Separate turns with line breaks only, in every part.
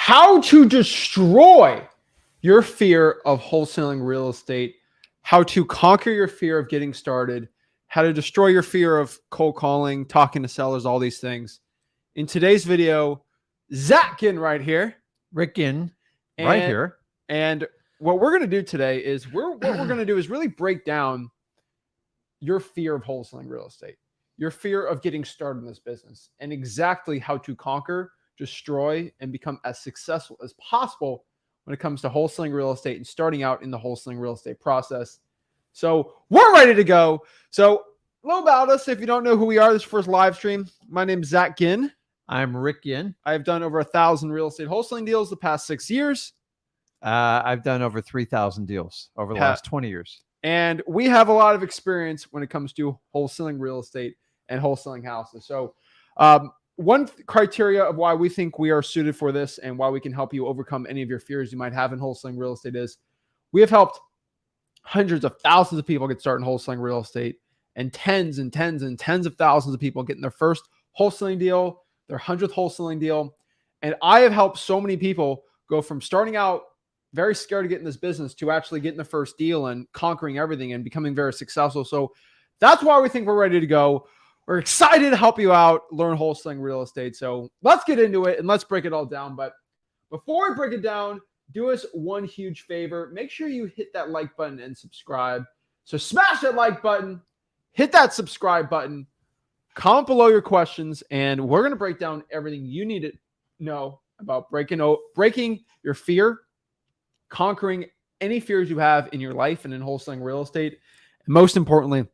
how to destroy your fear of wholesaling real estate, how to conquer your fear of getting started, how to destroy your fear of cold calling, talking to sellers, all these things. In today's video, Zach Ginn right here.
Rick Zach right here.
And what we're going to do today is what we're going to do is really break down your fear of wholesaling real estate, your fear of getting started in this business, and exactly how to conquer, destroy, and become as successful as possible when it comes to wholesaling real estate and starting out in the wholesaling real estate process. So we're ready to go. So a little about us. If you don't know who we are, this is first live stream. My name is Zach Ginn.
I'm Rick Zach.
I've done over 1,000 real estate wholesaling deals the past 6 years.
I've done over 3,000 deals over the last 20 years.
And we have a lot of experience when it comes to wholesaling real estate and wholesaling houses. So one criteria of why we think we are suited for this and why we can help you overcome any of your fears you might have in wholesaling real estate is we have helped hundreds of thousands of people get started in wholesaling real estate, and tens and tens and tens of thousands of people getting their first wholesaling deal, their 100th wholesaling deal. And I have helped so many people go from starting out very scared to get in this business to actually getting the first deal and conquering everything and becoming very successful. So that's why we think we're ready to go. We're excited to help you out, learn wholesaling real estate. So let's get into it and let's break it all down. But before we break it down, do us one huge favor. Make sure you hit that like button and subscribe. So smash that like button, hit that subscribe button, comment below your questions, and we're going to break down everything you need to know about breaking your fear, conquering any fears you have in your life and in wholesaling real estate. And most importantly,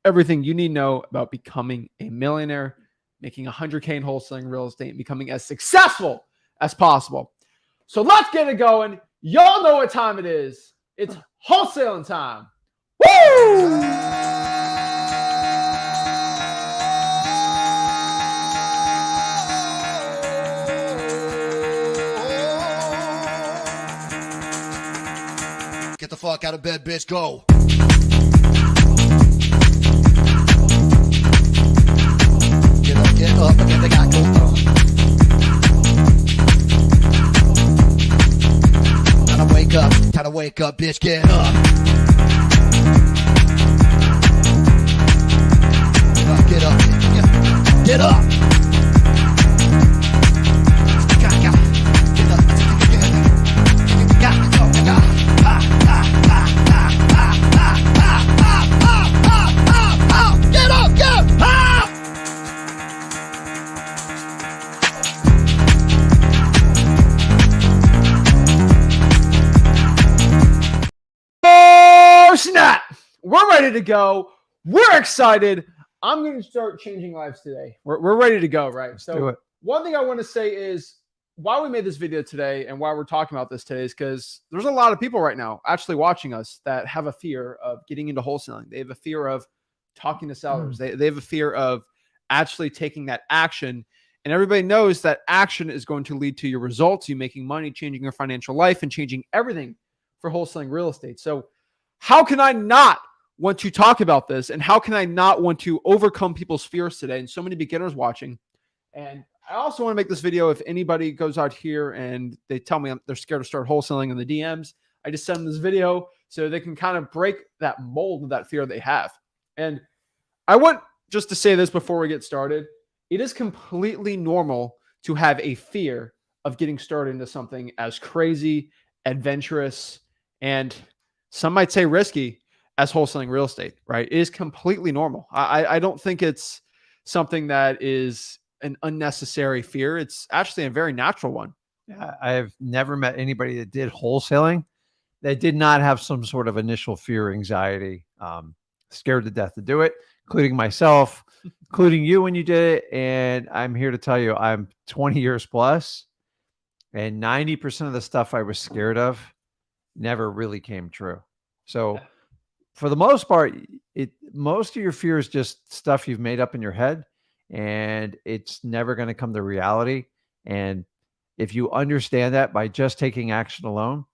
everything you need to know about becoming a millionaire, making 100K in wholesaling real estate, and becoming as successful as possible. So let's get it going. Y'all know what time it is. It's wholesaling time. Woo!
Get the fuck out of bed, bitch. Go. Get up, and get the guy go. Time to wake up, bitch. Get up. Get up. Get up.
Snap! We're ready to go. We're excited. I'm going to start changing lives today. We're ready to go, right? So one thing I want to say is why we made this video today and why we're talking about this today is because there's a lot of people right now actually watching us that have a fear of getting into wholesaling. They have a fear of talking to sellers. They have a fear of actually taking that action. And everybody knows that action is going to lead to your results, you making money, changing your financial life, and changing everything for wholesaling real estate. So how can I not want to talk about this? And how can I not want to overcome people's fears today? And so many beginners watching. And I also want to make this video. If anybody goes out here and they tell me they're scared to start wholesaling in the DMs, I just send them this video so they can kind of break that mold of that fear they have. And I want just to say this before we get started. It is completely normal to have a fear of getting started into something as crazy, adventurous, and some might say risky as wholesaling real estate, right? It is completely normal. I don't think it's something that is an unnecessary fear. It's actually a very natural one.
Yeah, I've never met anybody that did wholesaling that did not have some sort of initial fear, anxiety, scared to death to do it, including myself, including you when you did it. And I'm here to tell you, I'm 20 years plus, and 90% of the stuff I was scared of never really came true. So for the most part, most of your fear is just stuff you've made up in your head, and it's never going to come to reality. And if you understand that by just taking action alone,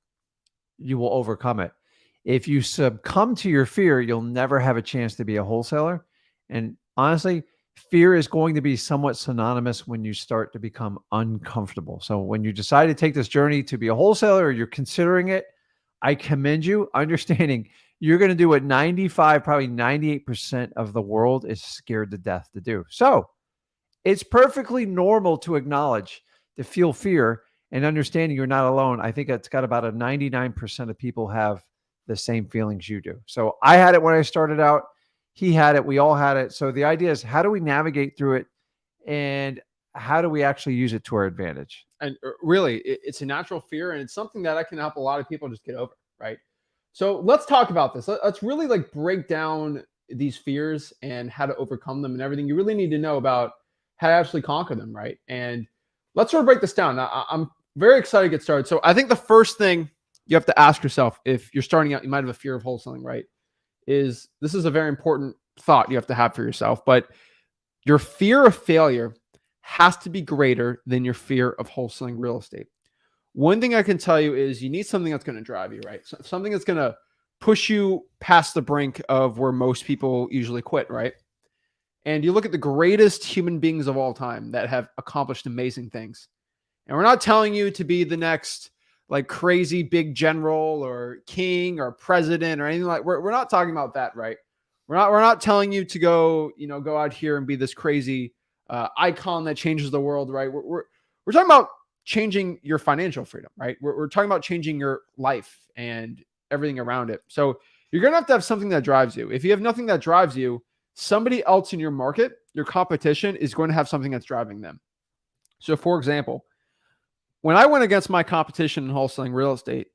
you will overcome it. If you succumb to your fear, you'll never have a chance to be a wholesaler. And honestly, fear is going to be somewhat synonymous when you start to become uncomfortable. So when you decide to take this journey to be a wholesaler, or you're considering it, I commend you, understanding you're going to do what 95, probably 98% of the world is scared to death to do. So it's perfectly normal to acknowledge, to feel fear, and understanding you're not alone. I think it's got about a 99% of people have the same feelings you do. So I had it when I started out. He had it. We all had it. So the idea is, how do we navigate through it, and how do we actually use it to our advantage?
And really, it's a natural fear, and it's something that I can help a lot of people just get over, right? So let's talk about this. Let's really like break down these fears and how to overcome them and everything you really need to know about how to actually conquer them, right? And let's sort of break this down. Now, I'm very excited to get started. So I think the first thing you have to ask yourself, if you're starting out, you might have a fear of wholesaling, right? This is a very important thought you have to have for yourself, but your fear of failure has to be greater than your fear of wholesaling real estate. One thing I can tell you is you need something that's going to drive you, right? So something that's going to push you past the brink of where most people usually quit, right? And you look at the greatest human beings of all time that have accomplished amazing things. And we're not telling you to be the next like crazy big general or king or president or anything like. We're not talking about that, right? We're not telling you to go out here and be this crazy icon that changes the world, right? We're talking about changing your financial freedom, right? We're talking about changing your life and everything around it. So you're gonna have to have something that drives you. If you have nothing that drives you, somebody else in your market, your competition, is going to have something that's driving them. So for example, when I went against my competition in wholesaling real estate,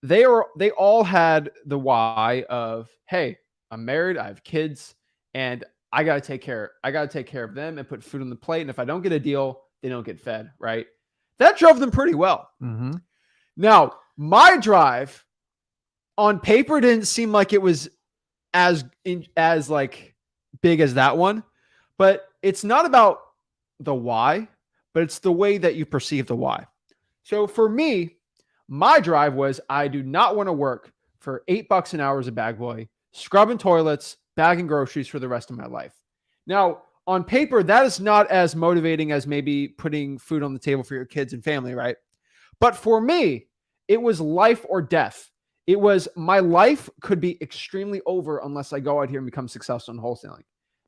they all had the why of, hey, I'm married, I have kids, and I got to take care of them and put food on the plate. And if I don't get a deal, they don't get fed, right? That drove them pretty well.
Mm-hmm.
Now, my drive on paper didn't seem like it was as like big as that one, but it's not about the why, but it's the way that you perceive the why. So for me, my drive was, I do not want to work for $8 an hour as a bag boy, scrubbing toilets, bagging groceries for the rest of my life. Now, on paper, that is not as motivating as maybe putting food on the table for your kids and family, right? But for me, it was life or death. It was, my life could be extremely over unless I go out here and become successful in wholesaling.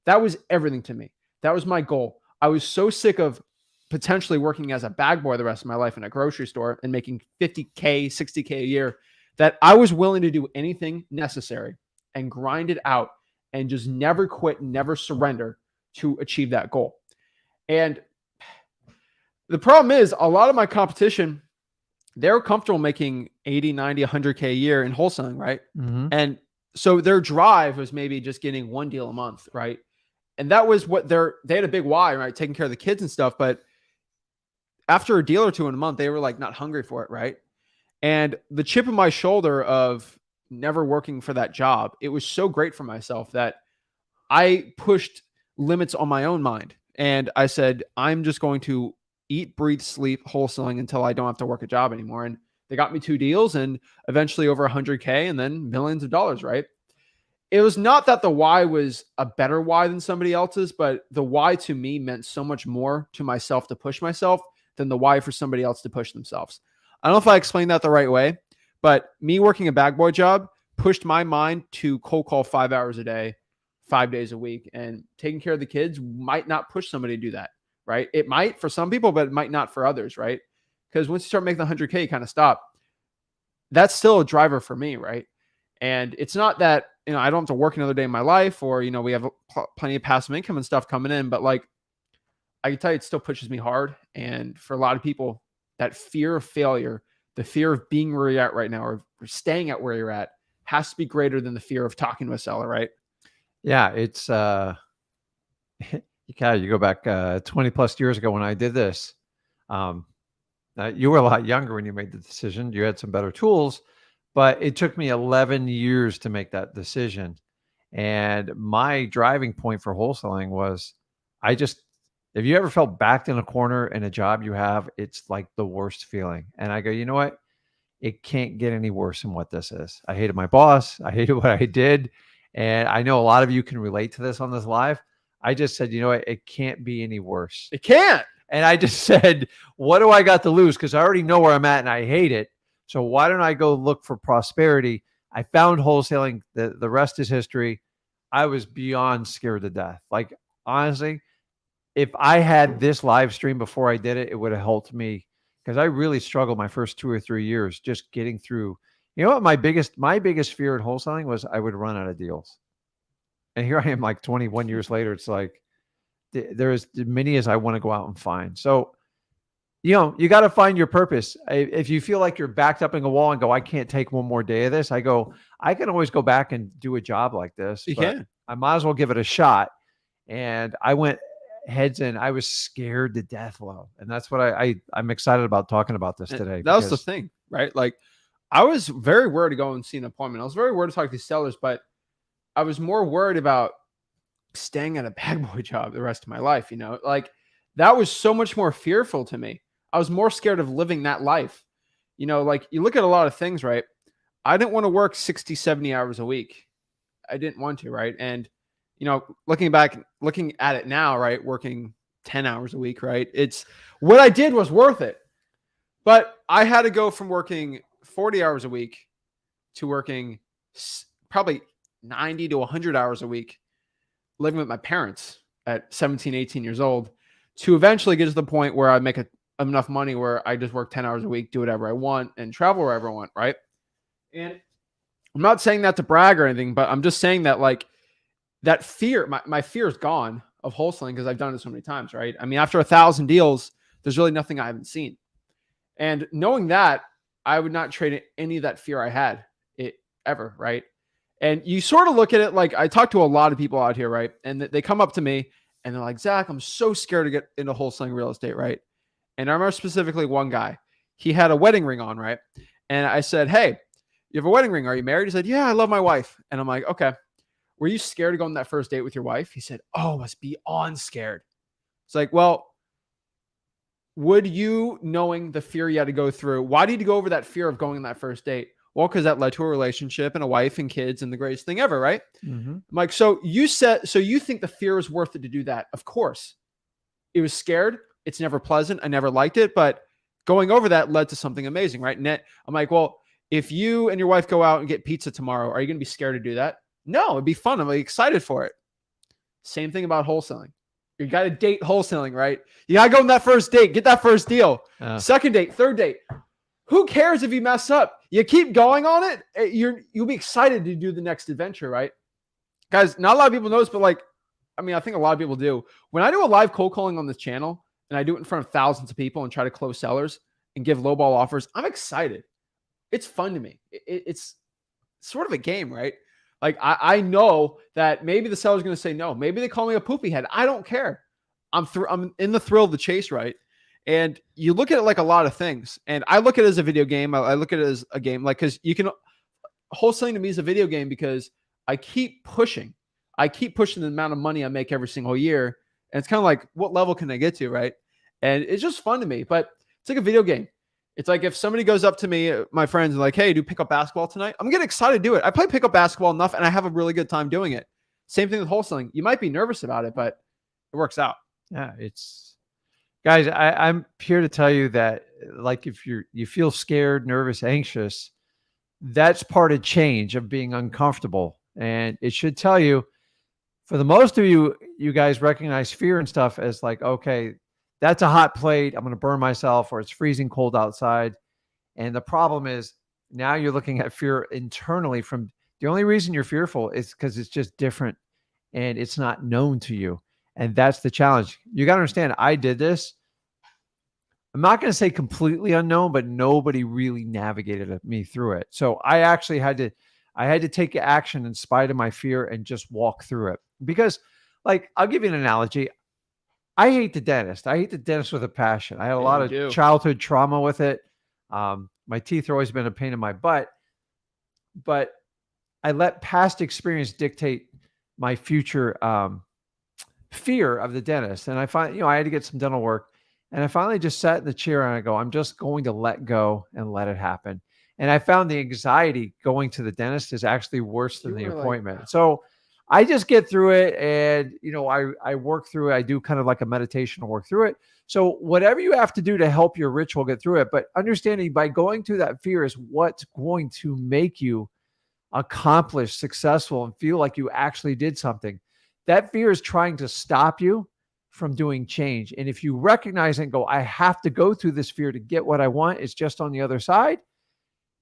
That was everything to me. That was my goal. I was so sick of potentially working as a bag boy the rest of my life in a grocery store and making $50K, $60K a year, that I was willing to do anything necessary and grind it out and just never quit, never surrender to achieve that goal. And the problem is, a lot of my competition, they're comfortable making 80, 90, 100K a year in wholesaling, right?
Mm-hmm.
And so their drive was maybe just getting one deal a month, right? And that was what they had a big why, right? Taking care of the kids and stuff. But after a deal or two in a month, they were like not hungry for it, right? And the chip on my shoulder of never working for that job, it was so great for myself that I pushed limits on my own mind. And I said, I'm just going to eat, breathe, sleep wholesaling until I don't have to work a job anymore. And they got me 2 deals and eventually over 100K and then millions of dollars, right? It was not that the why was a better why than somebody else's, but the why to me meant so much more to myself to push myself than the why for somebody else to push themselves. I don't know if I explained that the right way, but me working a bag boy job pushed my mind to cold call 5 hours a day, 5 days a week, and taking care of the kids might not push somebody to do that, right? It might for some people, but it might not for others, right? Because once you start making the 100K, you kind of stop. That's still a driver for me, right? And it's not that, I don't have to work another day in my life, or, we have plenty of passive income and stuff coming in, but like, I can tell you, it still pushes me hard. And for a lot of people, that fear of failure, the fear of being where you're at right now, or staying at where you're at, has to be greater than the fear of talking to a seller, right?
Yeah, it's you go back 20 plus years ago when I did this. You were a lot younger when you made the decision. You had some better tools, but it took me 11 years to make that decision. And my driving point for wholesaling was, if you ever felt backed in a corner in a job you have, it's like the worst feeling. And I go, you know what? It can't get any worse than what this is. I hated my boss. I hated what I did. And I know a lot of you can relate to this on this live. I just said, you know what? It can't be any worse.
It can't.
And I just said, what do I got to lose? Because I already know where I'm at and I hate it. So why don't I go look for prosperity? I found wholesaling. The rest is history. I was beyond scared to death. Like, honestly, if I had this live stream before I did it, it would have helped me, because I really struggled my first 2 or 3 years just getting through. You know what? My biggest fear in wholesaling was I would run out of deals. And here I am, like 21 years later. It's like, there's as many as I want to go out and find. So, you got to find your purpose. If you feel like you're backed up in a wall and go, I can't take one more day of this, I can always go back and do a job like this.
You can.
I might as well give it a shot. And I went heads in. I was scared to death, Lo. And that's what I'm excited about talking about this today.
That was the thing, right? Like, I was very worried to go and see an appointment. I was very worried to talk to these sellers, but I was more worried about staying at a bag boy job the rest of my life. Like, that was so much more fearful to me. I was more scared of living that life. Like, you look at a lot of things, right? I didn't want to work 60, 70 hours a week. I didn't want to, right? And, looking at it now, right? Working 10 hours a week, right? It's what I did was worth it. But I had to go from working 40 hours a week to working probably 90 to 100 hours a week, living with my parents at 17, 18 years old, to eventually get to the point where I make enough money where I just work 10 hours a week, do whatever I want, and travel wherever I want, right? And I'm not saying that to brag or anything, but I'm just saying that, like, that fear, my fear is gone of wholesaling because I've done it so many times, right? I mean, after 1,000 deals, there's really nothing I haven't seen. And knowing that, I would not trade any of that fear I had ever, right? And you sort of look at it like, I talk to a lot of people out here, right? And they come up to me and they're like, Zach, I'm so scared to get into wholesaling real estate, right? And I remember specifically one guy, he had a wedding ring on, right? And I said, hey, you have a wedding ring. Are you married? He said, yeah, I love my wife. And I'm like, okay. Were you scared to go on that first date with your wife? He said, oh, I was beyond scared. It's like, well, would you, knowing the fear you had to go through, why did you go over that fear of going on that first date? Well, because that led to a relationship and a wife and kids and the greatest thing ever, right?
Mm-hmm.
I'm like, so you think the fear was worth it to do that? Of course. It was scared. It's never pleasant. I never liked it, but going over that led to something amazing, right? And I'm like, well, if you and your wife go out and get pizza tomorrow, are you going to be scared to do that? No, it'd be fun. I'm like excited for it. Same thing about wholesaling. You got to date wholesaling, right? You got to go on that first date, get that first deal. Second date, third date. Who cares if you mess up? You keep going on it. You'll be excited to do the next adventure, right? Guys, not a lot of people know this, but I think a lot of people do. When I do a live cold calling on this channel and I do it in front of thousands of people and try to close sellers and give lowball offers, I'm excited. It's fun to me. It's sort of a game, right? Like, I know that maybe the seller's going to say no. Maybe they call me a poopy head. I don't care. I'm in the thrill of the chase, right? And you look at it like a lot of things. And I look at it as a video game. I look at it as a game, like, because wholesaling to me is a video game because I keep pushing. I keep pushing the amount of money I make every single year. And it's kind of like, what level can I get to, right? And it's just fun to me. But it's like a video game. It's like if somebody goes up to me, my friends, and like, hey, do you pick up basketball tonight? I'm getting excited to do it. I play pickup basketball enough, and I have a really good time doing it. Same thing with wholesaling. You might be nervous about it, but it works out.
Yeah, guys, I'm here to tell you that, like, if you feel scared, nervous, anxious, that's part of change, of being uncomfortable. And it should tell you, for the most of you guys recognize fear and stuff as like, okay, that's a hot plate, I'm going to burn myself, or it's freezing cold outside. And the problem is now you're looking at fear internally. From the only reason you're fearful is because it's just different and it's not known to you. And that's the challenge. You got to understand, I did this. I'm not going to say completely unknown, but nobody really navigated me through it. So I actually had to take action in spite of my fear and just walk through it. Because, like, I'll give you an analogy. I hate the dentist. I hate the dentist with a passion. I had a lot of childhood trauma with it. My teeth have always been a pain in my butt, but I let past experience dictate my future fear of the dentist. And I find, I had to get some dental work, and I finally just sat in the chair and I go, I'm just going to let go and let it happen. And I found the anxiety going to the dentist is actually worse than the appointment. So I just get through it, and I work through it. I do kind of like a meditation to work through it. So whatever you have to do to help your ritual get through it, but understanding by going through that fear is what's going to make you accomplished, successful, and feel like you actually did something. That fear is trying to stop you from doing change. And if you recognize it and go, I have to go through this fear to get what I want, it's just on the other side.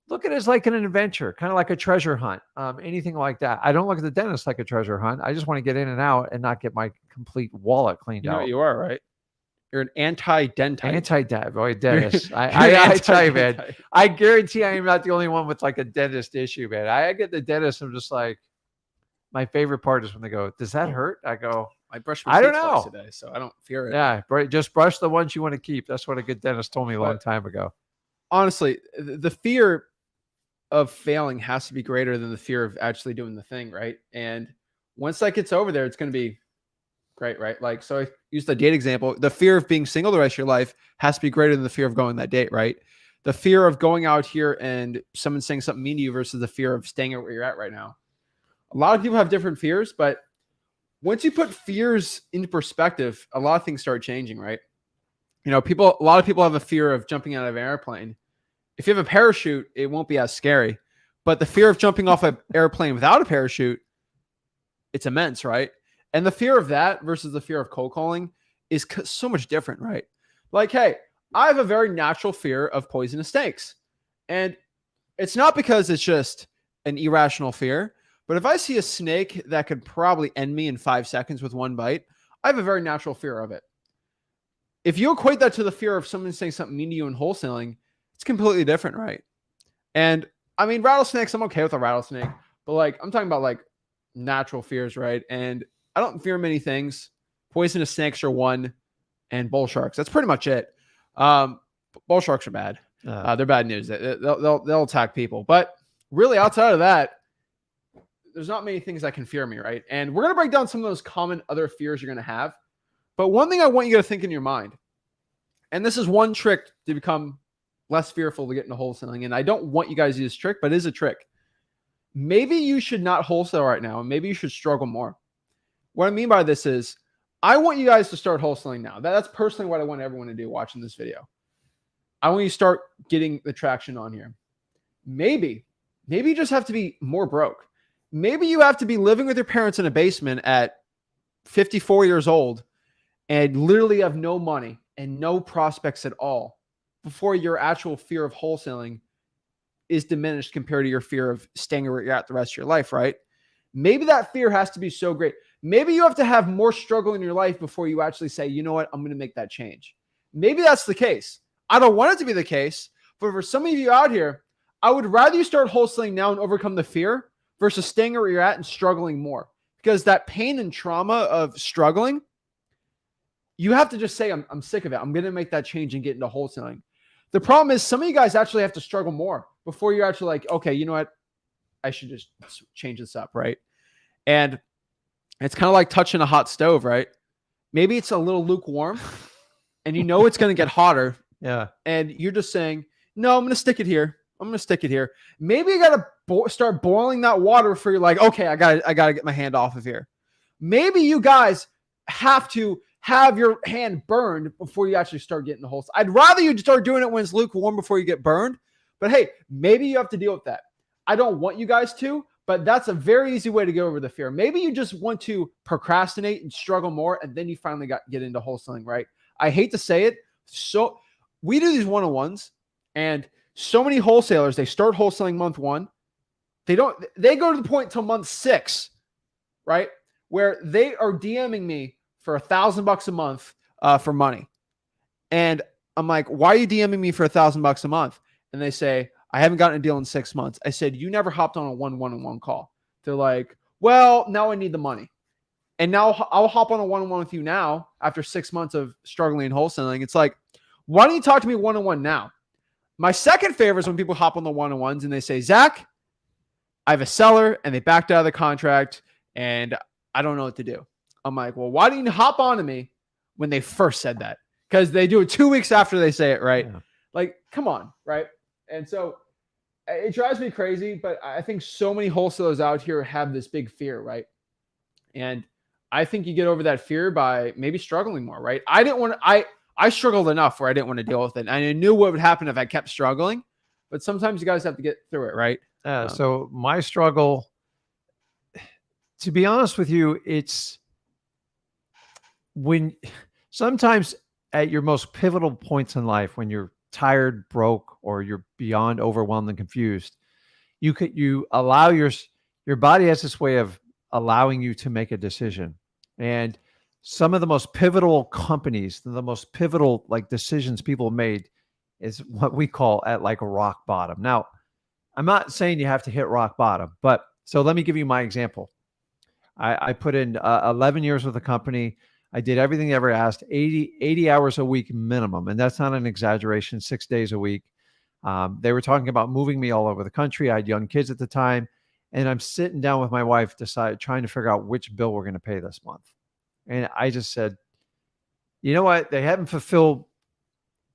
Look at it as like an adventure, kind of like a treasure hunt, anything like that. I don't look at the dentist like a treasure hunt. I just want to get in and out and not get my complete wallet cleaned
You know
out.
what you are, right? You're an anti-dentite.
Dentist. I tell you, man, I guarantee I am not the only one with like a dentist issue, man. I get the dentist. I'm just like, my favorite part is when they go, does that hurt? I go,
I brushed my teeth twice today, so I don't fear it.
Yeah, just brush the ones you want to keep. That's what a good dentist told me a long time ago.
Honestly, the fear of failing has to be greater than the fear of actually doing the thing, right? And once that gets over there, it's going to be great, right? Like, so I used the date example. The fear of being single the rest of your life has to be greater than the fear of going on that date, right? The fear of going out here and someone saying something mean to you versus the fear of staying where you're at right now. A lot of people have different fears, but once you put fears into perspective, a lot of things start changing, right? A lot of people have a fear of jumping out of an airplane. If you have a parachute, it won't be as scary. But the fear of jumping off an airplane without a parachute, it's immense, right? And the fear of that versus the fear of cold calling is so much different, right? Like, hey, I have a very natural fear of poisonous snakes. And it's not because it's just an irrational fear, but if I see a snake that could probably end me in 5 seconds with one bite, I have a very natural fear of it. If you equate that to the fear of someone saying something mean to you in wholesaling, it's completely different, right? And I mean, rattlesnakes, I'm okay with a rattlesnake, but like, I'm talking about like natural fears, right? And I don't fear many things. Poisonous snakes are one, and bull sharks. That's pretty much it. Bull sharks are bad. They're bad news. They'll attack people. But really, outside of that, there's not many things that can fear me, right? And we're going to break down some of those common other fears you're going to have. But one thing I want you to think in your mind, and this is one trick to become less fearful to get into wholesaling. And I don't want you guys to use this trick, but it is a trick. Maybe you should not wholesale right now, and maybe you should struggle more. What I mean by this is I want you guys to start wholesaling now. That's personally what I want everyone to do watching this video. I want you to start getting the traction on here. Maybe you just have to be more broke. Maybe you have to be living with your parents in a basement at 54 years old and literally have no money and no prospects at all before your actual fear of wholesaling is diminished compared to your fear of staying where you're at the rest of your life, right? Maybe that fear has to be so great. Maybe you have to have more struggle in your life before you actually say, you know what, I'm going to make that change. Maybe that's the case. I don't want it to be the case, but for some of you out here, I would rather you start wholesaling now and overcome the fear versus staying where you're at and struggling more. Because that pain and trauma of struggling, you have to just say, I'm sick of it. I'm going to make that change and get into wholesaling. The problem is some of you guys actually have to struggle more before you're actually like, okay, you know what? I should just change this up, right? And it's kind of like touching a hot stove, right? Maybe it's a little lukewarm and you know it's going to get hotter.
Yeah.
And you're just saying, no, I'm going to stick it here. I'm going to stick it here. Maybe you got to start boiling that water before you're like, okay, I got to get my hand off of here. Maybe you guys have to have your hand burned before you actually start getting the holes. I'd rather you start doing it when it's lukewarm before you get burned. But hey, maybe you have to deal with that. I don't want you guys to, but that's a very easy way to get over the fear. Maybe you just want to procrastinate and struggle more, and then you finally get into wholesaling, right? I hate to say it. So we do these one-on-ones, and so many wholesalers, they start wholesaling month 1. They go to the point till month 6, right? Where they are DMing me for $1,000 a month for money. And I'm like, why are you DMing me for $1,000 a month? And they say, I haven't gotten a deal in 6 months. I said, you never hopped on a one-on-one call. They're like, well, now I need the money. And now I'll hop on a one-on-one with you now after 6 months of struggling and wholesaling. It's like, why don't you talk to me one-on-one now? My second favorite is when people hop on the one-on-ones and they say, Zach, I have a seller and they backed out of the contract and I don't know what to do. I'm like, well, why didn't you hop on to me when they first said that? Because they do it 2 weeks after they say it, right? Yeah. Like, come on, right? And so it drives me crazy, but I think so many wholesalers out here have this big fear, right? And I think you get over that fear by maybe struggling more, right? I struggled enough where I didn't want to deal with it. And I knew what would happen if I kept struggling, but sometimes you guys have to get through it, right?
So my struggle, to be honest with you, it's when sometimes at your most pivotal points in life, when you're tired, broke, or you're beyond overwhelmed and confused, you allow your body has this way of allowing you to make a decision. And some of the most pivotal companies, the most pivotal like decisions people made is what we call at like a rock bottom. Now, I'm not saying you have to hit rock bottom, but so let me give you my example. I put in 11 years with the company. I did everything they ever asked, 80 hours a week minimum. And that's not an exaggeration, 6 days a week. They were talking about moving me all over the country. I had young kids at the time. And I'm sitting down with my wife, trying to figure out which bill we're going to pay this month. And I just said, you know what? They haven't fulfilled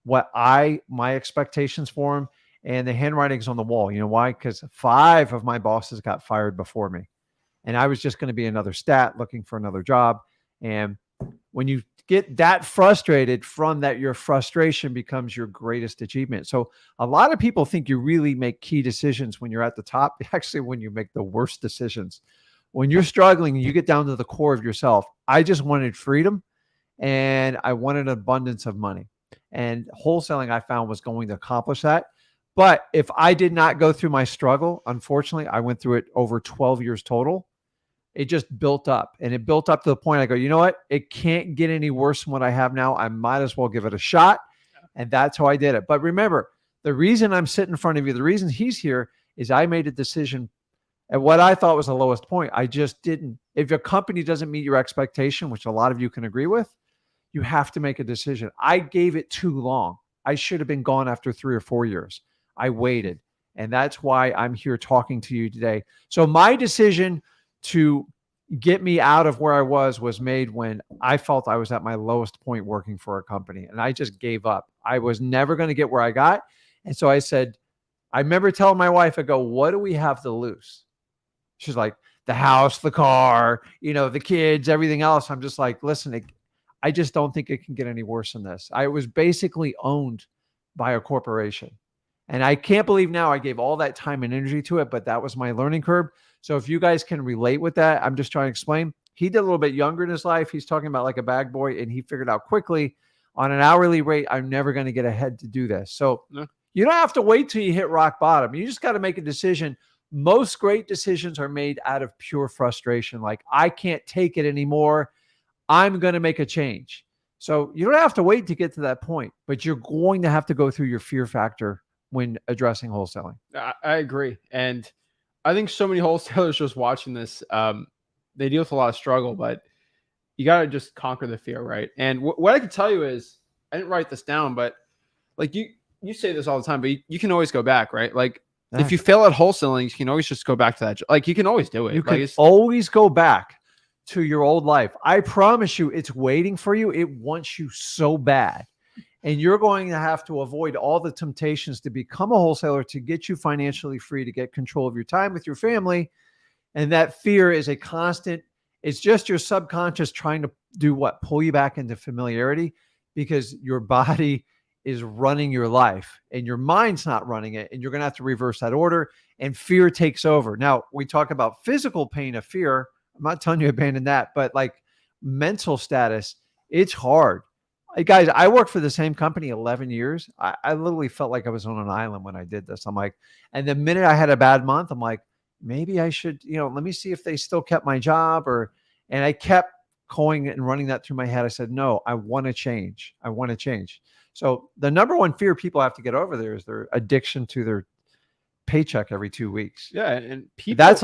my expectations for them. And the handwriting's on the wall. You know why? Because 5 of my bosses got fired before me. And I was just going to be another stat looking for another job. And when you get that frustrated from that, your frustration becomes your greatest achievement. So a lot of people think you really make key decisions when you're at the top. Actually, when you make the worst decisions, when you're struggling, you get down to the core of yourself. I just wanted freedom and I wanted abundance of money. And wholesaling, I found, was going to accomplish that. But if I did not go through my struggle, unfortunately, I went through it over 12 years total. It just built up, and it built up to the point I go, you know what? It can't get any worse than what I have now. I might as well give it a shot. And that's how I did it. But remember, the reason I'm sitting in front of you, the reason he's here is I made a decision at what I thought was the lowest point. I just didn't. If your company doesn't meet your expectation, which a lot of you can agree with, you have to make a decision. I gave it too long. I should have been gone after 3 or 4 years. I waited. And that's why I'm here talking to you today. So my decision to get me out of where I was made when I felt I was at my lowest point working for a company. And I just gave up. I was never going to get where I got. And so I said, I remember telling my wife, I go, what do we have to lose? She's like, the house, the car, the kids, everything else. I'm just like, listen, I just don't think it can get any worse than this. I was basically owned by a corporation. And I can't believe now I gave all that time and energy to it, but that was my learning curve. So if you guys can relate with that, I'm just trying to explain. He did a little bit younger in his life. He's talking about like a bag boy, and he figured out quickly on an hourly rate, I'm never going to get ahead to do this. So you don't have to wait till you hit rock bottom. You just got to make a decision. Most great decisions are made out of pure frustration. Like, I can't take it anymore. I'm going to make a change. So you don't have to wait to get to that point, but you're going to have to go through your fear factor when addressing wholesaling.
I agree. And I think so many wholesalers just watching this, they deal with a lot of struggle, but you got to just conquer the fear, right? And what I can tell you is, I didn't write this down, but like you say this all the time, but you can always go back, right? Like if you fail at wholesaling, you can always just go back to that. Like you can always do it.
You can always go back to your old life. I promise you, it's waiting for you. It wants you so bad. And you're going to have to avoid all the temptations to become a wholesaler, to get you financially free, to get control of your time with your family. And that fear is a constant. It's just your subconscious trying to do what? Pull you back into familiarity, because your body is running your life and your mind's not running it. And you're going to have to reverse that order, and fear takes over. Now, we talk about physical pain of fear. I'm not telling you abandon that, but like mental status, it's hard. Guys, I worked for the same company 11 years. I literally felt like I was on an island when I did this. I'm like, and the minute I had a bad month, I'm like, maybe I should, let me see if they still kept my job, and I kept going and running that through my head. I said, no, I want to change. I want to change. So the number one fear people have to get over there is their addiction to their paycheck every 2 weeks.
Yeah. And people,
that's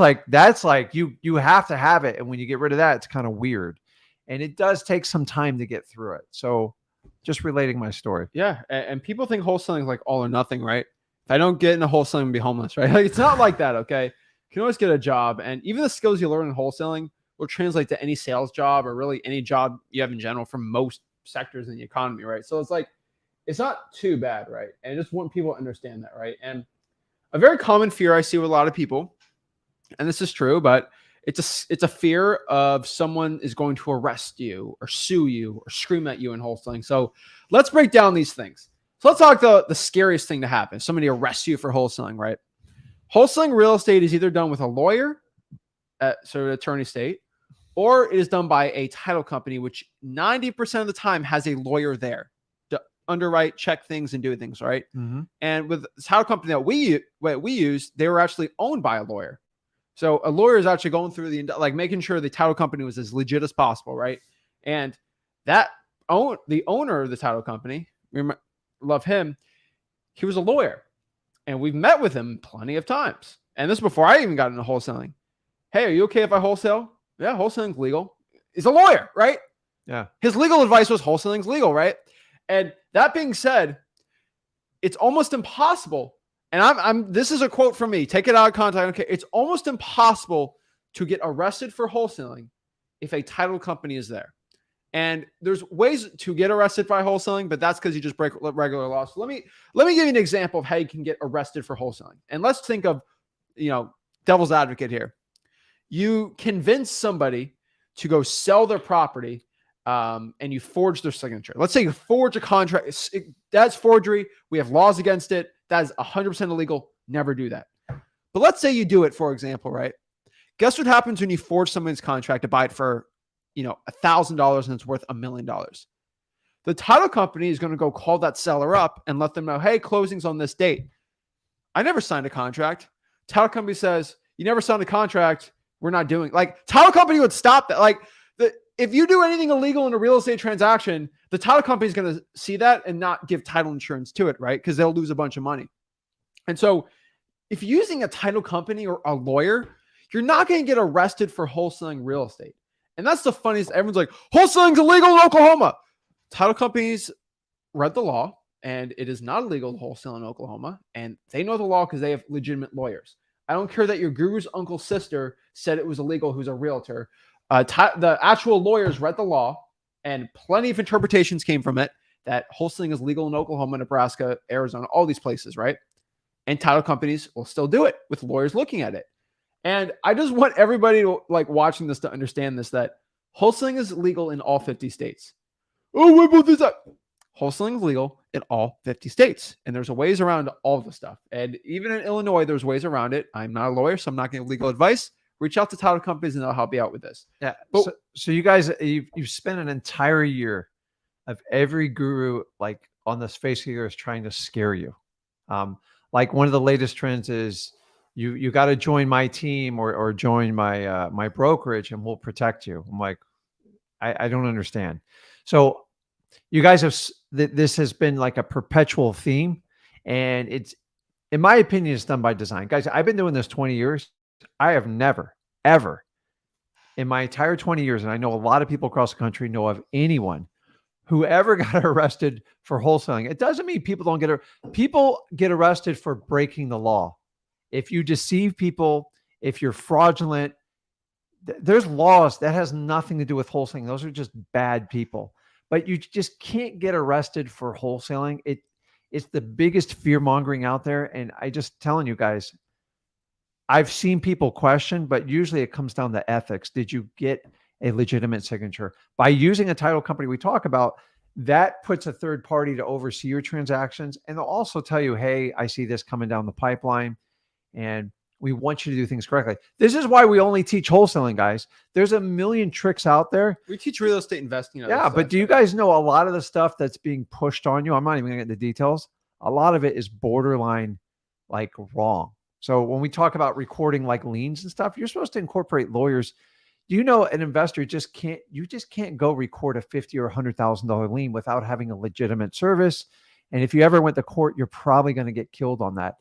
like you have to have it. And when you get rid of that, it's kind of weird. And it does take some time to get through it. So just relating my story.
Yeah. And people think wholesaling is like all or nothing, right? If I don't get into wholesaling, I'm be homeless, right? Like, it's not like that. Okay. You can always get a job, and even the skills you learn in wholesaling will translate to any sales job or really any job you have in general from most sectors in the economy, right? So it's like, it's not too bad, right? And I just want people to understand that, right? And a very common fear I see with a lot of people, and this is true, but It's a fear of someone is going to arrest you or sue you or scream at you in wholesaling. So let's break down these things. So let's talk the scariest thing to happen. Somebody arrests you for wholesaling, right? Wholesaling real estate is either done with a lawyer, so an attorney state, or it is done by a title company, which 90% of the time has a lawyer there to underwrite, check things, and do things, right?
Mm-hmm.
And with the title company that we use, they were actually owned by a lawyer. So a lawyer is actually going through making sure the title company was as legit as possible, right? And the owner of the title company, love him, he was a lawyer. And we've met with him plenty of times. And this is before I even got into wholesaling. Hey, are you okay if I wholesale? Yeah, wholesaling's legal. He's a lawyer, right?
Yeah.
His legal advice was wholesaling's legal, right? And that being said, it's almost impossible. And this is a quote from me. Take it out of context. Okay, it's almost impossible to get arrested for wholesaling if a title company is there. And there's ways to get arrested by wholesaling, but that's because you just break regular laws. So let me give you an example of how you can get arrested for wholesaling. And let's think of, devil's advocate here. You convince somebody to go sell their property, and you forge their signature. Let's say you forge a contract. That's forgery. We have laws against it. That is 100% illegal. Never do that. But let's say you do it, for example, right? Guess what happens when you forge someone's contract to buy it for, $1,000 and it's worth $1 million. The title company is going to go call that seller up and let them know, hey, closing's on this date. I never signed a contract. Title company says, you never signed a contract. We're not doing title company would stop that. If you do anything illegal in a real estate transaction, the title company is going to see that and not give title insurance to it, right? Because they'll lose a bunch of money. And so if you're using a title company or a lawyer, you're not going to get arrested for wholesaling real estate. And that's the funniest. Everyone's like, wholesaling's illegal in Oklahoma. Title companies read the law, and it is not illegal to wholesale in Oklahoma. And they know the law because they have legitimate lawyers. I don't care that your guru's uncle's sister said it was illegal, who's a realtor. The actual lawyers read the law, and plenty of interpretations came from it that wholesaling is legal in Oklahoma, Nebraska, Arizona, all these places, right? And title companies will still do it with lawyers looking at it. And I just want everybody to, watching this to understand this, that wholesaling is legal in all 50 states. Oh, what about this? Wholesaling is legal in all 50 states. And there's ways around all the stuff. And even in Illinois, there's ways around it. I'm not a lawyer, so I'm not giving legal advice. Reach out to title companies and they'll help you out with this. Yeah.
But so you guys, you've spent an entire year of every guru on this face of the earth trying to scare you. One of the latest trends is you got to join my team or join my my brokerage and we'll protect you. I'm like, I don't understand. So you guys have this has been like a perpetual theme, and it's, in my opinion, it's done by design. Guys, I've been doing this 20 years. I have never, ever in my entire 20 years, and I know a lot of people across the country know of anyone who ever got arrested for wholesaling. It doesn't mean people get arrested for breaking the law. If you deceive people, if you're fraudulent, there's laws that has nothing to do with wholesaling. Those are just bad people. But you just can't get arrested for wholesaling. It's the biggest fear mongering out there. And I just telling you guys, I've seen people question, but usually it comes down to ethics. Did you get a legitimate signature? By using a title company we talk about, that puts a third party to oversee your transactions. And they'll also tell you, hey, I see this coming down the pipeline, and we want you to do things correctly. This is why we only teach wholesaling, guys. There's a million tricks out there.
We teach real estate investing.
Yeah, but do you guys know a lot of the stuff that's being pushed on you? I'm not even going to get into details. A lot of it is borderline wrong. So when we talk about recording liens and stuff, you're supposed to incorporate lawyers. An investor just can't go record a $50,000 or $100,000 lien without having a legitimate service. And if you ever went to court, you're probably going to get killed on that.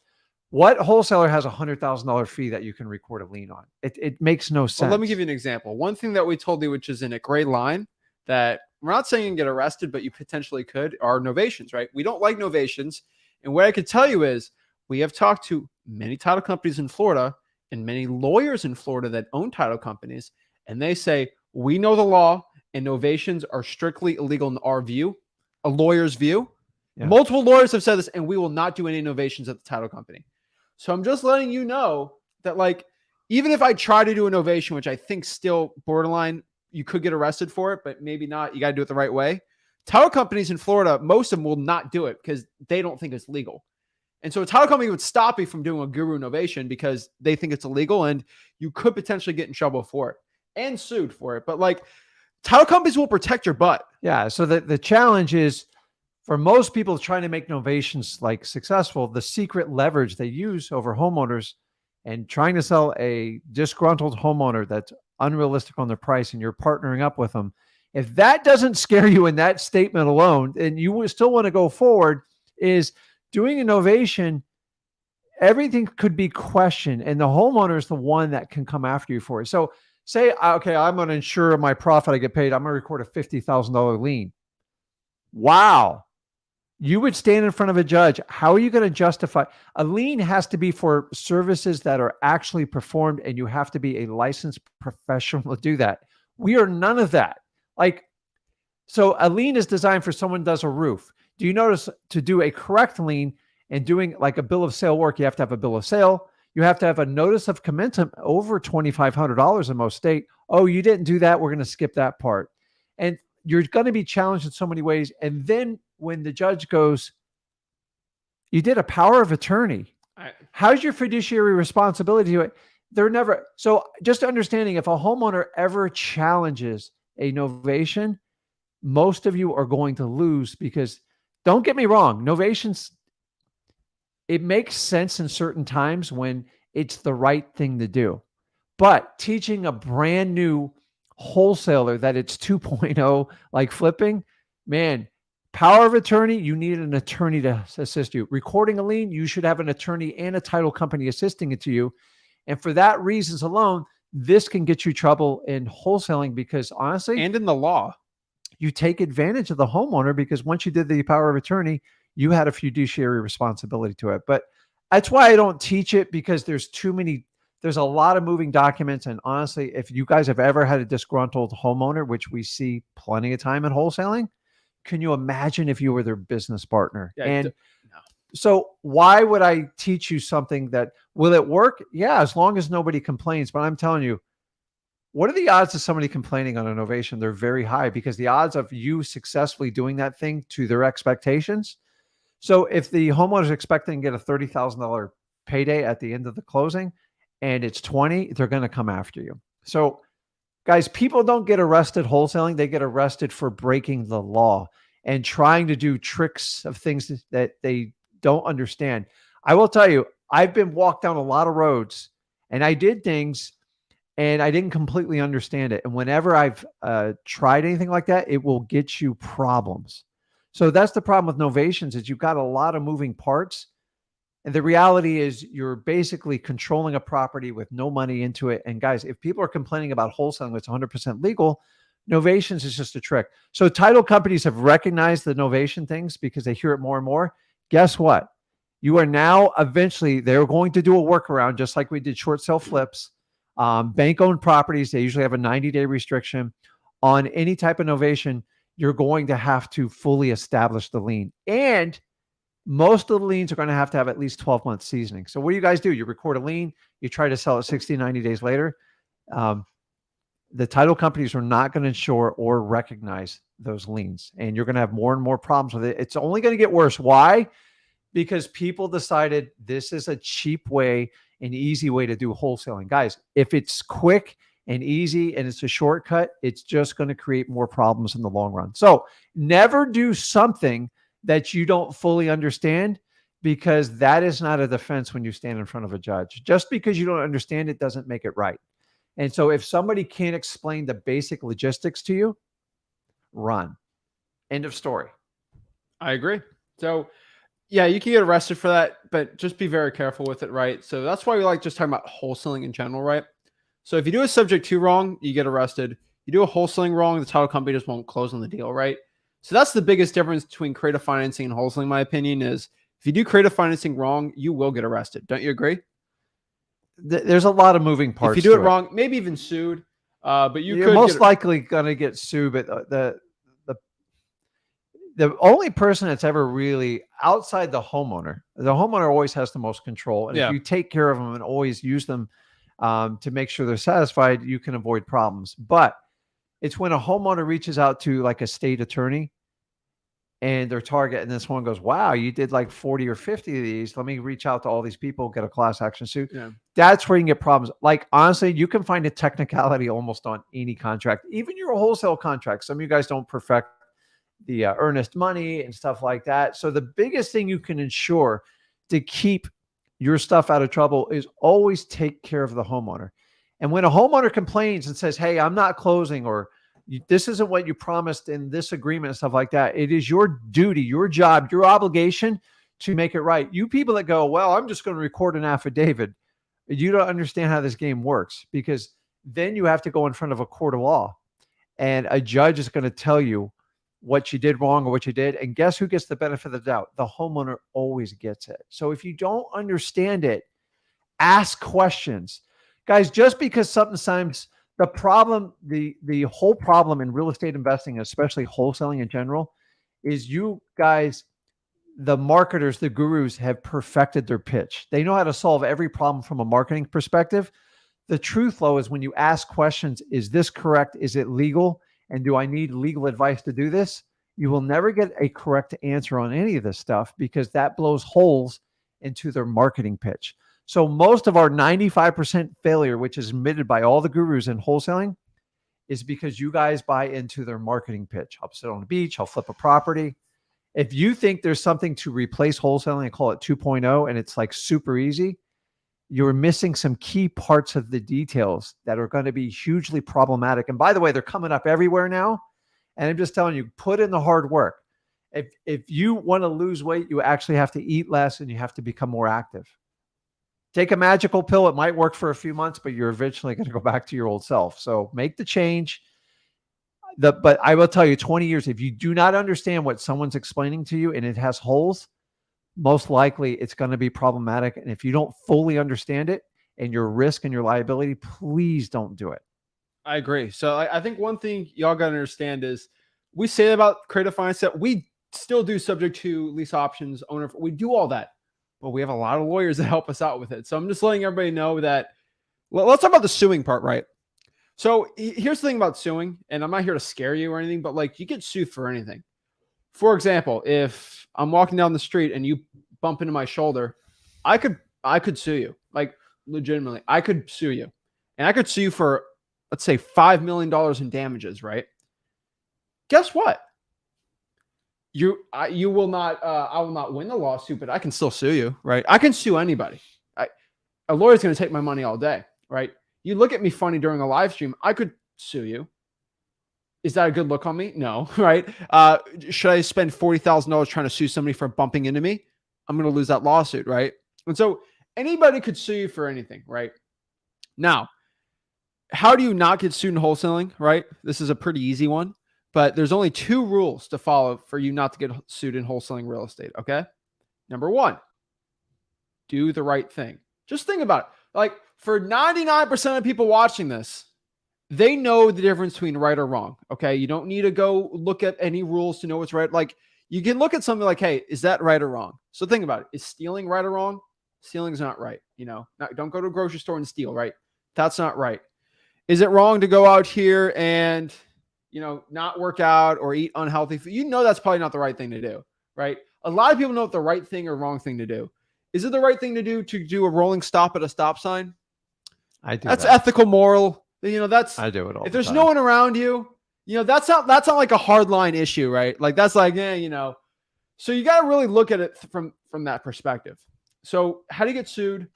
What wholesaler has a $100,000 fee that you can record a lien on? It makes no sense.
Well, let me give you an example. One thing that we told you, which is in a gray line, that we're not saying you can get arrested, but you potentially could, are novations, right? We don't like novations. And what I could tell you is we have talked to many title companies in Florida and many lawyers in Florida that own title companies. And they say, we know the law and novations are strictly illegal in our view, a lawyer's view. Yeah. Multiple lawyers have said this, and we will not do any novations at the title company. So I'm just letting you know that even if I try to do a novation, which I think still borderline, you could get arrested for it, but maybe not. You got to do it the right way. Title companies in Florida, most of them will not do it because they don't think it's legal. And so a title company would stop you from doing a guru novation because they think it's illegal and you could potentially get in trouble for it and sued for it. But like title companies will protect your butt.
Yeah. So the challenge is for most people trying to make novations like successful, the secret leverage they use over homeowners and trying to sell a disgruntled homeowner that's unrealistic on their price and you're partnering up with them. If that doesn't scare you in that statement alone, and you would still want to go forward, is doing a novation, everything could be questioned, and the homeowner is the one that can come after you for it. So say, okay, I'm going to insure my profit I get paid. I'm going to record a $50,000 lien. Wow. You would stand in front of a judge. How are you going to justify? A lien has to be for services that are actually performed, and you have to be a licensed professional to do that. We are none of that. Like, so a lien is designed for someone who does a roof. Do you notice to do a correct lien and doing like a bill of sale work, you have to have a bill of sale. You have to have a notice of commencement over $2,500 in most states. Oh, you didn't do that. We're going to skip that part. And you're going to be challenged in so many ways. And then when the judge goes, you did a power of attorney. How's your fiduciary responsibility to it? They're never. So just understanding if a homeowner ever challenges a novation, most of you are going to lose because don't get me wrong, novations, it makes sense in certain times when it's the right thing to do. But teaching a brand new wholesaler that it's 2.0, like flipping, man, power of attorney, you need an attorney to assist you. Recording a lien, you should have an attorney and a title company assisting it to you. And for that reasons alone, this can get you trouble in wholesaling because honestly,
and in the law,
you take advantage of the homeowner because once you did the power of attorney, you had a fiduciary responsibility to it. But that's why I don't teach it because there's a lot of moving documents. And honestly, if you guys have ever had a disgruntled homeowner, which we see plenty of time in wholesaling, can you imagine if you were their business partner?
Yeah,
and so why would I teach you something that will it work? Yeah, as long as nobody complains. But I'm telling you, what are the odds of somebody complaining on a novation? They're very high because the odds of you successfully doing that thing to their expectations. So if the homeowner is expecting to get a $30,000 payday at the end of the closing and it's 20, they're going to come after you. So guys, people don't get arrested wholesaling. They get arrested for breaking the law and trying to do tricks of things that they don't understand. I will tell you, I've been walked down a lot of roads and I did things and I didn't completely understand it. And whenever I've tried anything like that, it will get you problems. So that's the problem with novations is you've got a lot of moving parts. And the reality is you're basically controlling a property with no money into it. And guys, if people are complaining about wholesaling that's 100% legal, novations is just a trick. So title companies have recognized the novation things because they hear it more and more. Guess what? You are now eventually, they're going to do a workaround just like we did short sale flips. Bank-owned properties, they usually have a 90-day restriction. On any type of novation, you're going to have to fully establish the lien. And most of the liens are going to have at least 12 months seasoning. So what do you guys do? You record a lien, you try to sell it 60, 90 days later. The title companies are not going to insure or recognize those liens. And you're going to have more and more problems with it. It's only going to get worse. Why? Because people decided this is a cheap way, an easy way to do wholesaling. Guys, if it's quick and easy and it's a shortcut, it's just going to create more problems in the long run. So never do something that you don't fully understand because that is not a defense when you stand in front of a judge. Just because you don't understand it doesn't make it right. And so if somebody can't explain the basic logistics to you, run. End of story.
I agree. So yeah, you can get arrested for that, but just be very careful with it, right? So that's why we like just talking about wholesaling in general, right? So if you do a subject to wrong, you get arrested. You do a wholesaling wrong, the title company just won't close on the deal, right? So that's the biggest difference between creative financing and wholesaling, in my opinion, is if you do creative financing wrong, you will get arrested. Don't you agree?
There's a lot of moving parts.
If you do it wrong, maybe even sued, but you're could
most likely going to get sued. But the only person that's ever really outside the homeowner always has the most control. And if you take care of them and always use them to make sure they're satisfied, you can avoid problems. But it's when a homeowner reaches out to like a state attorney and their target, and this one goes, wow, you did like 40 or 50 of these. Let me reach out to all these people, get a class action suit.
Yeah.
That's where you can get problems. Like, honestly, you can find a technicality almost on any contract, even your wholesale contract. Some of you guys don't perfect the earnest money and stuff like that. So the biggest thing you can ensure to keep your stuff out of trouble is always take care of the homeowner. And when a homeowner complains and says, hey, I'm not closing, or this isn't what you promised in this agreement and stuff like that, it is your duty, your job, your obligation to make it right. You people that go, well, I'm just going to record an affidavit, you don't understand how this game works, because then you have to go in front of a court of law and a judge is going to tell you what you did wrong or what you did. And guess who gets the benefit of the doubt? The homeowner always gets it. So if you don't understand it, ask questions. Guys, just because sometimes the problem, the whole problem in real estate investing, especially wholesaling in general, is you guys, the marketers, the gurus, have perfected their pitch. They know how to solve every problem from a marketing perspective. The truth, though, is when you ask questions, is this correct? Is it legal? And do I need legal advice to do this? You will never get a correct answer on any of this stuff, because that blows holes into their marketing pitch. So most of our 95% failure, which is admitted by all the gurus in wholesaling, is because you guys buy into their marketing pitch. I'll sit on the beach, I'll flip a property. If you think there's something to replace wholesaling and call it 2.0 and it's like super easy, you're missing some key parts of the details that are going to be hugely problematic. And by the way, they're coming up everywhere now. And I'm just telling you, put in the hard work. If you want to lose weight, you actually have to eat less and you have to become more active. Take a magical pill. It might work for a few months, but you're eventually going to go back to your old self. So make the change. But I will tell you, 20 years, if you do not understand what someone's explaining to you and it has holes, most likely it's going to be problematic. And if you don't fully understand it and your risk and your liability, please don't do it.
I agree. So I think one thing y'all got to understand is we say about creative finance that we still do subject to lease options, owner. We do all that, but we have a lot of lawyers that help us out with it. So I'm just letting everybody know that. Let's talk about the suing part, right? So here's the thing about suing, and I'm not here to scare you or anything, but like you get sued for anything. For example, if I'm walking down the street and you bump into my shoulder, I could sue you. Like legitimately, I could sue you, and I could sue you for, let's say, $5 million in damages, right? Guess what? I will not win the lawsuit, but I can still sue you, right? I can sue anybody. A lawyer's going to take my money all day, right? You look at me funny during a live stream, I could sue you. Is that a good look on me? No, right? Should I spend $40,000 trying to sue somebody for bumping into me? I'm going to lose that lawsuit, right? And so anybody could sue you for anything, right? Now, how do you not get sued in wholesaling, right? This is a pretty easy one, but there's only 2 rules to follow for you not to get sued in wholesaling real estate, okay? Number 1, do the right thing. Just think about it. Like, for 99% of people watching this, they know the difference between right or wrong, okay? You don't need to go look at any rules to know what's right. Like, you can look at something like, hey, is that right or wrong? So think about it. Is stealing right or wrong? Stealing is not right, don't go to a grocery store and steal, right? That's not right. Is it wrong to go out here and, not work out or eat unhealthy food? That's probably not the right thing to do, right? A lot of people know what the right thing or wrong thing to do. Is it the right thing to do a rolling stop at a stop sign?
I do.
That's ethical, moral. That's
I do it all.
If there's no one around you, that's not like a hard line issue, right? Like that's like, So you got to really look at it from that perspective. So how do you get sued?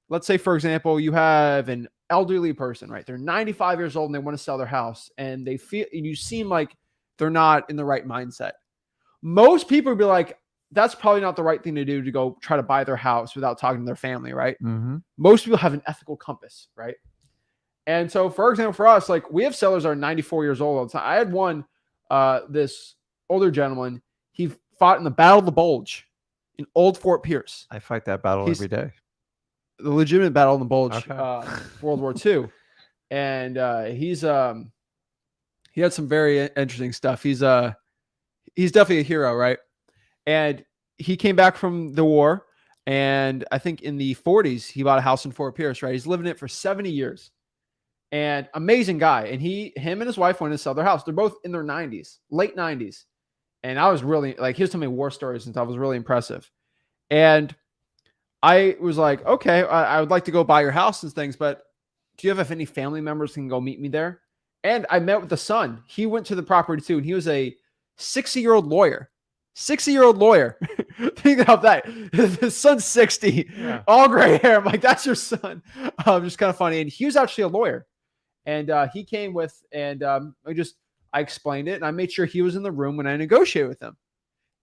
Let's say, for example, you have an elderly person, right? They're 95 years old and they want to sell their house, and you seem like they're not in the right mindset. Most people would be like, that's probably not the right thing to do, to go try to buy their house without talking to their family, right?
Mm-hmm.
Most people have an ethical compass, right? And so, for example, for us, like we have sellers that are 94 years old all the time. I had one, this older gentleman, he fought in the Battle of the Bulge in Old Fort Pierce.
I fight that battle every day.
The legitimate Battle of the Bulge,
okay.
World War II. And he had some very interesting stuff. He's definitely a hero, right? And he came back from the war. And I think in the 40s, he bought a house in Fort Pierce, right? He's living in it for 70 years. And amazing guy. And him and his wife wanted to sell their house. They're both in their 90s, late 90s. And I was really like, here's so many war stories and stuff. It was really impressive. And I was like, okay, I would like to go buy your house and things, but do you have any family members who can go meet me there? And I met with the son. He went to the property too, and he was a 60-year-old lawyer. 60-year-old lawyer. Think about that. His son's 60, all gray hair. I'm like, that's your son. Just kind of funny. And he was actually a lawyer. And he came with, and I explained it, and I made sure he was in the room when I negotiated with him.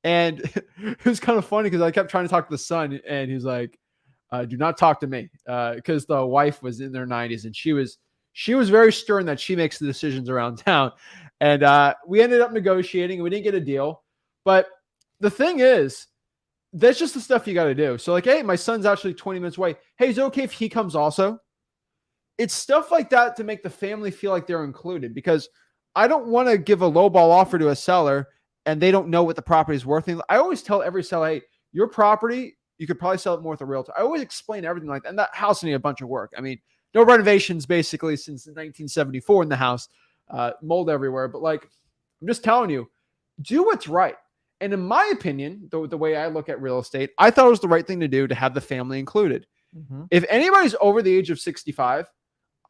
And it was kind of funny because I kept trying to talk to the son, and he's like, do not talk to me, because the wife was in their 90s, and she was very stern that she makes the decisions around town. And we ended up negotiating, and we didn't get a deal. But the thing is, that's just the stuff you got to do. So like, hey, my son's actually 20 minutes away. Hey, is it okay if he comes also? It's stuff like that to make the family feel like they're included, because I don't want to give a lowball offer to a seller and they don't know what the property is worth. I always tell every seller, hey, your property, you could probably sell it more with a realtor. I always explain everything like that. And that house needed a bunch of work. I mean, no renovations basically since 1974 in the house, mold everywhere. But like, I'm just telling you, do what's right. And in my opinion, the way I look at real estate, I thought it was the right thing to do to have the family included. Mm-hmm. If anybody's over the age of 65,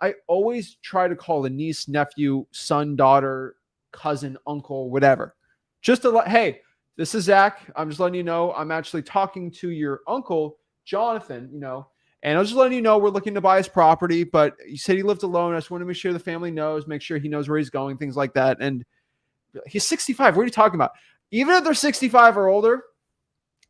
I always try to call a niece, nephew, son, daughter, cousin, uncle, whatever. Just to let, hey, this is Zach. I'm just letting you know I'm actually talking to your uncle, Jonathan, and I was just letting you know we're looking to buy his property, but you said he lived alone. I just want to make sure the family knows, make sure he knows where he's going, things like that. And he's 65. What are you talking about? Even if they're 65 or older,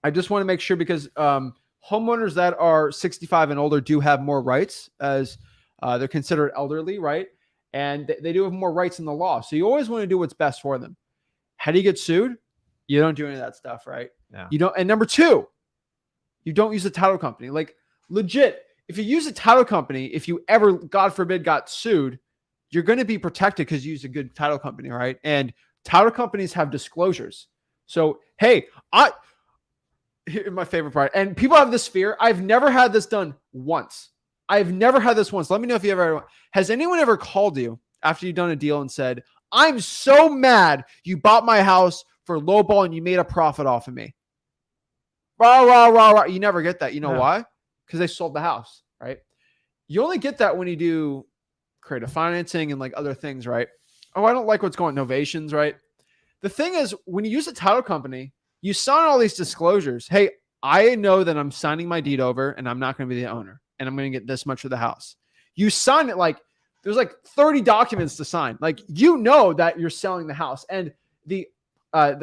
I just want to make sure, because homeowners that are 65 and older do have more rights, as they're considered elderly, right? And they do have more rights in the law. So you always want to do what's best for them. How do you get sued? You don't do any of that stuff, right?
Yeah.
You don't. And number two, you don't use a title company. Like, legit, if you use a title company, if you ever, God forbid, got sued, you're going to be protected because you use a good title company, right? And title companies have disclosures. So, hey, here's my favorite part. And people have this fear. I've never had this done once. I've never had this once. Let me know if you ever, has anyone ever called you after you've done a deal and said, I'm so mad you bought my house for lowball and you made a profit off of me? Rah, rah, rah, rah. You never get that. You know why? Because they sold the house, right? You only get that when you do creative financing and like other things, right? Oh, I don't like what's going on, novations, right? The thing is, when you use a title company, you sign all these disclosures. Hey, I know that I'm signing my deed over and I'm not going to be the owner and I'm going to get this much of the house. You sign it like there's like 30 documents to sign. Like, you know that you're selling the house, and the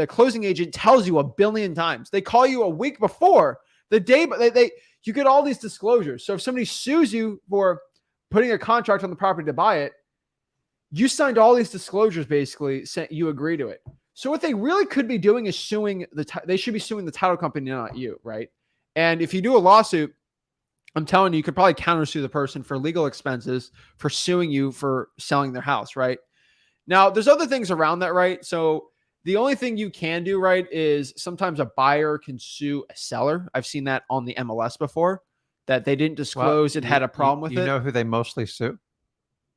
closing agent tells you a billion times. They call you a week before the day, but you get all these disclosures. So if somebody sues you for putting a contract on the property to buy it, you signed all these disclosures, basically saying you agree to it. So what they really could be doing is they should be suing the title company, not you, right? And if you do a lawsuit, I'm telling you, you could probably countersue the person for legal expenses for suing you for selling their house, right? Now, there's other things around that, right? So the only thing you can do, right, is sometimes a buyer can sue a seller. I've seen that on the MLS before, that they didn't disclose it had a problem with it.
You know who they mostly sue?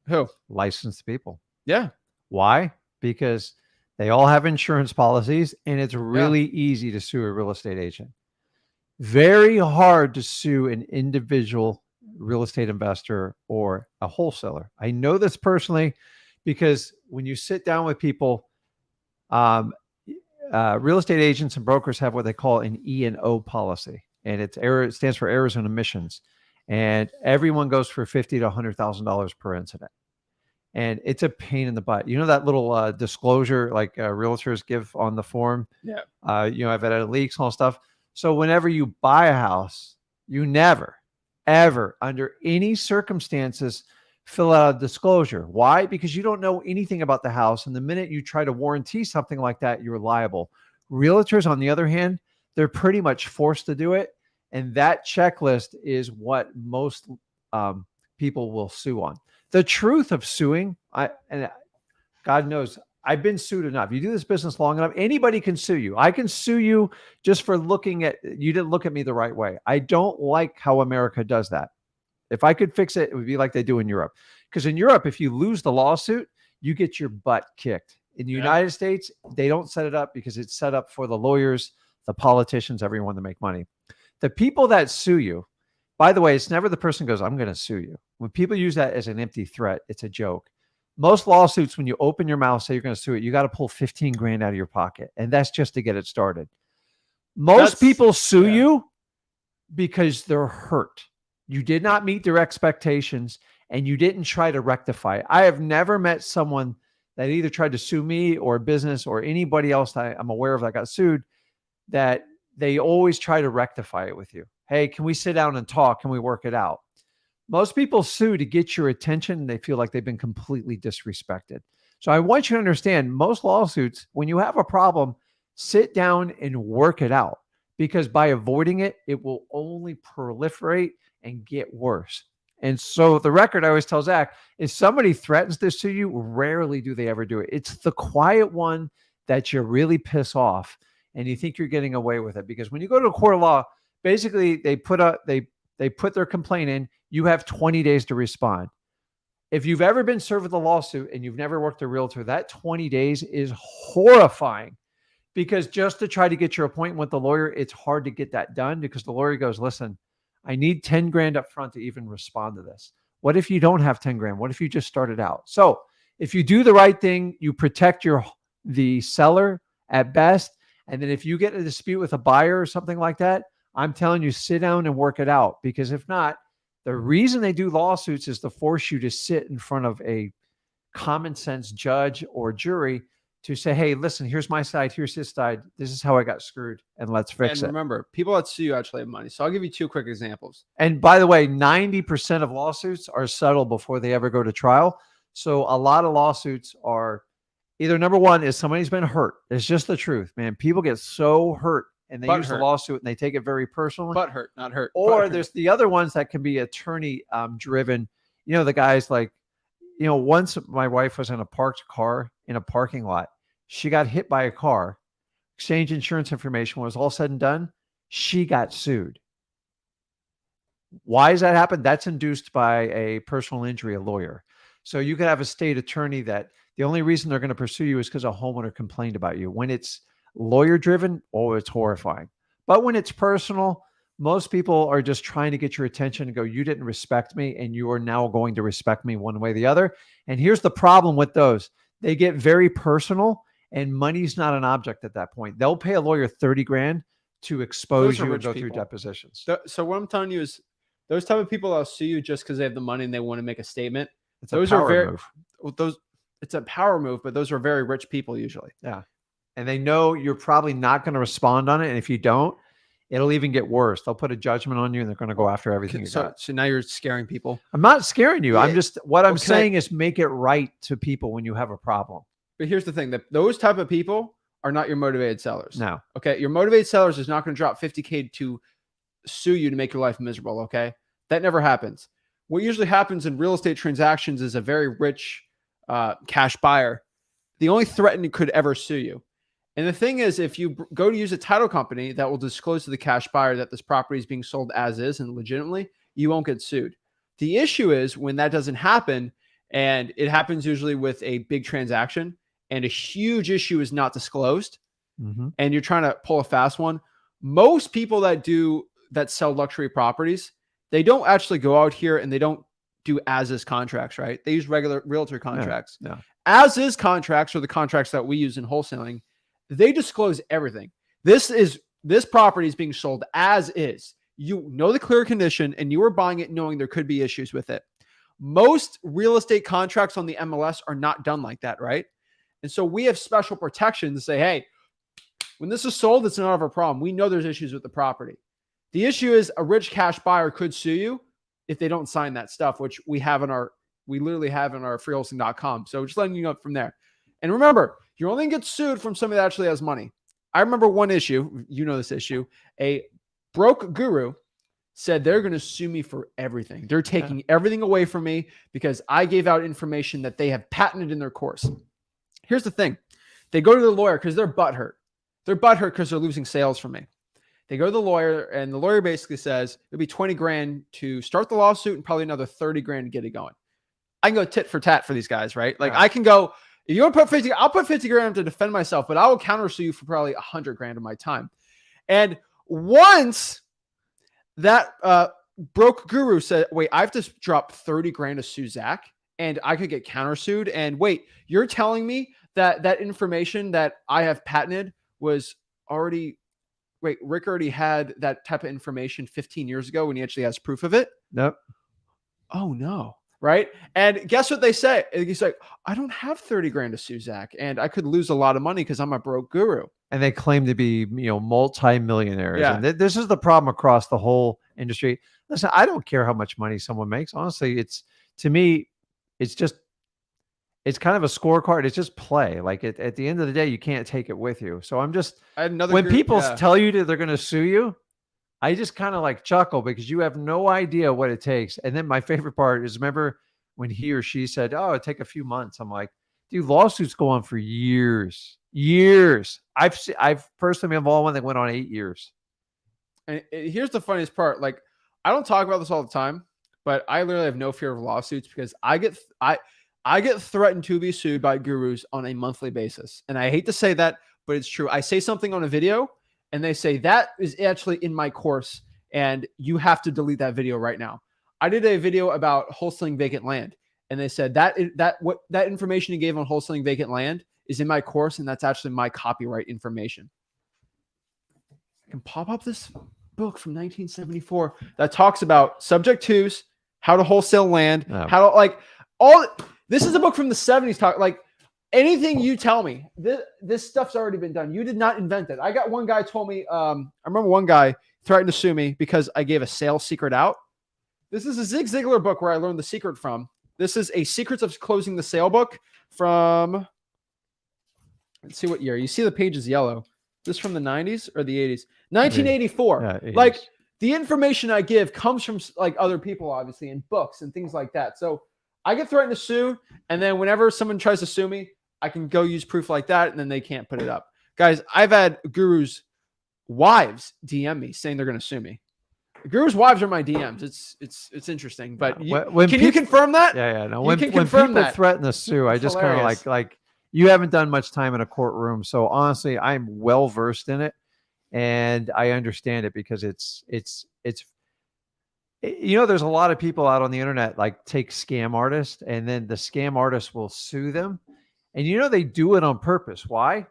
Who?
Licensed people.
Yeah.
Why? Because they all have insurance policies, and it's really easy to sue a real estate agent. Very hard to sue an individual real estate investor or a wholesaler. I know this personally because when you sit down with people, real estate agents and brokers have what they call an E&O policy, and it stands for errors and omissions. And everyone goes for $50,000 to $100,000 per incident. And it's a pain in the butt. You know that little disclosure like realtors give on the form?
Yeah.
I've had leaks and all stuff. So whenever you buy a house, you never, ever, under any circumstances, fill out a disclosure. Why? Because you don't know anything about the house. And the minute you try to warranty something like that, you're liable. Realtors, on the other hand, they're pretty much forced to do it. And that checklist is what most people will sue on. The truth of suing, and God knows I've been sued enough. You do this business long enough, anybody can sue you. I can sue you just for you didn't look at me the right way. I don't like how America does that. If I could fix it, it would be like they do in Europe. Because in Europe, if you lose the lawsuit, you get your butt kicked. In the United States, they don't set it up because it's set up for the lawyers, the politicians, everyone to make money. The people that sue you, by the way, it's never the person goes, I'm going to sue you. When people use that as an empty threat, it's a joke. Most lawsuits, when you open your mouth, say you're going to sue it, you got to pull 15 grand out of your pocket. And that's just to get it started. Most people sue you because they're hurt. You did not meet their expectations and you didn't try to rectify it. I have never met someone that either tried to sue me or a business or anybody else that I'm aware of that got sued, that they always try to rectify it with you. Hey, can we sit down and talk? Can we work it out? Most people sue to get your attention and they feel like they've been completely disrespected. So I want you to understand, most lawsuits, when you have a problem, sit down and work it out, because by avoiding it, it will only proliferate and get worse. And so the record I always tell Zach, if somebody threatens to sue you, rarely do they ever do it. It's the quiet one that you really piss off and you think you're getting away with it. Because when you go to a court of law, basically they put their complaint in, you have 20 days to respond. If you've ever been served with a lawsuit and you've never worked a realtor, that 20 days is horrifying, because just to try to get your appointment with the lawyer, it's hard to get that done, because the lawyer goes, listen, I need 10 grand up front to even respond to this. What if you don't have 10 grand? What if you just started out? So if you do the right thing, you protect the seller at best. And then if you get in a dispute with a buyer or something like that, I'm telling you, sit down and work it out. Because if not, the reason they do lawsuits is to force you to sit in front of a common sense judge or jury to say, hey, listen, here's my side, here's his side. This is how I got screwed, and let's fix it.
And remember, people that sue you actually have money. So I'll give you two quick examples.
And by the way, 90% of lawsuits are settled before they ever go to trial. So a lot of lawsuits are either, number one, is somebody's been hurt. It's just the truth, man. People get so hurt and they use the lawsuit and they take it very personally.
But hurt, not hurt.
Or there's the other ones that can be attorney driven. You know, the guys like, you know, once my wife was in a parked car in a parking lot. She got hit by a car, exchanged insurance information. When it was all said and done, she got sued. Why does that happen? That's induced by a personal injury, a lawyer. So you could have a state attorney that the only reason they're going to pursue you is because a homeowner complained about you. When it's lawyer driven, oh, it's horrifying. But when it's personal, most people are just trying to get your attention and go, you didn't respect me, and you are now going to respect me one way or the other. And here's the problem with those. They get very personal, and money's not an object at that point. They'll pay a lawyer 30 grand to expose you and go through depositions.
So what I'm telling you is, those type of people that'll sue you just because they have the money and they want to make a statement.
It's a power move.
It's a power move, but those are very rich people usually.
Yeah. And they know you're probably not going to respond on it. And if you don't, it'll even get worse. They'll put a judgment on you and they're going to go after everything you got.
So now you're scaring people.
I'm not scaring you. I'm just, what I'm saying is make it right to people when you have a problem.
But here's the thing, that those type of people are not your motivated sellers.
No.
Okay. Your motivated sellers is not going to drop 50K to sue you to make your life miserable. Okay. That never happens. What usually happens in real estate transactions is a very rich cash buyer. The only threatened could ever sue you. And the thing is, if you go to use a title company that will disclose to the cash buyer that this property is being sold as is and legitimately, you won't get sued. The issue is when that doesn't happen, and it happens usually with a big transaction and a huge issue is not disclosed, and you're trying to pull a fast one. Most people that sell luxury properties, they don't actually go out here and they don't do as-is contracts, right? They use regular realtor contracts.
Yeah.
As-is contracts are the contracts that we use in wholesaling. They disclose everything. This property is being sold as is. You know the clear condition and you are buying it knowing there could be issues with it. Most real estate contracts on the MLS are not done like that, right? And so we have special protection to say, hey, when this is sold, it's not our problem. We know there's issues with the property. The issue is a rich cash buyer could sue you if they don't sign that stuff, which we literally have in our freewholesaling.com. So just letting you know from there. And remember, you're only going to get sued from somebody that actually has money. I remember one issue, you know this issue, a broke guru said they're going to sue me for everything. They're taking everything away from me because I gave out information that they have patented in their course. here's the thing. They go to the lawyer because they're butthurt. They're butthurt because they're losing sales from me. They go to the lawyer, and the lawyer basically says it'll be 20 grand to start the lawsuit and probably another 30 grand to get it going. I can go tit for tat for these guys, right? Like I can go, if you want to put 50, I'll put 50 grand to defend myself, but I will countersue you for probably 100 grand of my time. And once that broke guru said, wait, I have to drop 30 grand to sue Zach and I could get countersued. And wait, you're telling me that that information that I have patented was already, wait, Rick already had that type of information 15 years ago when he actually has proof of it?
Nope.
Oh no. Right. And guess what they say? He's like, I don't have 30 grand to sue Zach and I could lose a lot of money because I'm a broke guru.
And they claim to be, multi-millionaires.
Yeah.
And this is the problem across the whole industry. Listen, I don't care how much money someone makes. Honestly, to me, it's kind of a scorecard. It's just play. Like at the end of the day, you can't take it with you. So when people tell you that they're going to sue you, I just kind of like chuckle because you have no idea what it takes. And then my favorite part is, remember when he or she said, oh, it'd take a few months. I'm like, dude, lawsuits go on for years. I've personally been involved one that went on 8 years.
And here's the funniest part. Like, I don't talk about this all the time, but I literally have no fear of lawsuits because I get threatened to be sued by gurus on a monthly basis. And I hate to say that, but it's true. I say something on a video and they say that is actually in my course and you have to delete that video right now. I did a video about wholesaling vacant land and they said that information you gave on wholesaling vacant land is in my course and that's actually my copyright information. I can pop up this book from 1974 that talks about subject twos, how to wholesale land, how to this is a book from the 70s. Anything you tell me, this stuff's already been done. You did not invent it. I got one guy told me, I remember one guy threatened to sue me because I gave a sales secret out. This is a Zig Ziglar book where I learned the secret from. This is a Secrets of Closing the Sale book from, let's see what year. You see the page is yellow. This from the 90s or the 80s? 1984.
Yeah,
like the information I give comes from like other people, obviously, and books and things like that. So I get threatened to sue. And then whenever someone tries to sue me, I can go use proof like that. And then they can't put it up. Guys, I've had gurus' wives DM me saying they're going to sue me. Gurus' wives are my DMs. It's interesting. But can you confirm that?
Yeah. No,
when people
threaten to sue, I just kind of like, you haven't done much time in a courtroom. So honestly, I'm well versed in it and I understand it because it's there's a lot of people out on the internet like take scam artists and then the scam artist will sue them. And they do it on purpose. Why?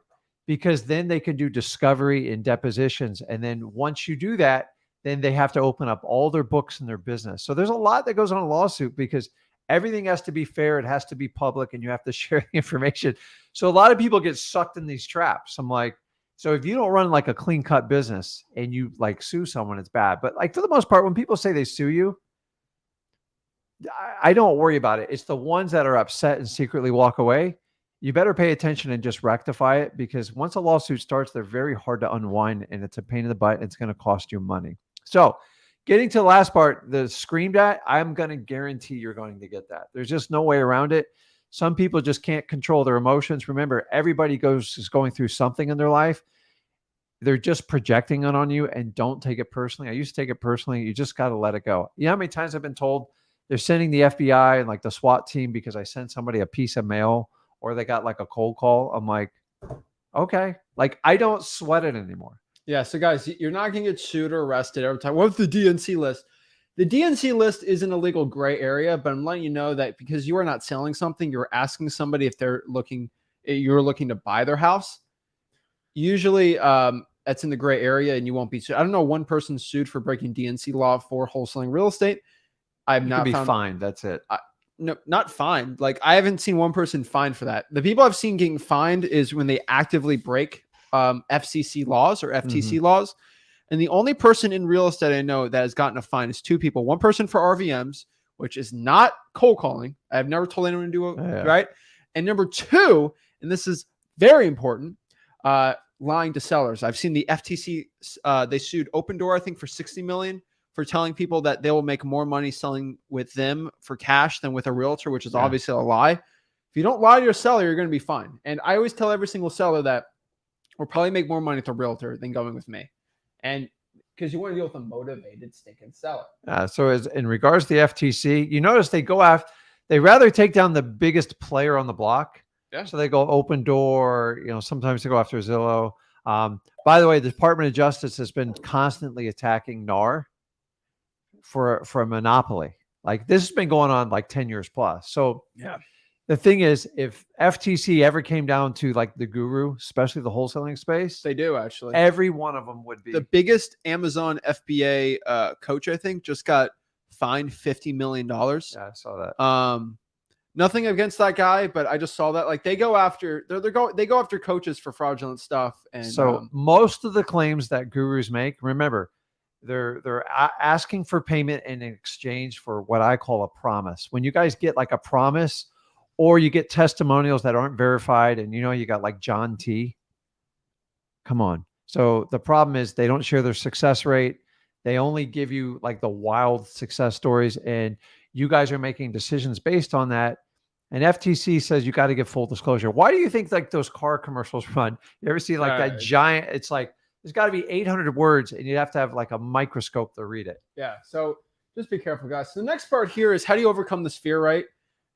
Because then they can do discovery and depositions. And then once you do that, then they have to open up all their books in their business. So there's a lot that goes on a lawsuit because everything has to be fair. It has to be public and you have to share the information. So a lot of people get sucked in these traps. I'm like, so if you don't run like a clean cut business and you like sue someone, it's bad. But like for the most part, when people say they sue you, I don't worry about it. It's the ones that are upset and secretly walk away. You better pay attention and just rectify it because once a lawsuit starts, they're very hard to unwind and it's a pain in the butt. And it's going to cost you money. So getting to the last part, the screamed at, I'm going to guarantee you're going to get that. There's just no way around it. Some people just can't control their emotions. Remember, everybody is going through something in their life. They're just projecting it on you and don't take it personally. I used to take it personally. You just got to let it go. You know how many times I've been told they're sending the FBI and like the SWAT team because I sent somebody a piece of mail or they got like a cold call. I'm like, okay. Like I don't sweat it anymore.
Yeah. So guys, you're not going to get sued or arrested every time. What's the DNC list? The DNC list is an illegal gray area, but I'm letting you know that because you are not selling something, you're asking somebody if you're looking to buy their house. Usually that's in the gray area and you won't be sued. I don't know one person sued for breaking DNC law for wholesaling real estate. I've not found
fined. That's it.
No, not fined. Like I haven't seen one person fined for that. The people I've seen getting fined is when they actively break FCC laws or FTC laws. And the only person in real estate I know that has gotten a fine is two people. One person for RVMs, which is not cold calling. I've never told anyone to do it, right? And number two, and this is very important, lying to sellers. I've seen the FTC, they sued Open Door, I think, for $60 million for telling people that they will make more money selling with them for cash than with a realtor, which is obviously a lie. If you don't lie to your seller, you're going to be fine. And I always tell every single seller that we'll probably make more money with a realtor than going with me. And because you want to deal with a motivated stinking seller.
So as in regards to the FTC, you notice they go after, they rather take down the biggest player on the block.
Yeah.
So they go Open Door, sometimes they go after Zillow. By the way, the Department of Justice has been constantly attacking NAR for a monopoly. Like this has been going on like 10 years plus. So
yeah,
the thing is, if FTC ever came down to like the guru, especially the wholesaling space,
they do actually.
Every one of them would be.
The biggest Amazon FBA coach, I think, just got fined $50 million.
Yeah, I saw that.
Nothing against that guy, but I just saw that like they go after they go after coaches for fraudulent stuff. And
so most of the claims that gurus make, remember, they're asking for payment in exchange for what I call a promise. When you guys get like a promise, or you get testimonials that aren't verified, and you got like John T. Come on. So the problem is they don't share their success rate. They only give you like the wild success stories, and you guys are making decisions based on that. And FTC says you got to give full disclosure. Why do you think like those car commercials run? You ever see like that giant? It's like there's got to be 800 words, and you have to have like a microscope to read it.
Yeah. So just be careful, guys. So the next part here is how do you overcome this fear, right?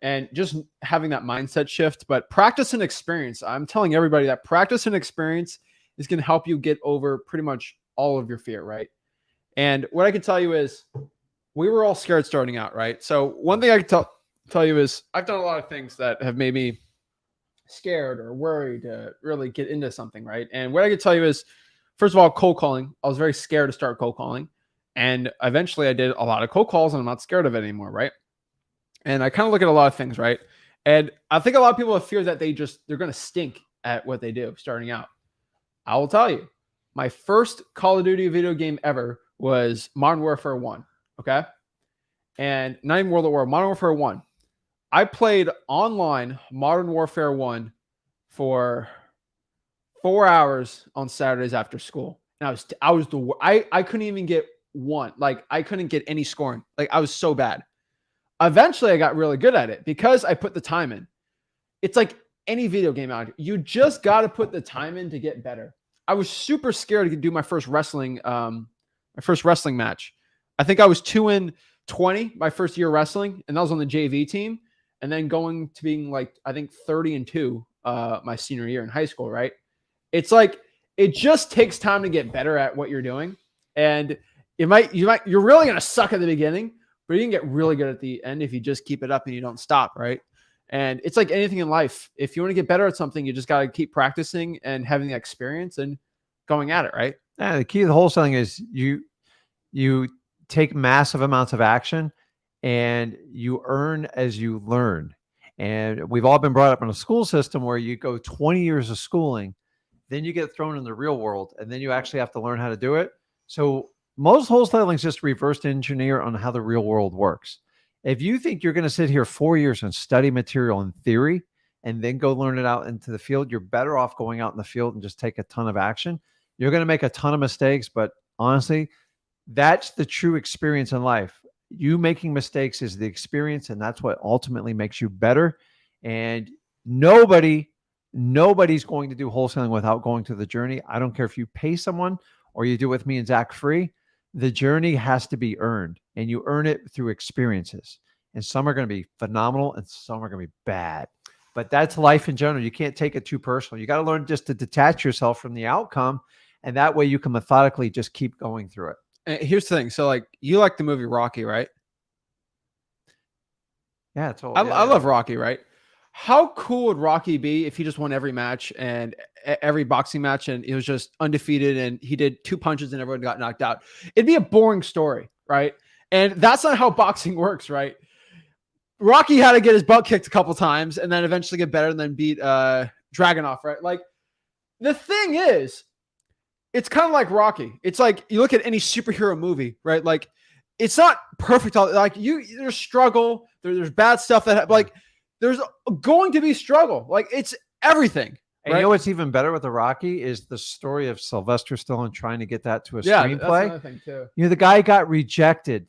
And just having that mindset shift, but practice and experience. I'm telling everybody that practice and experience is going to help you get over pretty much all of your fear, right? And what I can tell you is we were all scared starting out, right? So one thing I can tell you is I've done a lot of things that have made me scared or worried to really get into something, right? And what I can tell you is, first of all, cold calling. I was very scared to start cold calling. And eventually I did a lot of cold calls and I'm not scared of it anymore, right? And I kind of look at a lot of things, right? And I think a lot of people have fear that they're going to stink at what they do starting out. I will tell you, my first Call of Duty video game ever was Modern Warfare 1, okay? And not even World at War, Modern Warfare 1. I played online Modern Warfare 1 for 4 hours on Saturdays after school. And I couldn't even get one. Like, I couldn't get any scoring. Like, I was so bad. Eventually, I got really good at it because I put the time in. It's like any video game out here. You just got to put the time in to get better. I was super scared to do my first wrestling match. I think I was 2-20 my first year wrestling, and that was on the JV team. And then going to being like, I think 30-2 my senior year in high school, right? It's like, it just takes time to get better at what you're doing. And you're really going to suck at the beginning, but you can get really good at the end if you just keep it up and you don't stop, right? And it's like anything in life. If you want to get better at something, you just got to keep practicing and having the experience and going at it, right?
Yeah, the key to the wholesaling is you take massive amounts of action and you earn as you learn. And we've all been brought up in a school system where you go 20 years of schooling, then you get thrown in the real world, and then you actually have to learn how to do it. So most wholesaling is just reverse engineer on how the real world works. If you think you're going to sit here 4 years and study material in theory and then go learn it out into the field, you're better off going out in the field and just take a ton of action. You're going to make a ton of mistakes, but honestly, that's the true experience in life. You making mistakes is the experience, and that's what ultimately makes you better. And nobody's going to do wholesaling without going through the journey. I don't care if you pay someone or you do it with me and Zach free. The journey has to be earned, and you earn it through experiences. And some are going to be phenomenal and some are going to be bad. But that's life in general. You can't take it too personal. You got to learn just to detach yourself from the outcome, and that way you can methodically just keep going through it.
And here's the thing. So, like, you like the movie Rocky, right?
Yeah,
I love Rocky, right? How cool would Rocky be if he just won every match and every boxing match and he was just undefeated and he did 2 punches and everyone got knocked out? It'd be a boring story, right? And that's not how boxing works, right? Rocky had to get his butt kicked a couple times and then eventually get better and then beat Dragunov, right? Like, the thing is, it's kind of like Rocky. It's like you look at any superhero movie, right? Like, it's not perfect. Like, there's struggle, there's bad stuff that like there's going to be struggle. Like, it's everything.
And
right?
you know what's even better with the Rocky is the story of Sylvester Stallone trying to get that to a
screenplay. That's another thing too.
The guy got rejected,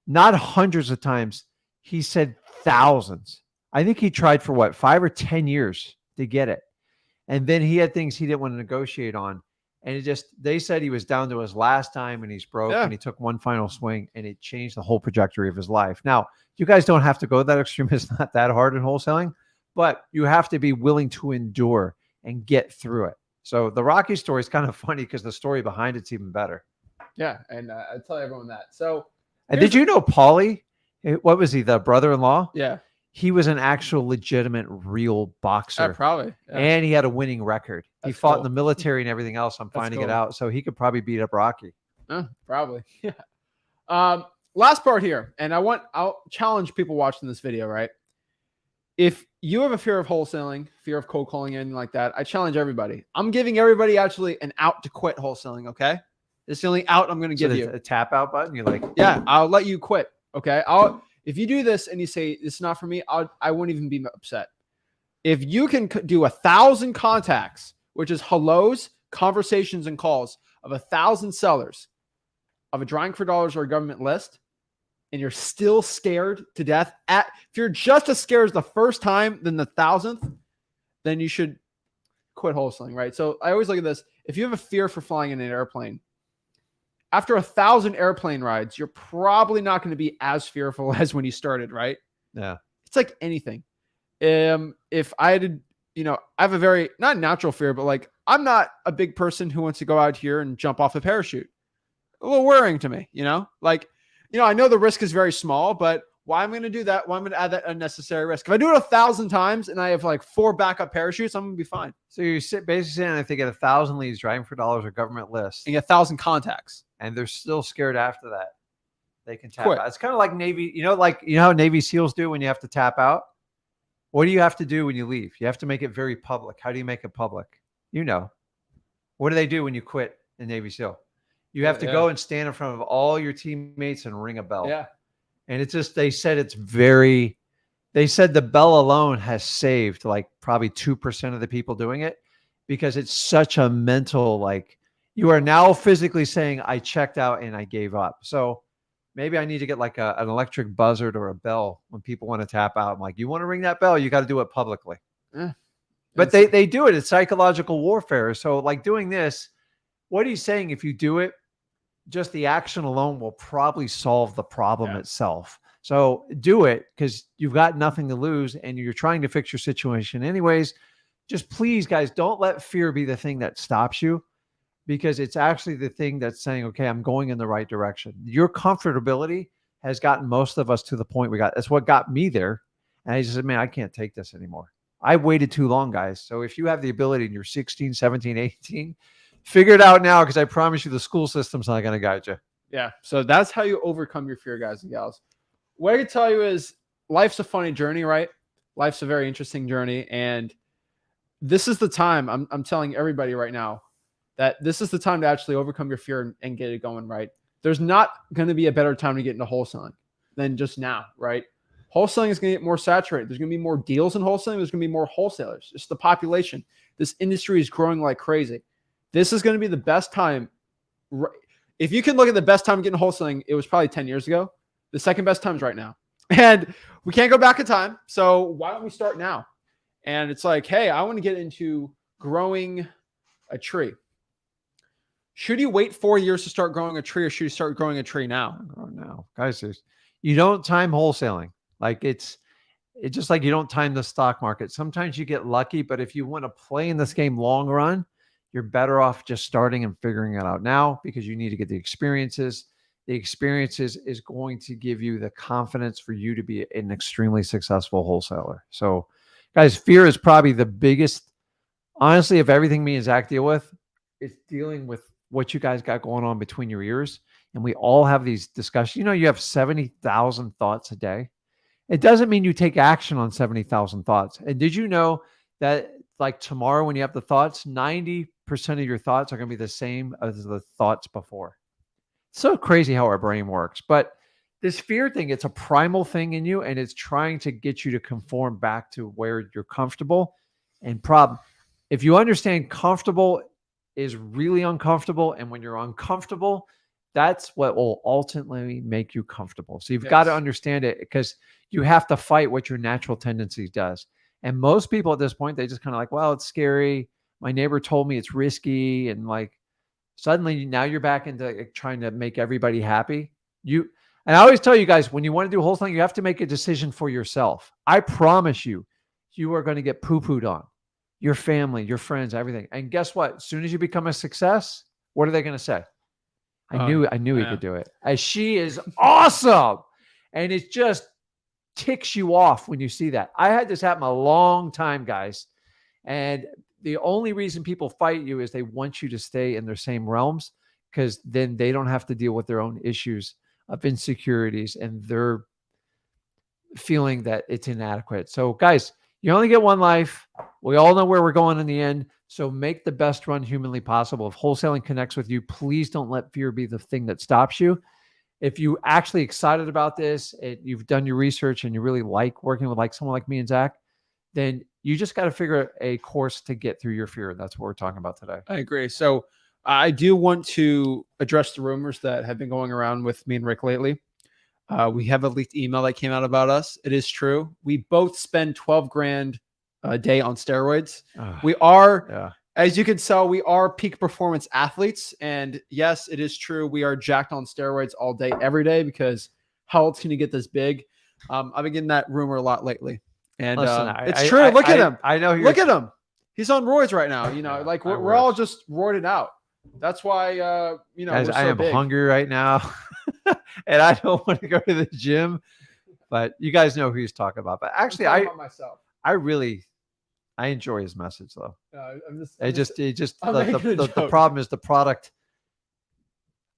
not hundreds of times. He said thousands. I think he tried for what, 5 or 10 years to get it. And then he had things he didn't want to negotiate on. And they said he was down to his last time and he's broke and he took one final swing and it changed the whole trajectory of his life. Now, you guys don't have to go that extreme. It's not that hard in wholesaling, but you have to be willing to endure and get through it. So the Rocky story is kind of funny because the story behind it's even better.
Yeah. And I tell everyone that. So,
and did you know Paulie, what was he, the brother-in-law?
Yeah.
He was an actual legitimate real boxer.
Probably. Yeah.
And he had a winning record. He
That's
fought
cool.
in the military and everything else. I'm finding it out. So he could probably beat up Rocky.
Probably. Yeah. Last part here. And I'll challenge people watching this video, right? If you have a fear of wholesaling, fear of cold calling, anything like that, I challenge everybody. I'm giving everybody actually an out to quit wholesaling. Okay. This is the only out I'm going to give you.
A tap out button. You're like,
yeah, I'll let you quit. Okay. If you do this and you say, it's not for me, I won't even be upset. If you can do 1,000 contacts, which is hellos, conversations, and calls of 1,000 sellers of a drawing for dollars or a government list, and you're still scared to death, if you're just as scared as the first time than the 1,000th, then you should quit wholesaling, right? So I always look at this. If you have a fear for flying in an airplane, after 1,000 airplane rides, you're probably not going to be as fearful as when you started, right?
Yeah.
It's like anything. If I had, I have a very, not natural fear, but like, I'm not a big person who wants to go out here and jump off a parachute. A little worrying to me, I know the risk is very small, but why I'm going to do that? Why I'm going to add that unnecessary risk? If I do it 1,000 times and I have like 4 backup parachutes, I'm going to be fine.
So you basically saying if they get 1,000 leads driving for dollars or government lists
and get 1,000 contacts,
and they're still scared after that, they can tap
quit.
out. It's kind of like Navy, how Navy SEALs do when you have to tap out. What do you have to do when you leave? You have to make it very public. How do you make it public? What do they do when you quit in Navy SEAL? You have to go and stand in front of all your teammates and ring a bell.
Yeah.
And they said the bell alone has saved like probably 2% of the people doing it because it's such a mental, like you are now physically saying, I checked out and I gave up. So maybe I need to get like an electric buzzard or a bell when people want to tap out. I'm like, you want to ring that bell? You got to do it publicly. But they do it. It's psychological warfare. So like doing this, what he's saying, if you do it, just the action alone will probably solve the problem itself. So do it because you've got nothing to lose and you're trying to fix your situation anyways. Just please, guys, don't let fear be the thing that stops you because it's actually the thing that's saying, okay, I'm going in the right direction. Your comfortability has gotten most of us to the point that's what got me there. And I just said, man, I can't take this anymore. I waited too long, guys. So if you have the ability and you're 16, 17, 18, figure it out now because I promise you the school system's not going to guide you.
Yeah. So that's how you overcome your fear, guys and gals. What I can tell you is life's a funny journey, right? Life's a very interesting journey. And this is the time I'm telling everybody right now that this is the time to actually overcome your fear and get it going, right? There's not going to be a better time to get into wholesaling than just now, right? Wholesaling is going to get more saturated. There's going to be more deals in wholesaling. There's going to be more wholesalers. It's the population. This industry is growing like crazy. This is going to be the best time. If you can look at the best time getting wholesaling, it was probably 10 years ago. The second best time is right now. And we can't go back in time. So why don't we start now? And it's like, hey, I want to get into growing a tree. Should you wait 4 years to start growing a tree or should you start growing a tree now?
Oh, no. Guys, you don't time wholesaling. Like it's just like you don't time the stock market. Sometimes you get lucky, but if you want to play in this game long run, you're better off just starting and figuring it out now because you need to get the experiences. The experiences is going to give you the confidence for you to be an extremely successful wholesaler. So guys, fear is probably the biggest, honestly, of everything me and Zach deal with, it's dealing with what you guys got going on between your ears. And we all have these discussions. You have 70,000 thoughts a day. It doesn't mean you take action on 70,000 thoughts. And did you know that like tomorrow when you have the thoughts, 90% of your thoughts are going to be the same as the thoughts before. It's so crazy how our brain works. But this fear thing, it's a primal thing in you and it's trying to get you to conform back to where you're comfortable. And if you understand comfortable is really uncomfortable, and when you're uncomfortable, That's what will ultimately make you comfortable. So you've got to
Yes.
understand it, because you have to fight what your natural tendencies does. And most people at this point, they just kind of like, well, it's scary. My neighbor told me it's risky. And like, suddenly now you're back into trying to make everybody happy. And I always tell you guys, when you want to do wholesaling, you have to make a decision for yourself. I promise you, you are going to get poo-pooed on. Your family, your friends, everything. And guess what? As soon as you become a success, what are they going to say? I knew he could do it. As she is awesome. And it just ticks you off when you see that. I had this happen a long time, guys. And the only reason people fight you is they want you to stay in their same realms, because then they don't have to deal with their own issues of insecurities and their feeling that it's inadequate. So guys, you only get one life. We all know where we're going in the end. So make the best run humanly possible. If wholesaling connects with you, please don't let fear be the thing that stops you. If you actually excited about this, you've done your research and you really like working with like someone like me and Zach, then you just got to figure a course to get through your fear. That's what we're talking about today.
I agree. So I do want to address the rumors that have been going around with me and Rick lately. We have a leaked email that came out about us. It is true. We both spend 12 grand a day on steroids. We are, as you can tell, we are peak performance athletes. And yes, it is true. We are jacked on steroids all day, every day, because how else can you get this big? I've been getting that rumor a lot lately. And
listen,
it's true. Look at him.
I know.
Look at him. He's on roids right now. You know, like we're all
wish.
just roided out. That's why, you know,
Guys,
we're so
I am
big.
hungry right now and I don't want to go to the gym, but you guys know who he's talking about. But actually,
I'm talking about myself.
I enjoy his message though.
I'm making a
The
joke.
problem is the product.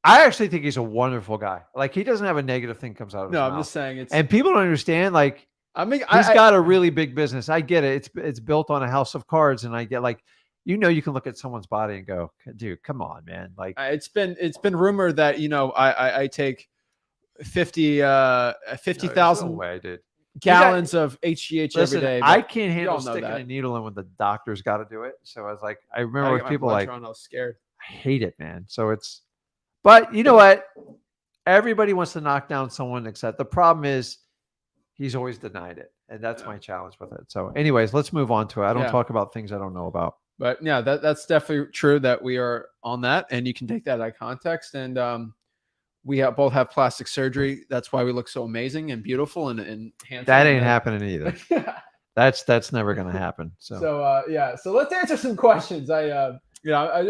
I actually think he's a wonderful guy. Like, he doesn't have a negative thing comes out of his
No, I'm
mouth.
just saying it's.
And people don't understand, like,
he's
he's got a really big business. I get it. It's built on a house of cards, and I get, like, you can look at someone's body and go, dude, come on, man. Like,
it's been rumored that, you know, I take 50,000
no way, dude.
gallons of HGH
Listen,
every day.
I can't handle
all know
sticking
that.
a needle in when the doctor's got to do it. So I was like, I
I
remember
got
with
my
people
blood
like,
drawn, I was scared.
I hate it, man. So but you know what? Everybody wants to knock down someone, except the problem is he's always denied it. And that's my challenge with it. So anyways, let's move on to it. I don't talk about things I don't know about.
But yeah, that's definitely true that we are on that, and you can take that out of context. And we both have plastic surgery. That's why we look so amazing and beautiful and handsome.
That ain't happening either. That's never going to happen.
So yeah. So let's answer some questions. I'm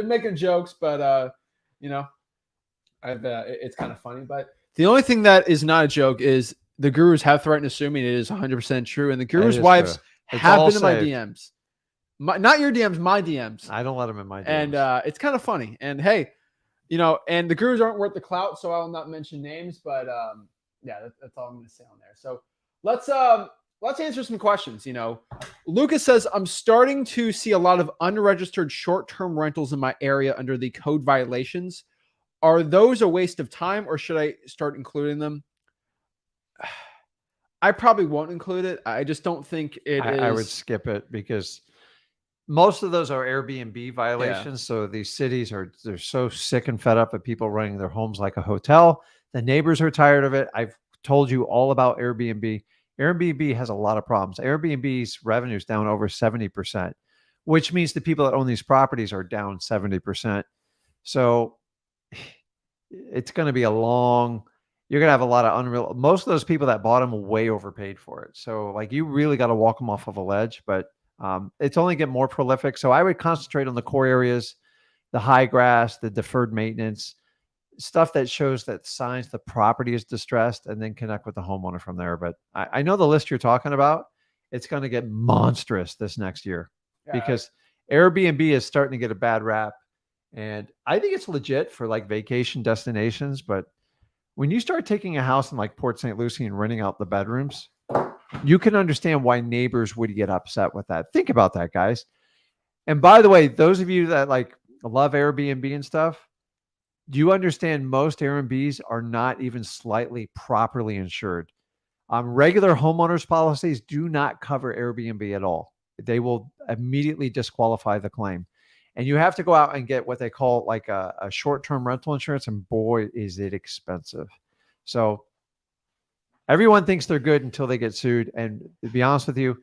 making jokes, but it's kind of funny. But the only thing that is not a joke is the gurus have threatened to sue me. And it is 100% true. And the gurus' wives have been in my DMs. Not your DMs, my DMs.
I don't let them in my DMs.
And it's kind of funny. And hey, and the gurus aren't worth the clout, so I will not mention names. But yeah, that's all I'm going to say on there. So let's answer some questions. Lucas says, I'm starting to see a lot of unregistered short-term rentals in my area under the code violations. Are those a waste of time, or should I start including them? I probably won't include it. I just don't think it is.
I would skip it, because most of those are Airbnb violations. Yeah. So these cities they're so sick and fed up of people running their homes like a hotel. The neighbors are tired of it. I've told you all about Airbnb. Airbnb has a lot of problems. Airbnb's revenue is down over 70%, which means the people that own these properties are down 70%. So it's going to be you're going to have a lot of most of those people that bought them way overpaid for it. So like, you really got to walk them off of a ledge, but it's only get more prolific. So I would concentrate on the core areas, the high grass, the deferred maintenance, stuff that shows that signs the property is distressed, and then connect with the homeowner from there. But I know the list you're talking about, it's going to get monstrous this next year, because Airbnb is starting to get a bad rap. And I think it's legit for like vacation destinations. But when you start taking a house in like Port St. Lucie and renting out the bedrooms, you can understand why neighbors would get upset with that. Think about that, guys. And by the way, those of you that like love Airbnb and stuff, do you understand most Airbnbs are not even slightly properly insured? Regular homeowners policies do not cover Airbnb at all. They will immediately disqualify the claim. And you have to go out and get what they call like a short-term rental insurance. And boy, is it expensive. So everyone thinks they're good until they get sued. And to be honest with you,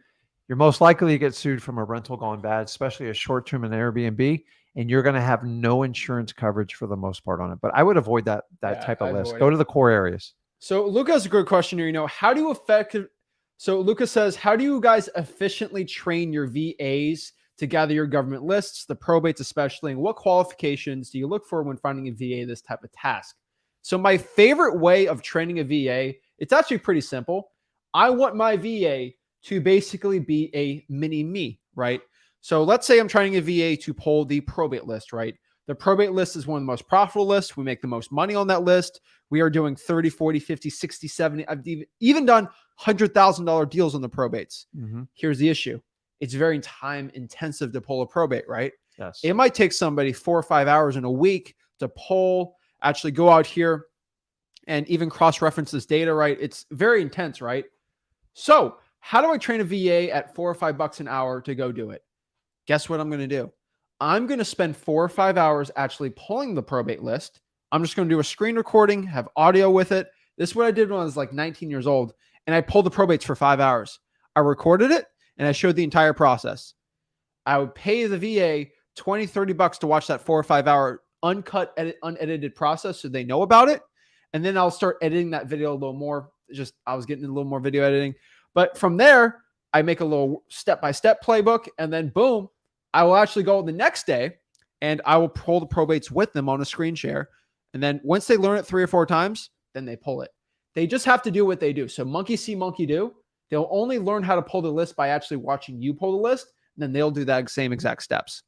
you're most likely to get sued from a rental gone bad, especially a short-term and Airbnb, and you're going to have no insurance coverage for the most part on it. But I would avoid that type of list. Go to the core areas.
So Luca has a good question here. How do you So Luca says, how do you guys efficiently train your VAs to gather your government lists, the probates especially, and what qualifications do you look for when finding a VA this type of task? So my favorite way of training a VA, it's actually pretty simple. I want my VA to basically be a mini me, right? So let's say I'm training a VA to pull the probate list, right? The probate list is one of the most profitable lists. We make the most money on that list. We are doing 30, 40, 50, 60, 70. I've even done $100,000 deals on the probates. Here's the issue. It's very time intensive to pull a probate, right?
Yes.
It might take somebody 4 or 5 hours in a week to pull, actually go out here and even cross-reference this data, right? It's very intense, right? So how do I train a VA at $4 or $5 an hour to go do it? Guess what I'm going to do? I'm going to spend 4 or 5 hours actually pulling the probate list. I'm just going to do a screen recording, have audio with it. This is what I did when I was like 19 years old. And I pulled the probates for 5 hours. I recorded it and I showed the entire process. I would pay the VA $20, $30 to watch that 4 or 5 hour uncut, unedited process so they know about it. And then I'll start editing that video a little more. I was getting a little more video editing. But from there, I make a little step-by-step playbook, and then boom, I will actually go the next day and I will pull the probates with them on a screen share. And then once they learn it 3 or 4 times, then they pull it. They just have to do what they do. So monkey see, monkey do. They'll only learn how to pull the list by actually watching you pull the list. And then they'll do that same exact steps.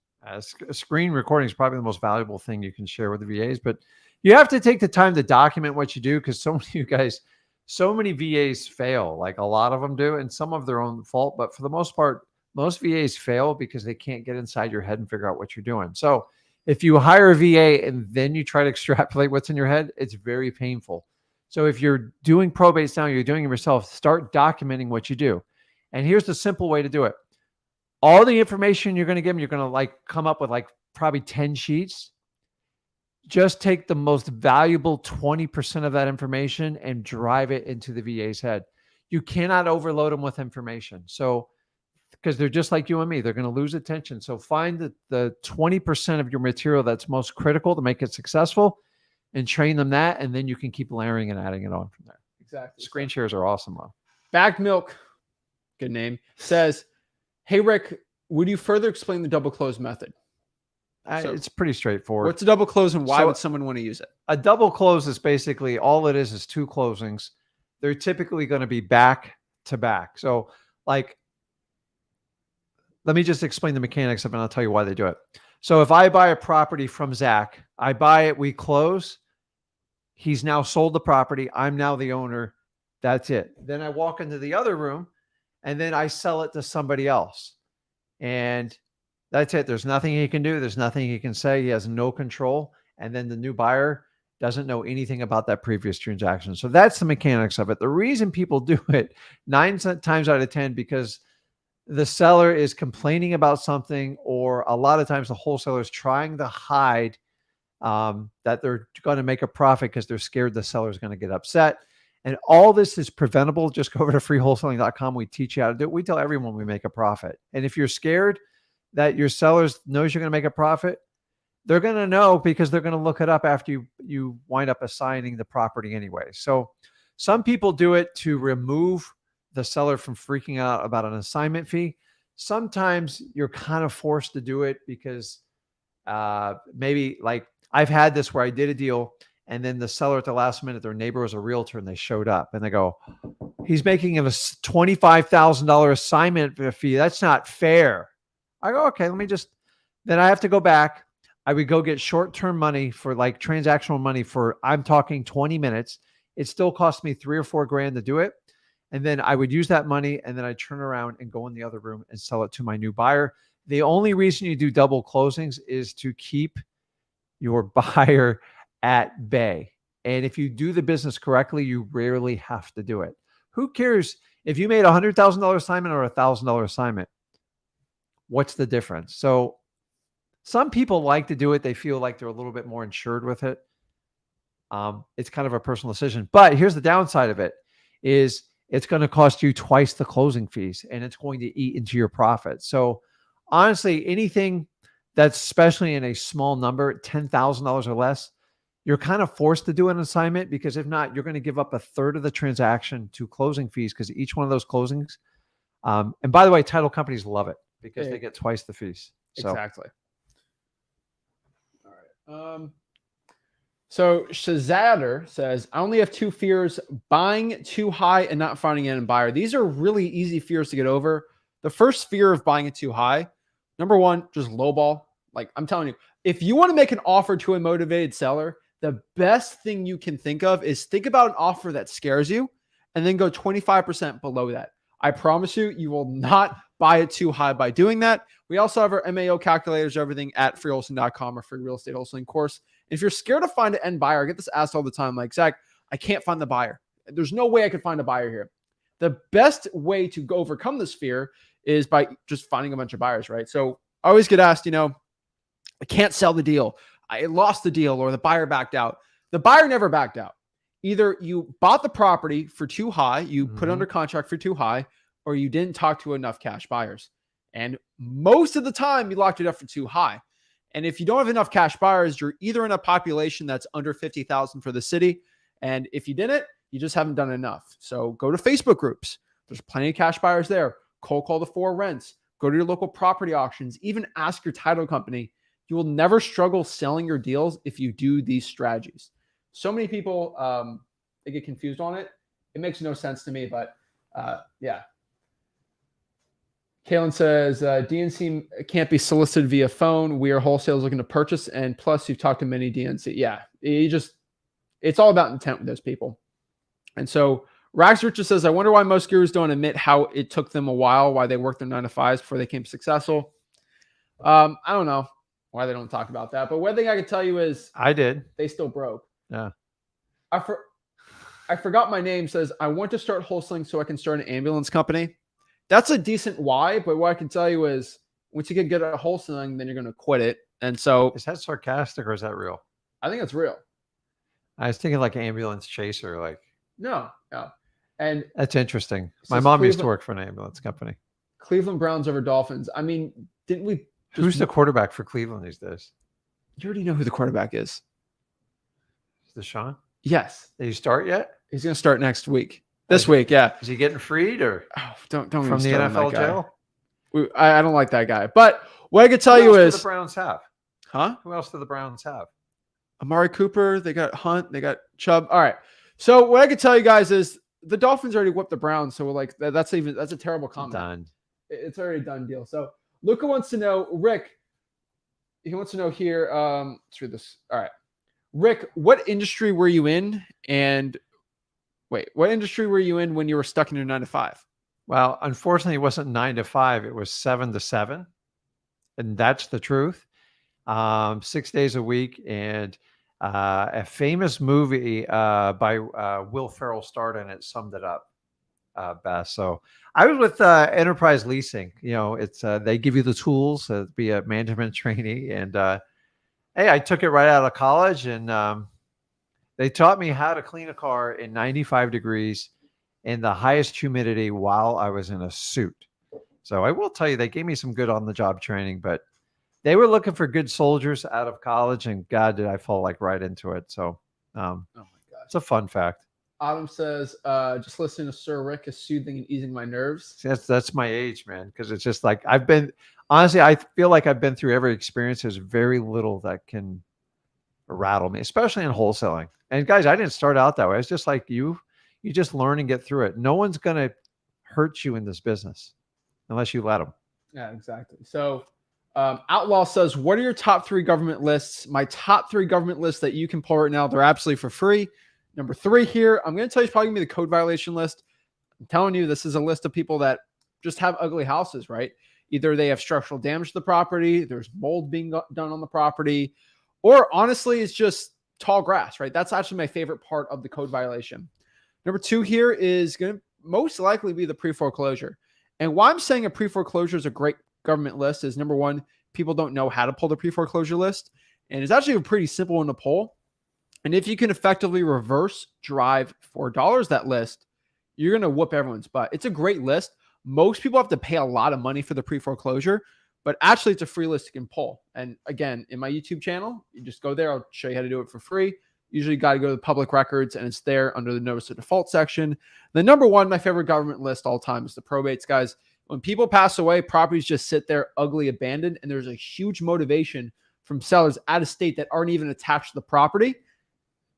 Screen recording is probably the most valuable thing you can share with the VAs, but you have to take the time to document what you do, because so many VAs fail. Like a lot of them do, and some of their own fault. But for the most part, most VAs fail because they can't get inside your head and figure out what you're doing. So if you hire a VA and then you try to extrapolate what's in your head, it's very painful. So if you're doing probates now, you're doing it yourself, start documenting what you do. And here's the simple way to do it. All the information you're going to give them, you're going to come up with probably 10 sheets. Just take the most valuable 20% of that information and drive it into the VA's head. You cannot overload them with information. So, because they're just like you and me, they're going to lose attention. So find the 20% of your material that's most critical to make it successful and train them that. And then you can keep layering and adding it on from there.
Exactly.
Screen shares are awesome, though.
Bagged Milk, good name, says, hey, Rick, would you further explain the double close method?
It's pretty straightforward.
What's a double close and why would someone want to use it?
A double close is basically all it is 2 closings. They're typically going to be back to back. So let me just explain the mechanics of it and I'll tell you why they do it. So if I buy a property from Zach, I buy it, we close. He's now sold the property. I'm now the owner. That's it. Then I walk into the other room and then I sell it to somebody else. And that's it. There's nothing he can do. There's nothing he can say. He has no control. And then the new buyer doesn't know anything about that previous transaction. So that's the mechanics of it. The reason people do it 9 times out of 10, because the seller is complaining about something, or a lot of times the wholesaler is trying to hide that they're going to make a profit because they're scared the seller is going to get upset. And all this is preventable. Just go over to freewholesaling.com. We teach you how to do it. We tell everyone we make a profit. And if you're scared that your sellers knows you're going to make a profit, they're going to know because they're going to look it up after you wind up assigning the property anyway. So some people do it to remove the seller from freaking out about an assignment fee. Sometimes you're kind of forced to do it because maybe I've had this where I did a deal and then the seller at the last minute, their neighbor was a realtor and they showed up and they go, he's making a $25,000 assignment fee. That's not fair. I go, okay, then I have to go back. I would go get short-term money for transactional money for, I'm talking 20 minutes. It still cost me $3 or $4 grand to do it. And then I would use that money and then I turn around and go in the other room and sell it to my new buyer. The only reason you do double closings is to keep your buyer at bay. And if you do the business correctly, you rarely have to do it. Who cares if you made $100,000 assignment or $1,000 assignment? What's the difference? So Some people like to do it. They feel like they're a little bit more insured with it. It's kind of a personal decision. But here's the downside of it is it's going to cost you twice the closing fees, and it's going to eat into your profit. So honestly, anything that's especially in a small number, $10,000 or less, you're kind of forced to do an assignment, because if not, you're going to give up a third of the transaction to closing fees, because each one of those closings. And by the way, title companies love it because they get twice the fees. So.
Exactly. All right. So Shazadder says, I only have 2 fears: buying too high and not finding an end buyer. These are really easy fears to get over. The first fear of buying it too high, number one, just lowball. Like I'm telling you, if you want to make an offer to a motivated seller, the best thing you can think of is think about an offer that scares you and then go 25% below that. I promise you, you will not buy it too high by doing that. We also have our MAO calculators, everything at freewholesaling.com, or free real estate wholesaling course. If you're scared to find an end buyer, I get this asked all the time, like, Zach, I can't find the buyer. There's no way I could find a buyer here. The best way to go overcome this fear is by just finding a bunch of buyers, right? So I always get asked, I can't sell the deal. I lost the deal, or the buyer backed out. The buyer never backed out. Either you bought the property for too high, you put under contract for too high, or you didn't talk to enough cash buyers. And most of the time you locked it up for too high. And if you don't have enough cash buyers, you're either in a population that's under 50,000 for the city. And if you didn't, you just haven't done enough. So go to Facebook groups. There's plenty of cash buyers there. Cold call the 4 rents. Go to your local property auctions. Even ask your title company. You will never struggle selling your deals if you do these strategies. So many people, they get confused on it. It makes no sense to me, but yeah. Kalen says, DNC can't be solicited via phone. We are wholesalers looking to purchase. And plus, you've talked to many DNC. Yeah, it's all about intent with those people. And so Rags Richard says, I wonder why most gurus don't admit how it took them a while, why they worked their 9-to-5s before they became successful. I don't know why they don't talk about that. But one thing I can tell you is
I did.
They still broke.
Yeah.
I forgot my name. Says, I want to start wholesaling so I can start an ambulance company. That's a decent why, but what I can tell you is once you get good at wholesaling, then you're going to quit it. And so
is that sarcastic or is that real?
I think it's real.
I was thinking like ambulance chaser, like
no. And
that's interesting. My mom used to work for an ambulance company.
Cleveland Browns over Dolphins. I mean, didn't we?
Who's the quarterback for Cleveland these days?
You already know who the quarterback is.
Is it Deshaun?
Yes.
Did he start yet?
He's going to start next week. This week, yeah.
Is he getting freed or
don't
from the NFL jail?
I don't like that guy. But what I can tell you is,
who do the Browns have?
Huh?
Who else do the Browns have?
Amari Cooper. They got Hunt. They got Chubb. All right. So what I can tell you guys is the Dolphins already whipped the Browns. So like that's a terrible comment.
Done.
It's already a done deal. So Luca wants to know, Rick. He wants to know here. Let's read this. All right, Rick. What industry were you in? And what industry were you in when you were stuck in your 9-to-5?
Well, unfortunately, it wasn't 9 to 5. It was 7 to 7. And that's the truth. 6 days a week. And a famous movie by Will Ferrell starred in it summed it up best. So I was with Enterprise Leasing. It's they give you the tools to be a management trainee. And hey, I took it right out of college, and they taught me how to clean a car in 95 degrees in the highest humidity while I was in a suit. So I will tell you, they gave me some good on-the-job training, but they were looking for good soldiers out of college, and God, did I fall right into it. So
oh my God,
it's a fun fact.
Autumn says, just listening to Sir Rick is soothing and easing my nerves.
That's my age, man, because it's just like honestly, I feel like I've been through every experience. There's very little that can rattle me, especially in wholesaling. And guys, I didn't start out that way. It's just like you just learn and get through it. No one's going to hurt you in this business unless you let them.
Yeah, exactly. So Outlaw says, what are your top 3 government lists? My top 3 government lists that you can pull right now. They're absolutely for free. Number 3 here, I'm going to tell you, it's probably going to be the code violation list. I'm telling you, this is a list of people that just have ugly houses, right? Either they have structural damage to the property, there's mold being done on the property, or honestly, it's just tall grass, right? That's actually my favorite part of the code violation. Number 2 here is going to most likely be the pre-foreclosure. And why I'm saying a pre-foreclosure is a great government list is, number 1, people don't know how to pull the pre-foreclosure list. And it's actually a pretty simple one to pull. And if you can effectively reverse drive $4 that list, you're going to whoop everyone's butt. It's a great list. Most people have to pay a lot of money for the pre-foreclosure, but actually it's a free list you can pull. And again, in my YouTube channel, you just go there. I'll show you how to do it for free. Usually you got to go to the public records, and it's there under the notice of default section. The number one, my favorite government list all time, is the probates, guys. When people pass away, properties just sit there ugly, abandoned, and there's a huge motivation from sellers out of state that aren't even attached to the property.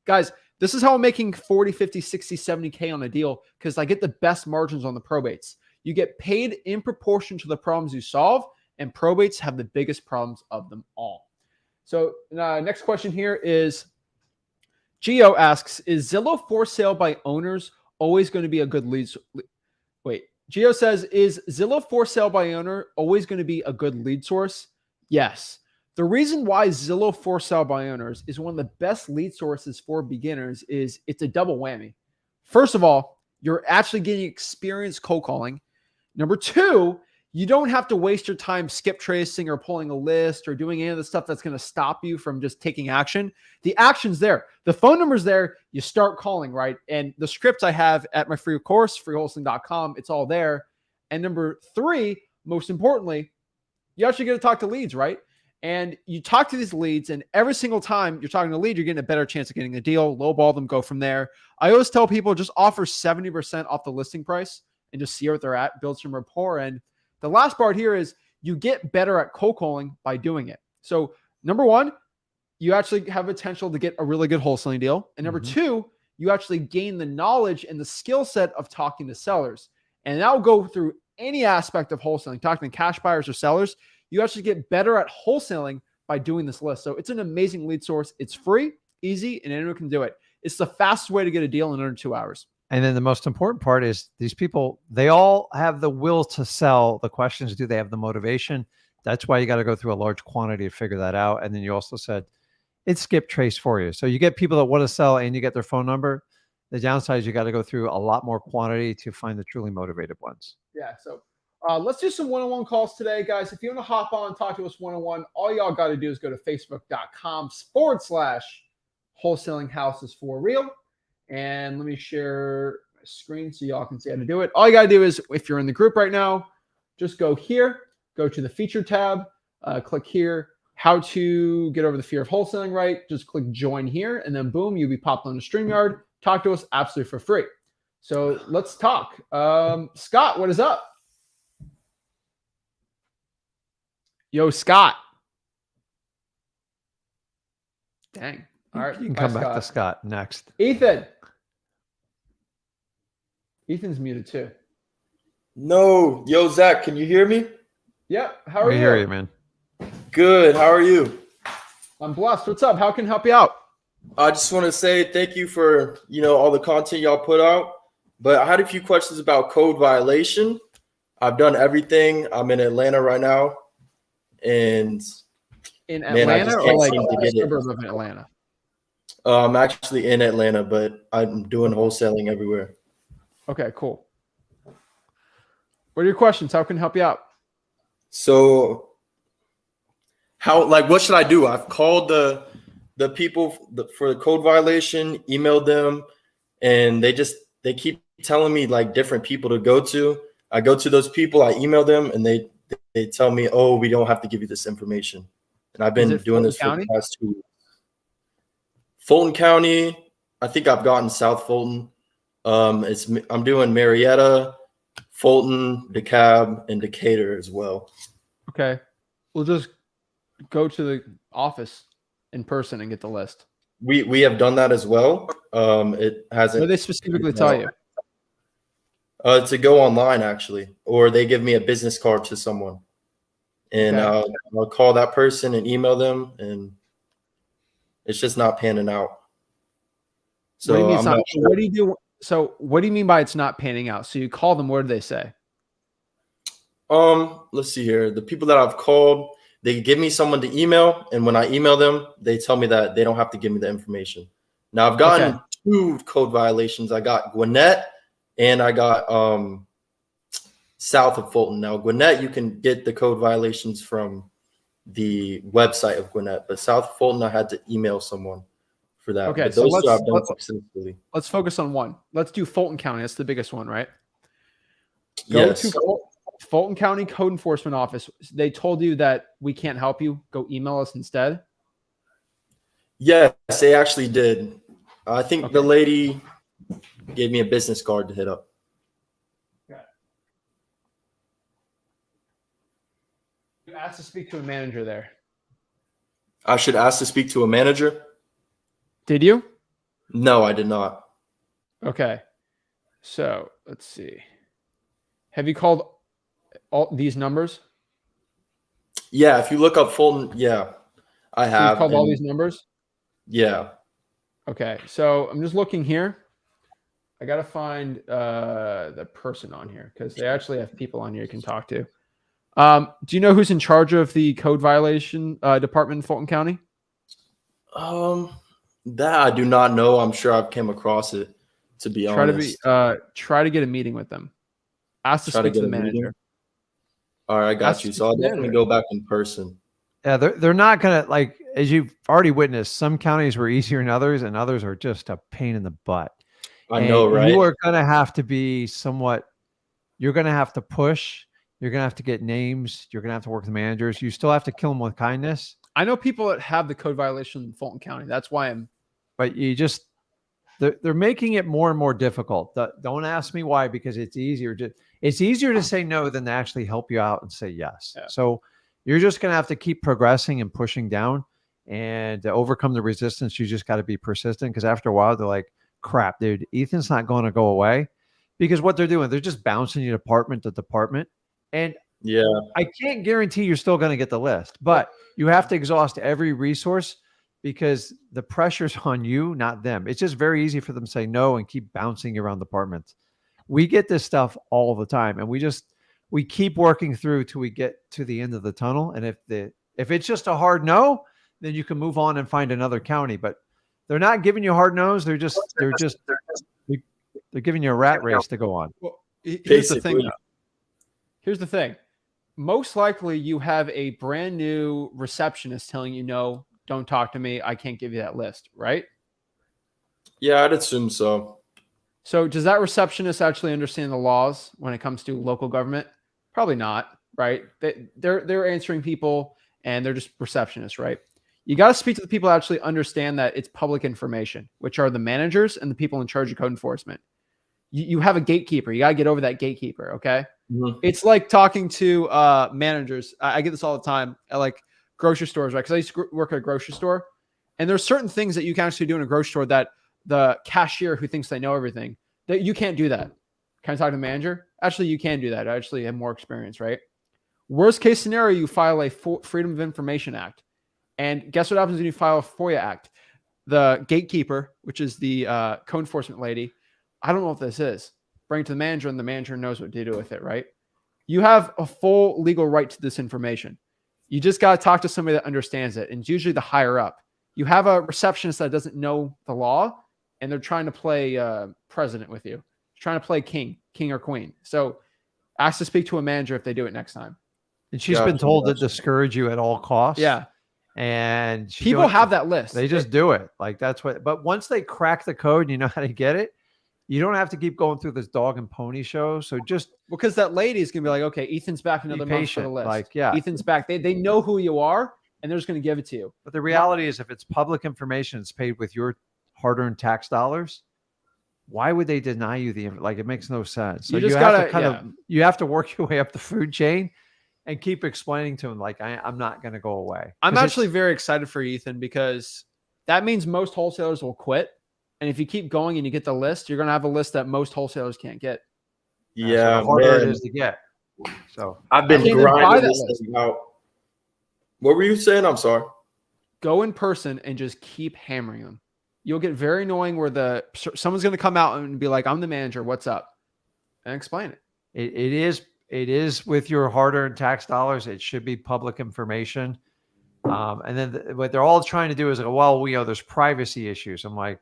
Guys, this is how I'm making 40, 50, 60, 70K on a deal, because I get the best margins on the probates. You get paid in proportion to the problems you solve, and probates have the biggest problems of them all. So next question here is, Geo asks, is Zillow for sale by owners always going to be a good lead? Wait, Geo says, is Zillow for sale by owner always going to be a good lead source? Yes. The reason why Zillow for sale by owners is one of the best lead sources for beginners is it's a double whammy. First of all, you're actually getting experience cold calling. Number two, you don't have to waste your time skip tracing or pulling a list or doing any of the stuff that's going to stop you from just taking action. The action's there. The phone number's there. You start calling, right? And the scripts I have at my free course, freewholesaling.com, it's all there. And number three, most importantly, you actually get to talk to leads, right? And you talk to these leads, and every single time you're talking to a lead, you're getting a better chance of getting a deal. Lowball them, go from there. I always tell people, just offer 70% off the listing price and just see where they're at, build some rapport. And the last part here is you get better at cold calling by doing it. So number one, you actually have potential to get a really good wholesaling deal. And number two, you actually gain the knowledge and the skill set of talking to sellers. And that will go through any aspect of wholesaling, talking to cash buyers or sellers. You actually get better at wholesaling by doing this list. So it's an amazing lead source. It's free, easy, and anyone can do it. It's the fastest way to get a deal in under 2 hours.
And then the most important part is these people, they all have the will to sell. The question is, do they have the motivation? That's why you got to go through a large quantity to figure that out. And then you also said it's skip trace for you. So you get people that want to sell and you get their phone number. The downside is you got to go through a lot more quantity to find the truly motivated ones.
Yeah. So let's do some one-on-one calls today, guys. If you want to hop on and talk to us one-on-one, all y'all got to do is go to facebook.com/wholesaling houses for real. And let me share my screen so y'all can see how to do it. All you got to do is, if you're in the group right now, just go here, go to the feature tab, click here, how to get over the fear of wholesaling, right? Just click join here, and then boom, you'll be popped on the StreamYard. Talk to us absolutely for free. So let's talk. Scott, what is up? Yo, Scott. Dang. All right.
You can come back to Scott next.
Ethan. Ethan's muted too.
No. Yo, Zach, can you hear me?
Yep. How are you?
I hear you, man.
Good. How are you?
I'm blessed. What's up? How can I help you out?
I just want to say thank you for, all the content y'all put out. But I had a few questions about code violation. I've done everything. I'm in Atlanta right now. And
in Atlanta,
man,
or like
a
suburb of Atlanta?
I'm actually in Atlanta, but I'm doing wholesaling everywhere.
Okay, cool. What are your questions? How can I help you out?
So what should I do? I've called the people for the code violation, emailed them, and they keep telling me like different people to go to. I go to those people, I email them, and they tell me, oh, we don't have to give you this information. And I've been doing this for the past 2 weeks. Fulton County, I think I've gotten South Fulton. I'm doing Marietta, Fulton, DeKalb, and Decatur as well.
Okay. We'll just go to the office in person and get the list.
We have done that as well. It hasn't.
What do they specifically tell you?
To go online, actually, or they give me a business card to someone, and
Okay.
I'll call that person and email them, and it's just not panning out. So
what do you mean?
I'm not sure.
What do you do? So what do you mean by it's not panning out? So you call them. What do they say?
Let's see here. The people that I've called, they give me someone to email, and when I email them, they tell me that they don't have to give me the information. Now I've gotten 2 code violations. I got Gwinnett and I got south of Fulton. Now Gwinnett, you can get the code violations from the website of Gwinnett, but South Fulton, I had to email someone for that.
Okay,
But
so
those two I've done successfully.
let's focus on one. Let's do Fulton County. That's the biggest one, right? Go
Yes.
to Fulton County Code Enforcement Office. They told you that we can't help you. Go email us instead.
Yes, they actually did. I think the lady gave me a business card to hit up.
You asked to speak to a manager there.
I should ask to speak to a manager?
Did you?
No, I did not.
Okay. So let's see. Have you called all these numbers?
Yeah, if you look up Fulton, yeah, I
So
have.
you've called all these numbers?
Yeah.
Okay. So I'm just looking here. I got to find the person on here because they actually have people on here you can talk to. Do you know who's in charge of the code violation department in Fulton County?
That I do not know. I'm sure I've came across it, to be honest.
Try to get a meeting with them. Ask to speak to the manager.
All right, I got you. So I'll definitely go back in person.
Yeah, they're not gonna, like, as you've already witnessed, some counties were easier than others, and others are just a pain in the butt.
I know, right?
You are gonna have to be somewhat. You're gonna have to push. You're gonna have to get names. You're gonna have to work with the managers. You still have to kill them with kindness.
I know people that have the code violation in Fulton County. That's why I'm.
But you just, they're making it more and more difficult. Don't ask me why, because it's easier to say no than to actually help you out and say yes.
Yeah.
So you're just going to have to keep progressing and pushing down, and to overcome the resistance, you just got to be persistent, because after a while they're like, crap, dude, Ethan's not going to go away, because what they're doing, they're just bouncing you department to department. And
yeah,
I can't guarantee you're still going to get the list, but you have to exhaust every resource, because the pressure's on you, not them. It's just very easy for them to say no and keep bouncing around departments. We get this stuff all the time, and we keep working through till we get to the end of the tunnel. And if it's just a hard no, then you can move on and find another county. But they're not giving you hard no's. They're giving you a rat race to go on.
Well, here's the thing. Here's the thing. Most likely you have a brand new receptionist telling you, no, don't talk to me. I can't give you that list, right?
Yeah, I'd assume so.
So does that receptionist actually understand the laws when it comes to local government? Probably not, right? They're answering people, and they're just receptionists, right? You got to speak to the people that actually understand that it's public information, which are the managers and the people in charge of code enforcement. You have a gatekeeper. You got to get over that gatekeeper, okay? Mm-hmm. It's like talking to managers. I get this all the time at like grocery stores, right? Because I used to work at a grocery store, and there's certain things that you can actually do in a grocery store that the cashier who thinks they know everything, that you can't do that. Can I talk to the manager? Actually, you can do that. I actually have more experience, right? Worst case scenario, you file a Freedom of Information Act. And guess what happens when you file a FOIA Act? The gatekeeper, which is the code enforcement lady, I don't know what this is. Bring it to the manager, and the manager knows what to do with it, right? You have a full legal right to this information. You just got to talk to somebody that understands it, and it's usually the higher up. You have a receptionist that doesn't know the law, and they're trying to play president with you, trying to play king or queen. So ask to speak to a manager if they do it next time.
And she's been told to discourage you at all costs.
Yeah.
And
people have that list.
They just do it. Like, that's what, but once they crack the code and you know how to get it, you don't have to keep going through this dog and pony show. So just
because that lady is going to be like, okay, Ethan's back another month for the list.
Like, yeah,
Ethan's back. They know who you are, and they're just going to give it to you.
But the reality is, if it's public information, it's paid with your hard-earned tax dollars. Why would they deny you it makes no sense. So you have to you have to work your way up the food chain and keep explaining to them, like, I'm not going to go away.
I'm actually very excited for Ethan, because that means most wholesalers will quit. And if you keep going and you get the list, you're going to have a list that most wholesalers can't get.
Yeah,
so harder it is to get. So
I've been grinding this thing out. What were you saying? I'm sorry.
Go in person and just keep hammering them. You'll get very annoying where someone's going to come out and be like, I'm the manager. What's up? And explain it.
It is with your hard-earned tax dollars. It should be public information. And then what they're all trying to do is, well, we know there's privacy issues. I'm like,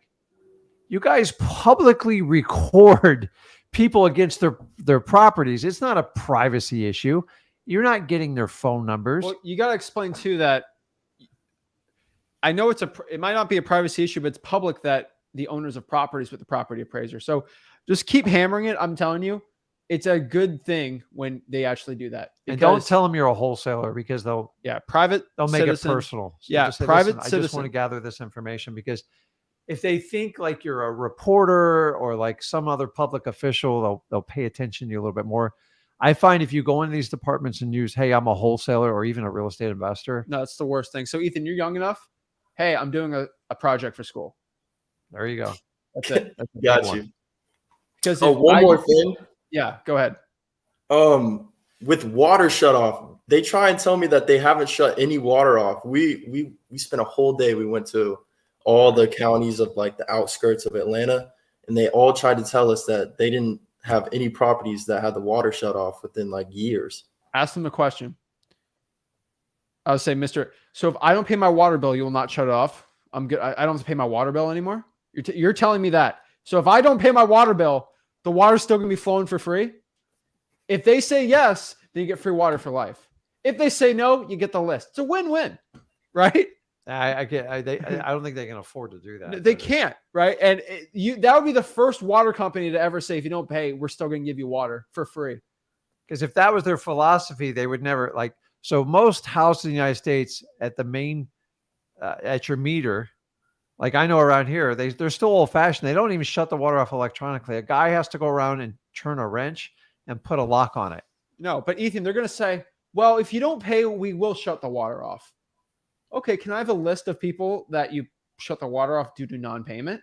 you guys publicly record people against their properties. It's not a privacy issue. you're not getting their phone numbers.
Well, you got to explain too that I know it might not be a privacy issue, but it's public that the owners of properties with the property appraiser. So just keep hammering it. I'm telling you, it's a good thing when they actually do that.
And don't tell them you're a wholesaler because they'll
make
it personal. So
yeah,
just say,
private
I
citizen.
just want to gather this information because if they think like you're a reporter or like some other public official, they'll pay attention to you a little bit more. I find if you go into these departments and use, hey, I'm a wholesaler or even a real estate investor.
No, that's the worst thing. So Ethan, you're young enough. Hey, I'm doing a project for school.
There you go.
That's it. That's
Got you.
Because
one more thing.
Yeah, go ahead.
With water shut off, they try and tell me that they haven't shut any water off. We spent a whole day. We went to all the counties of like the outskirts of Atlanta, and they all tried to tell us that they didn't have any properties that had the water shut off within like years.
Ask them a question. I would say, Mr. So if I don't pay my water bill, you will not shut it off. I'm good. I don't have to pay my water bill anymore. You're telling me that. So if I don't pay my water bill, the water's still going to be flowing for free. If they say yes, then you get free water for life. If they say no, you get the list. It's a win-win, right?
I don't think they can afford to do that.
They can't, right? And that would be the first water company to ever say, if you don't pay, we're still going to give you water for free.
Because if that was their philosophy, they would never like. So most houses in the United States at the main, at your meter, like I know around here, they're still old fashioned. They don't even shut the water off electronically. A guy has to go around and turn a wrench and put a lock on it.
No, but Ethan, they're going to say, well, if you don't pay, we will shut the water off. Okay, can I have a list of people that you shut the water off due to non-payment?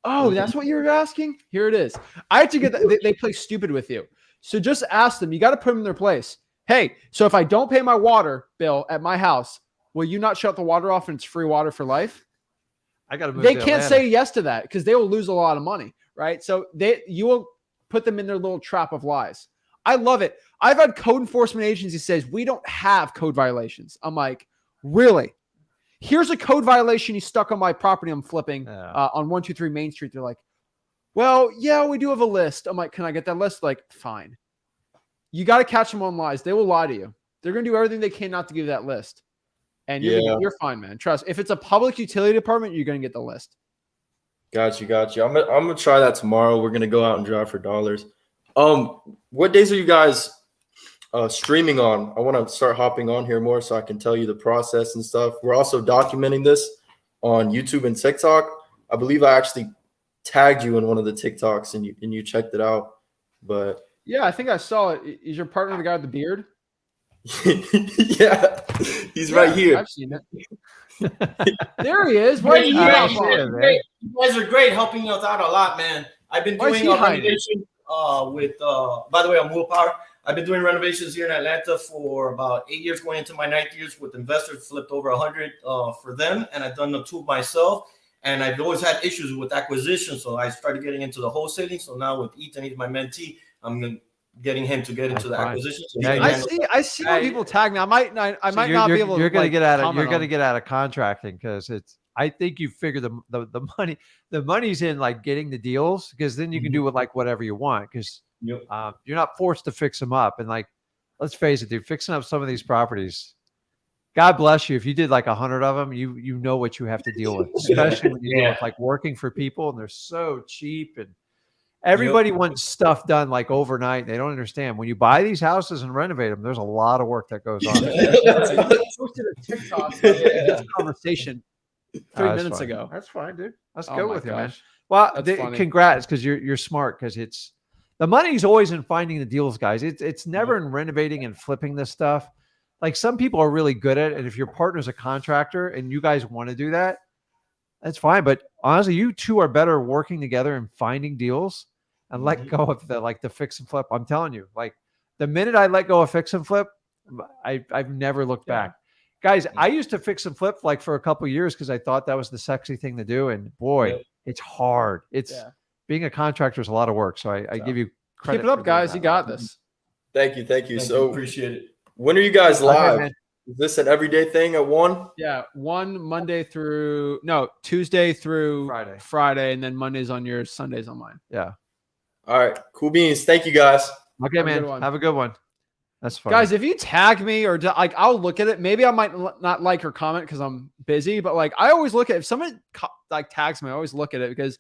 Oh, that's what you were asking? Here it is. I had to get that. They play stupid with you. So just ask them. You got to put them in their place. Hey, so if I don't pay my water bill at my house, will you not shut the water off and it's free water for life?
I got to move.
They can't say yes to that because they will lose a lot of money, right? So you will put them in their little trap of lies. I love it. I've had code enforcement agencies says we don't have code violations. I'm like, really? Here's a code violation you stuck on my property I'm flipping on 123 Main Street. They're like, well, yeah, we do have a list. I'm like, can I get that list? Like, fine. You got to catch them on lies. They will lie to you. They're going to do everything they can not to give that list. And you're fine, man. Trust. If it's a public utility department, you're going to get the list.
Got you. I'm gonna try that tomorrow. We're gonna go out and drive for dollars. What days are you guys streaming on? I want to start hopping on here more so I can tell you the process and stuff. We're also documenting this on YouTube and TikTok. I believe I actually tagged you in one of the TikToks and you checked it out. But
yeah, I think I saw it. Is your partner the guy with the beard?
Yeah, he's right here.
I've seen it. There he is. Why
you guys are great, helping us out a lot, man. I've been doing renovation with. By the way, I'm Will Power. I've been doing renovations here in Atlanta for about 8 years, going into my 9th years with investors. Flipped over 100 for them, and I've done the 2 myself. And I've always had issues with acquisition, so I started getting into the wholesaling. So now with Ethan, he's my mentee. I'm getting him to get into the acquisition. So
I see when people tag me. I might not be able to.
You're going to get out of. You're going to get out of contracting because it's. I think you figure the money. The money's in like getting the deals because then you can do it like whatever you want because you're not forced to fix them up. And like, let's face it, dude, fixing up some of these properties. God bless you. If you did like 100 of them, you know what you have to deal with, especially when you deal with like working for people and they're so cheap and everybody wants stuff done like overnight. They don't understand when you buy these houses and renovate them. There's a lot of work that goes on.
Posted a TikTok this conversation 3 minutes ago.
That's fine, dude. Let's go with you, man.
Well,
congrats because you're smart because it's the money's always in finding the deals, guys. It's never in renovating and flipping this stuff. Like some people are really good at it. And if your partner's a contractor and you guys want to do that, that's fine. But honestly, you two are better working together and finding deals and let go of the fix and flip. I'm telling you, like the minute I let go of fix and flip, I've never looked back. Guys, I used to fix and flip like for a couple of years because I thought that was the sexy thing to do. And boy, it's hard. Being a contractor is a lot of work. So I give you credit.
Keep it up, guys. You got this.
Thank you.
So appreciate it.
When are you guys live? Is this an everyday thing at 1?
Yeah, 1 Tuesday through Friday, and then Mondays on yours, Sundays on mine.
Yeah.
All right. Cool beans. Thank you, guys.
Okay, man. Have a good one. That's funny.
Guys, if you tag me or like, I'll look at it. Maybe I might not like or comment because I'm busy, but like, I always look at if someone like tags me, I always look at it because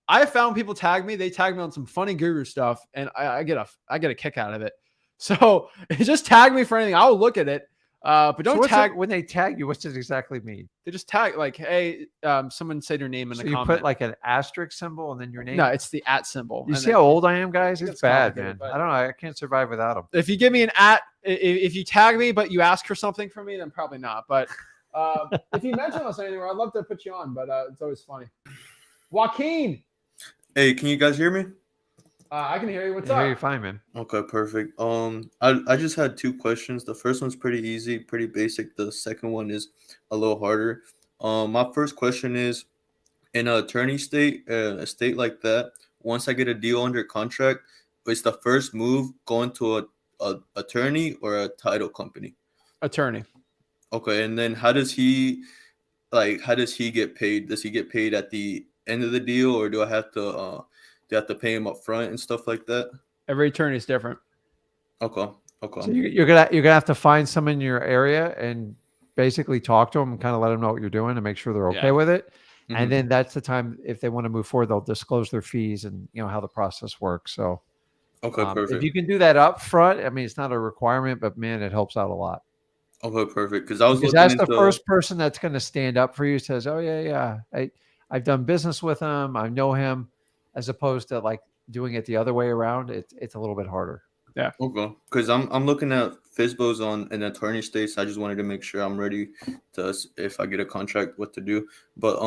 I found people tag me. They tag me on some funny guru stuff, and I get a kick out of it. So just tag me for anything. I'll look at it. But don't tag
when they tag you. What's it exactly mean?
They just tag like, hey, someone say their name in the
you
comment.
Put like an asterisk symbol and then your name.
No, it's the @ symbol.
You see how old I am, guys? It's bad, man.
But
I don't know. I can't survive without them.
if you give me an @ if you tag me, but you ask for something from me, then probably not. But if you mention us anywhere, I'd love to put you on. But it's always funny. Joaquin.
Hey, can you guys hear me?
I can hear you. What's
I
up?
hear you fine, man.
Okay, perfect. I just had 2 questions. The first one's pretty easy, pretty basic. The second one is a little harder. My first question is, in an attorney state, a state like that, once I get a deal under contract, is the first move going to a attorney or a title company?
Attorney.
Okay, and then how does he get paid? Does he get paid at the end of the deal, or do I have to pay him up front and stuff like that?
Every attorney is different.
Okay.
So you're gonna have to find someone in your area and basically talk to them and kind of let them know what you're doing and make sure they're okay with it.
Mhm.
And then that's the time, if they want to move forward, they'll disclose their fees and how the process works. So
Okay, perfect.
if you can do that up front, I mean, it's not a requirement, but man, it helps out a lot.
Okay, perfect. Because I was
Because
looking
that's the
into
first person that's going to stand up for you, says, oh yeah, I've done business with him, I know him, as opposed to like doing it the other way around. It's a little bit harder.
Yeah.
Okay. Because I'm looking at FISBOs on an attorney states. I just wanted to make sure I'm ready to, if I get a contract, what to do. But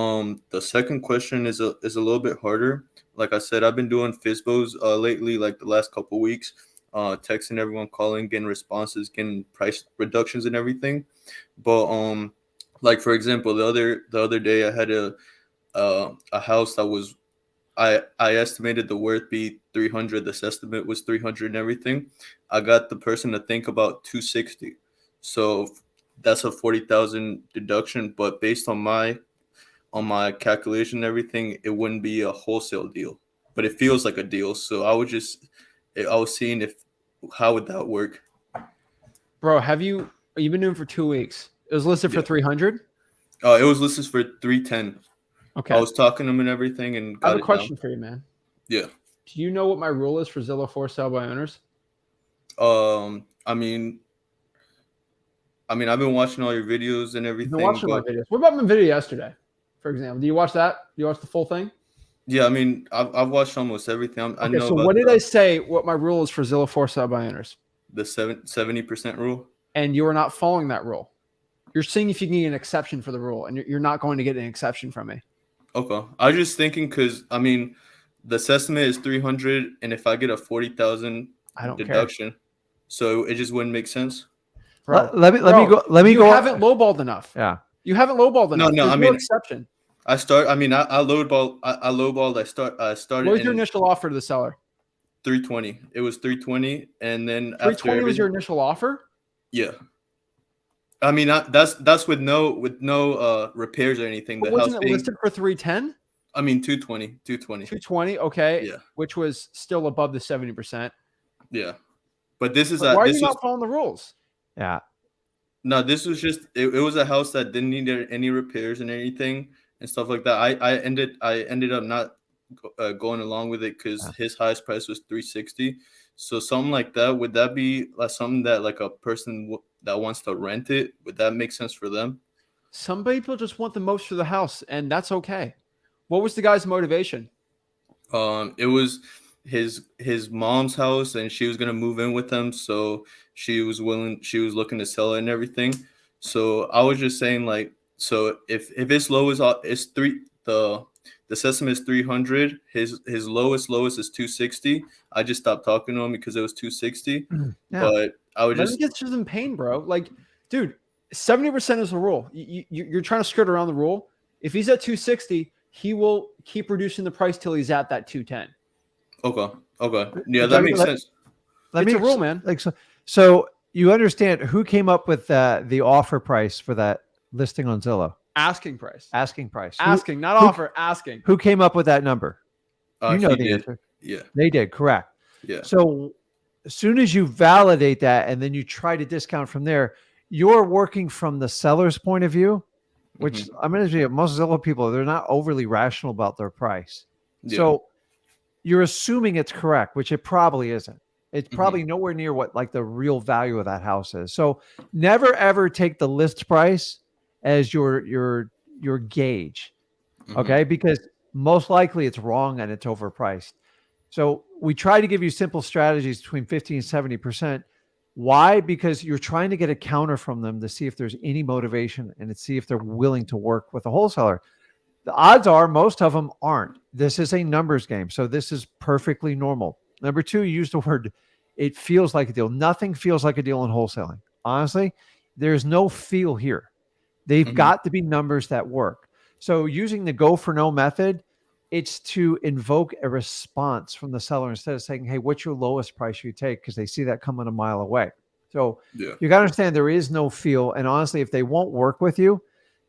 the second question is a little bit harder. Like I said, I've been doing FISBOs lately, like the last couple weeks, texting everyone, calling, getting responses, getting price reductions and everything. But like for example, the other day I had a house that was, I estimated the worth be 300. This estimate was 300 and everything. I got the person to think about 260. So that's a 40,000 deduction. But based on my calculation and everything, it wouldn't be a wholesale deal, but it feels like a deal. So I was seeing how would that work?
Bro, you've been doing it for 2 weeks. It was listed for 300.
It was listed for 310.
Okay.
I was talking to him and everything, and
I have a question for you, man.
Yeah.
Do you know what my rule is for Zillow for sale by owners?
I mean, I've been watching all your videos and everything.
I've been watching my videos. What about my video yesterday, for example? Do you watch that? Do you watch the full thing?
Yeah, I mean, I've watched almost everything. I know.
So what did I say? What my rule is for Zillow for sale by owners?
The 70% rule.
And you are not following that rule. You're seeing if you can get an exception for the rule, and you're not going to get an exception from me.
Okay, I was just thinking because the estimate is 300, and if I get a 40,000 deduction, so it just wouldn't make sense.
Bro, let me go.
You haven't lowballed enough.
Yeah,
you haven't lowballed enough.
No,
There's no exception.
I lowballed. I lowballed. I started.
What was your initial offer to the seller?
320. It was 320, and then
320 was your initial offer.
Yeah. I mean, that's with no repairs or anything.
But wasn't it listed for 310?
I mean, 220.
220, okay.
Yeah.
Which was still above the 70%.
Yeah. But this is
why are you not following the rules?
Yeah.
No, this was just it was a house that didn't need any repairs and anything and stuff like that. I ended up not going along with it because his highest price was 360. So something like that, would that be like something that like a person that wants to rent it, would that make sense for them?
Some people just want the most for the house, and that's okay. What was the guy's motivation?
It was his mom's house, and she was gonna move in with him, so she was looking to sell it and everything. So I was just saying, like, so if it's low is the estimate is 300, his lowest is 260. I just stopped talking to him because it was 260.
Yeah.
But I would just
get you in pain, bro. Like, dude, 70% is the rule. You're trying to skirt around the rule. If he's at 260, he will keep reducing the price till he's at that 210.
Okay. Yeah, that makes sense.
It's a rule, man.
Like so you understand who came up with the offer price for that listing on Zillow?
Asking price.
Asking price.
Asking, not offer. Asking.
Who came up with that number? You know the answer.
Yeah.
They did, correct.
Yeah.
So as soon as you validate that and then you try to discount from there, you're working from the seller's point of view, which I'm going to say most Zillow people, they're not overly rational about their price.
Yeah.
So you're assuming it's correct, which it probably isn't. It's probably nowhere near what like the real value of that house is. So never ever take the list price as your gauge. Okay. Because most likely it's wrong and it's overpriced. So we try to give you simple strategies between 50 and 70%. Why? Because you're trying to get a counter from them to see if there's any motivation and to see if they're willing to work with a wholesaler. The odds are most of them aren't. This is a numbers game. So this is perfectly normal. Number two, you use the word, it feels like a deal. Nothing feels like a deal in wholesaling. Honestly, there's no feel here. They've got to be numbers that work. So using the go for no method, it's to invoke a response from the seller instead of saying, hey, what's your lowest price you take? Because they see that coming a mile away. So you got to understand there is no feel. And honestly, if they won't work with you,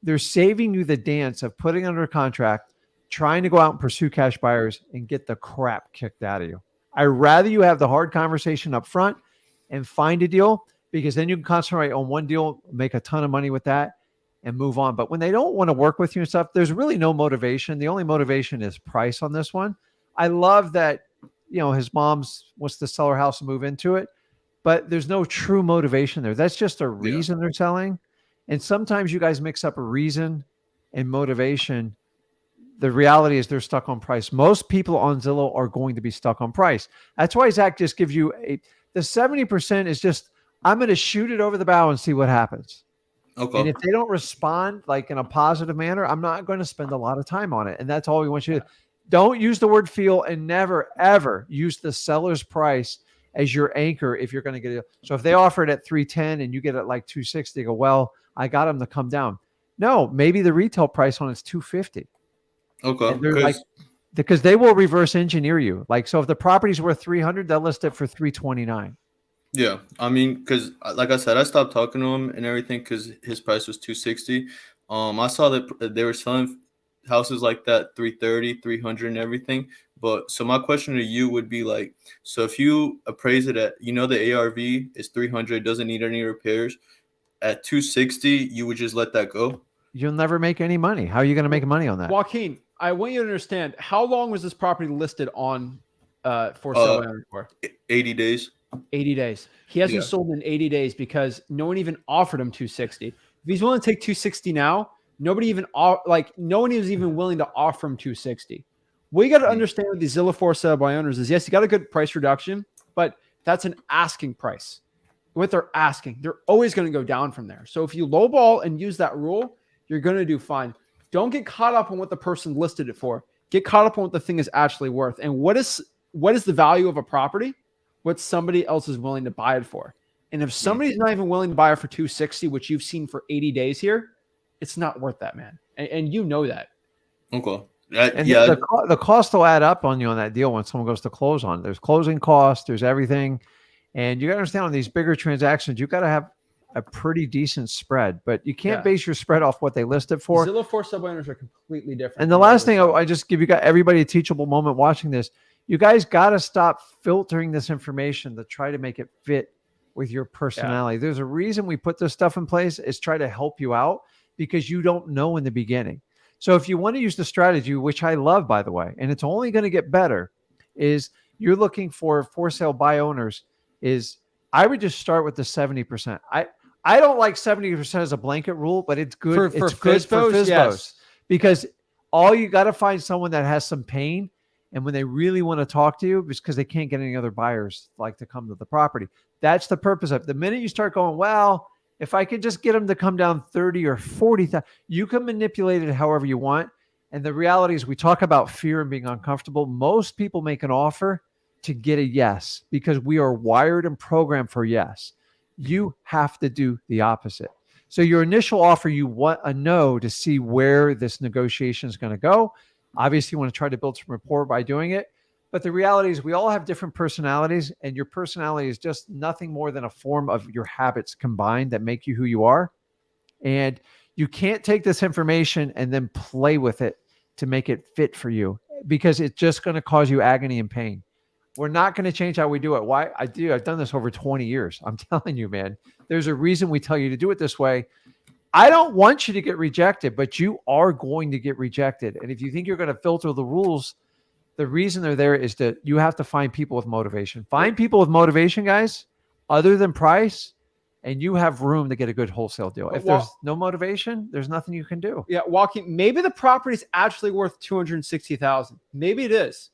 they're saving you the dance of putting under contract, trying to go out and pursue cash buyers and get the crap kicked out of you. I'd rather you have the hard conversation up front and find a deal, because then you can concentrate on one deal, make a ton of money with that and move on. But when they don't want to work with you and stuff, there's really no motivation. The only motivation is price on this one. I love that, his mom's wants to sell her house and move into it, but there's no true motivation there. That's just a reason they're selling. And sometimes you guys mix up a reason and motivation. The reality is they're stuck on price. Most people on Zillow are going to be stuck on price. That's why Zach just gives you the 70% is just, I'm going to shoot it over the bow and see what happens. Okay. And if they don't respond like in a positive manner, I'm not going to spend a lot of time on it. And that's all we want you to do. Don't use the word feel, and never, ever use the seller's price as your anchor if you're going to get it. So if they offer it at 310 and you get it like 260, go, well, I got them to come down. No, maybe the retail price on it's 250. Okay. Because they will reverse engineer you. Like, so if the property's worth 300, they'll list it for 329.
Yeah. I mean, because like I said, I stopped talking to him and everything because his price was 260. I saw that they were selling houses like that, 330, 300 and everything. But so my question to you would be like, so if you appraise it at, the ARV is 300, doesn't need any repairs, at 260, you would just let that go?
You'll never make any money. How are you going to make money on that?
Joaquin, I want you to understand, how long was this property listed on for sale for?
80 days.
80 days. He hasn't sold in 80 days because no one even offered him 260. If he's willing to take 260 now, no one is even willing to offer him 260. What you got to understand with these Zillow for sale by owners is, yes, you got a good price reduction, but that's an asking price. What they're asking, they're always going to go down from there. So if you lowball and use that rule, you're going to do fine. Don't get caught up on what the person listed it for. Get caught up on what the thing is actually worth. And what is the value of a property? What somebody else is willing to buy it for. And if somebody's not even willing to buy it for 260, which you've seen for 80 days here, it's not worth that, man. And you know that.
Okay.
The cost will add up on you on that deal when someone goes to close on it. There's closing costs, there's everything. And you got to understand on these bigger transactions, you got to have a pretty decent spread, but you can't base your spread off what they list it for.
Zillow for sale by owners are completely different.
And the last thing I just give everybody a teachable moment watching this. You guys got to stop filtering this information to try to make it fit with your personality. There's a reason we put this stuff in place, is try to help you out, because you don't know in the beginning. So if you want to use the strategy, which I love, by the way, and it's only going to get better, is you're looking for sale by owners, is I would just start with the 70%. I don't like 70% as a blanket rule, but it's good. It's good for FSBOs, because all you got to find someone that has some pain. And when they really want to talk to you, it's because they can't get any other buyers like to come to the property. That's the purpose of it. The minute you start going, well, if I could just get them to come down 30 or 40,000, you can manipulate it however you want. And the reality is, we talk about fear and being uncomfortable. Most people make an offer to get a yes, because we are wired and programmed for yes. You have to do the opposite. So your initial offer, you want a no to see where this negotiation is going to go. Obviously, you want to try to build some rapport by doing it. But the reality is, we all have different personalities, and your personality is just nothing more than a form of your habits combined that make you who you are. And you can't take this information and then play with it to make it fit for you, because it's just going to cause you agony and pain. We're not going to change how we do it. Why? I've done this over 20 years. I'm telling you, man, there's a reason we tell you to do it this way. I don't want you to get rejected, but you are going to get rejected. And if you think you're going to filter the rules, the reason they're there is that you have to find people with motivation. Find people with motivation, guys, other than price, and you have room to get a good wholesale deal. If there's no motivation, there's nothing you can do.
Yeah, Joaquin, maybe the property is actually worth $260,000. Maybe it is.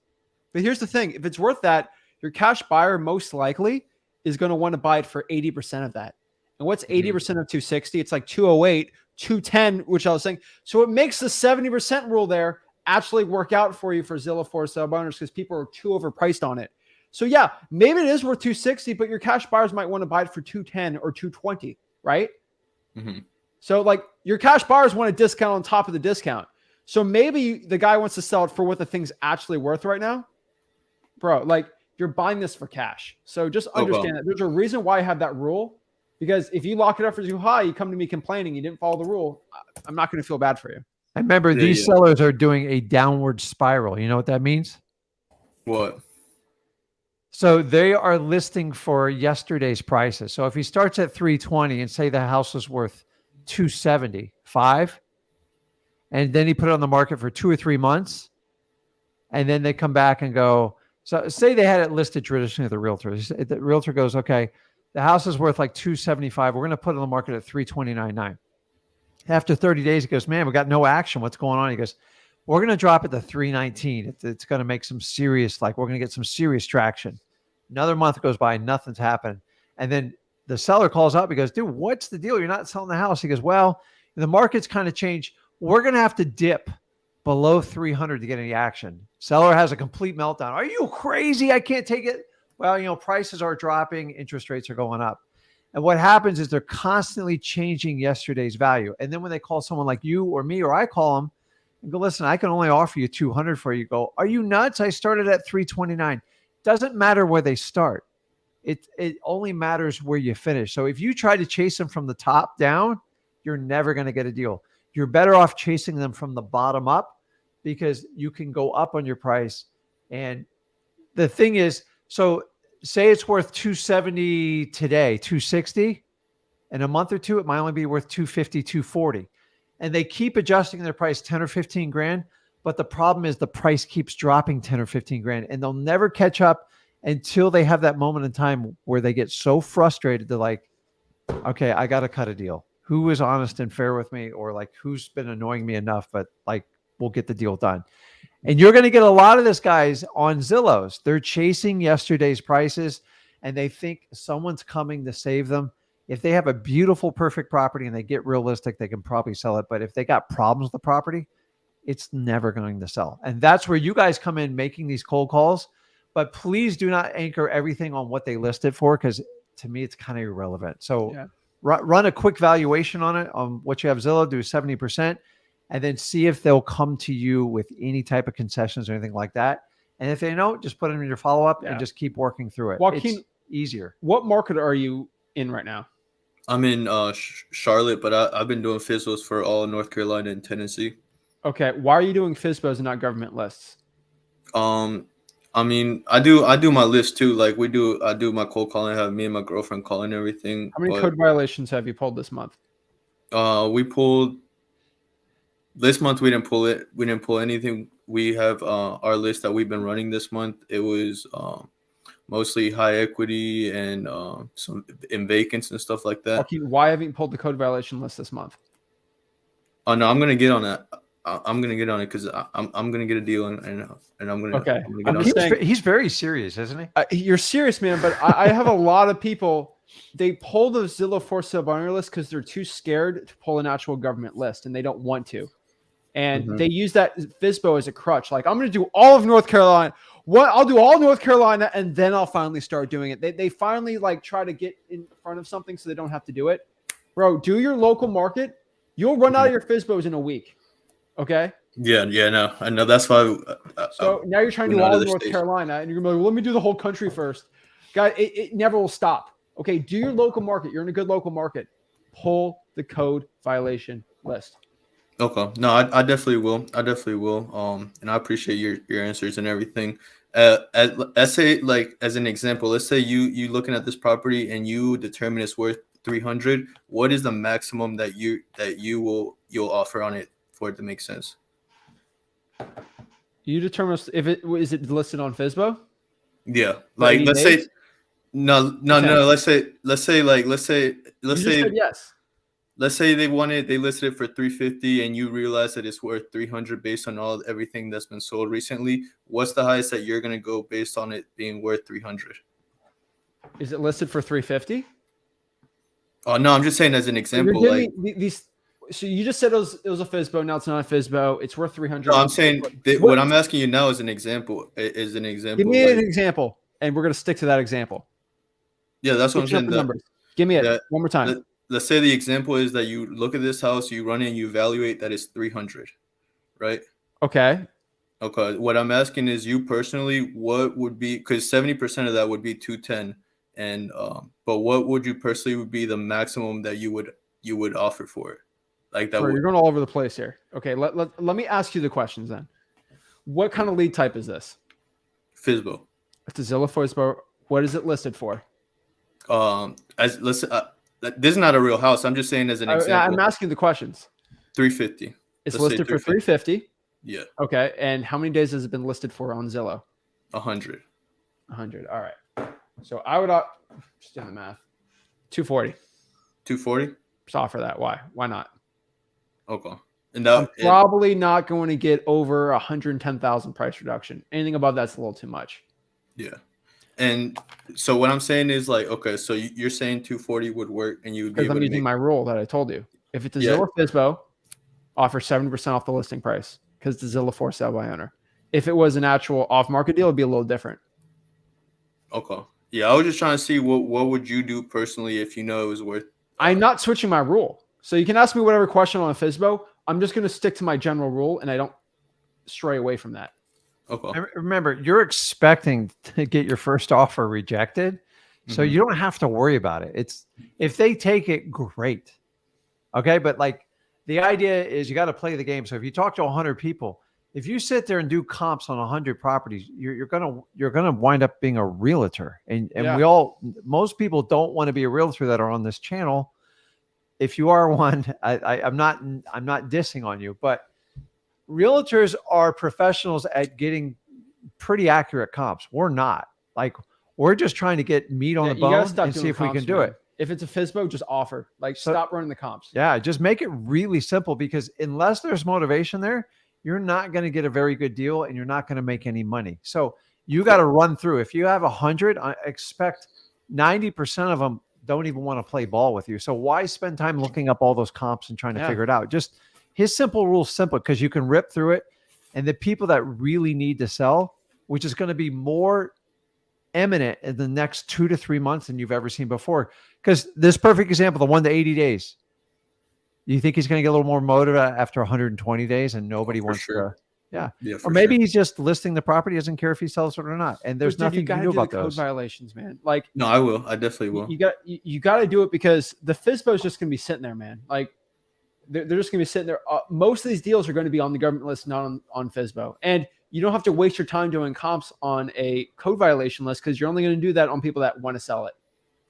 But here's the thing. If it's worth that, your cash buyer most likely is going to want to buy it for 80% of that. And what's 80% of 260? It's like 208, 210, which I was saying. So it makes the 70% rule there actually work out for you for Zillow for sale by owners because people are too overpriced on it. So yeah, maybe it is worth 260, but your cash buyers might want to buy it for 210 or 220, right? So like your cash buyers want a discount on top of the discount. So maybe the guy wants to sell it for what the thing's actually worth right now. Bro, like you're buying this for cash. So just understand that there's a reason why I have that rule. Because if you lock it up for too high, you come to me complaining you didn't follow the rule. I'm not going to feel bad for you.
I remember these sellers are doing a downward spiral. You know what that means?
What?
So they are listing for yesterday's prices. So if he starts at 320 and say the house is worth 275, and then he put it on the market for 2 or 3 months, and then they come back and go, so say they had it listed traditionally with the realtor. The realtor goes, okay, the house is worth like 275. We're going to put it on the market at 329.9. After 30 days, he goes, man, we got no action. What's going on? He goes, we're going to drop it to 319. It's going to make some serious, like we're going to get some serious traction. Another month goes by, nothing's happened. And then the seller calls up. He goes, dude, what's the deal? You're not selling the house. He goes, well, the market's kind of changed. We're going to have to dip below 300 to get any action. Seller has a complete meltdown. Are you crazy? I can't take it. Well, prices are dropping, interest rates are going up. And what happens is they're constantly changing yesterday's value. And then when they call someone like you or me, or I call them and go, listen, I can only offer you 200 for you. Go, are you nuts? I started at 329. Doesn't matter where they start. It only matters where you finish. So if you try to chase them from the top down, you're never going to get a deal. You're better off chasing them from the bottom up because you can go up on your price. And the thing is, so say it's worth 270 today, 260. In a month or two, it might only be worth 250, 240. And they keep adjusting their price 10 or 15 grand. But the problem is the price keeps dropping 10 or 15 grand. And they'll never catch up until they have that moment in time where they get so frustrated. They're like, okay, I got to cut a deal. Who is honest and fair with me? Or like, who's been annoying me enough, but like, we'll get the deal done. And you're going to get a lot of this guys on Zillows. They're chasing yesterday's prices and they think someone's coming to save them. If they have a beautiful, perfect property and they get realistic, they can probably sell it. But if they got problems with the property, it's never going to sell. And that's where you guys come in making these cold calls. But please do not anchor everything on what they listed for, because to me, it's kind of irrelevant. So run a quick valuation on it, on what you have Zillow, do 70%. And then see if they'll come to you with any type of concessions or anything like that. And if they don't, just put them in your follow-up and just keep working through it.
Joaquin,
it's easier.
What market are you in right now?
I'm in Charlotte, but I've been doing FISBOs for all North Carolina and Tennessee.
Okay. Why are you doing FISBOs and not government lists?
I mean, I do my list too. Like I do my cold calling. I have me and my girlfriend calling everything.
How many code violations have you pulled this month?
We pulled this month. We didn't pull it. We didn't pull anything. We have our list that we've been running this month. It was mostly high equity and some in vacants and stuff like that.
Okay, why haven't you pulled the code violation list this month?
Oh no, I'm gonna get on that. I'm gonna get on it because I'm gonna get a deal and I'm gonna.
Okay.
I'm gonna get on
He's very serious, isn't he?
You're serious, man. But I have a lot of people. They pull the Zillow for sale by owner list because they're too scared to pull an actual government list, and they don't want to. And they use that FISBO as a crutch. Like, I'm going to do all of North Carolina. I'll do all North Carolina, and then I'll finally start doing it. They finally like try to get in front of something so they don't have to do it. Bro, do your local market. You'll run out of your FISBOs in a week. Okay?
Yeah, no, I know. That's why.
So now you're trying to do all of North Carolina, and you're going to be like, well, let me do the whole country first. Guys, it never will stop. Okay, do your local market. You're in a good local market. Pull the code violation list.
Okay. No, I definitely will. And I appreciate your answers and everything. Let's say, like, as an example, let's say you looking at this property and you determine it's worth 300. What is the maximum that you'll offer on it for it to make sense?
You determine if it is it listed on Fizbo?
Yeah,
For
like
80
let's
days?
say no. Let's say
Yes.
let's say they listed it for 350 and you realize that it's worth 300 based on everything that's been sold recently. What's the highest that you're gonna go based on it being worth 300?
Is it listed for 350?
Oh no, I'm just saying as an example. Like,
these. So you just said it was a Fizbo. Now it's not a Fizbo. It's worth 300.
no, I'm saying what I'm asking you now is an example.
Give me an example, and we're gonna stick to that example.
Yeah, that's what I'm saying.
Numbers. Give me it one more time.
Let's say the example is that you look at this house, you run in, you evaluate that it's 300, right?
Okay.
Okay. What I'm asking is, you personally, what would be, because 70% of that would be 210, and but what would you personally would be the maximum that you would offer for it? Like that.
You're going all over the place here. Okay. Let me ask you the questions then. What kind of lead type is this?
Fizbo.
It's a Zillow Fizbo. What is it listed for?
As listen, this is not a real house. I'm just saying as an example.
I'm asking the questions.
350.
It's listed for 350.
Yeah.
Okay. And how many days has it been listed for on Zillow?
100.
100. All right. So I would just doing the math. 240.
240.
Just offer that. Why? Why not?
Okay.
And I'm probably not going to get over 110,000 price reduction. Anything above that's a little too much.
Yeah. And so what I'm saying is, like, okay, so you're saying 240 would work, and you would be able
I'm using my rule that I told you. If it's a Zillow Fizbo, offer 70% off the listing price because it's a Zillow for sale by owner. If it was an actual off-market deal, it'd be a little different.
Okay. Yeah, I was just trying to see what would you do personally if you know it was worth.
I'm not switching my rule. So you can ask me whatever question on a Fizbo. I'm just going to stick to my general rule, and I don't stray away from that.
Okay.
Remember, you're expecting to get your first offer rejected, so you don't have to worry about it. It's if they take it, great. Okay, but like the idea is you got to play the game. So if you talk to 100 people, if you sit there and do comps on 100 properties, you're gonna wind up being a realtor, and most people don't want to be a realtor that are on this channel. If you are one, I'm not dissing on you, but realtors are professionals at getting pretty accurate comps. We're not. Like, we're just trying to get meat on the bone and see if we can do it.
If it's a Fizbo, just offer. Like, stop running the comps.
Yeah, just make it really simple, because unless there's motivation there, you're not going to get a very good deal and you're not going to make any money. So you got to run through. If you have 100, I expect 90% of them don't even want to play ball with you. So why spend time looking up all those comps and trying to figure it out? Just his simple rule, simple, because you can rip through it. And the people that really need to sell, which is going to be more imminent in the next 2 to 3 months than you've ever seen before. Because this perfect example, the 1 to 80 days, you think he's going to get a little more motive after 120 days and nobody wants to? Yeah. Or maybe he's just listing the property, doesn't care if he sells it or not. And there's nothing you can do about those
code violations, man. Like,
no, I will. I definitely will.
You got to do it, because the Fizbo is just going to be sitting there, man. Like, they're just going to be sitting there. Most of these deals are going to be on the government list, not on Fizbo. And you don't have to waste your time doing comps on a code violation list, because you're only going to do that on people that want to sell it.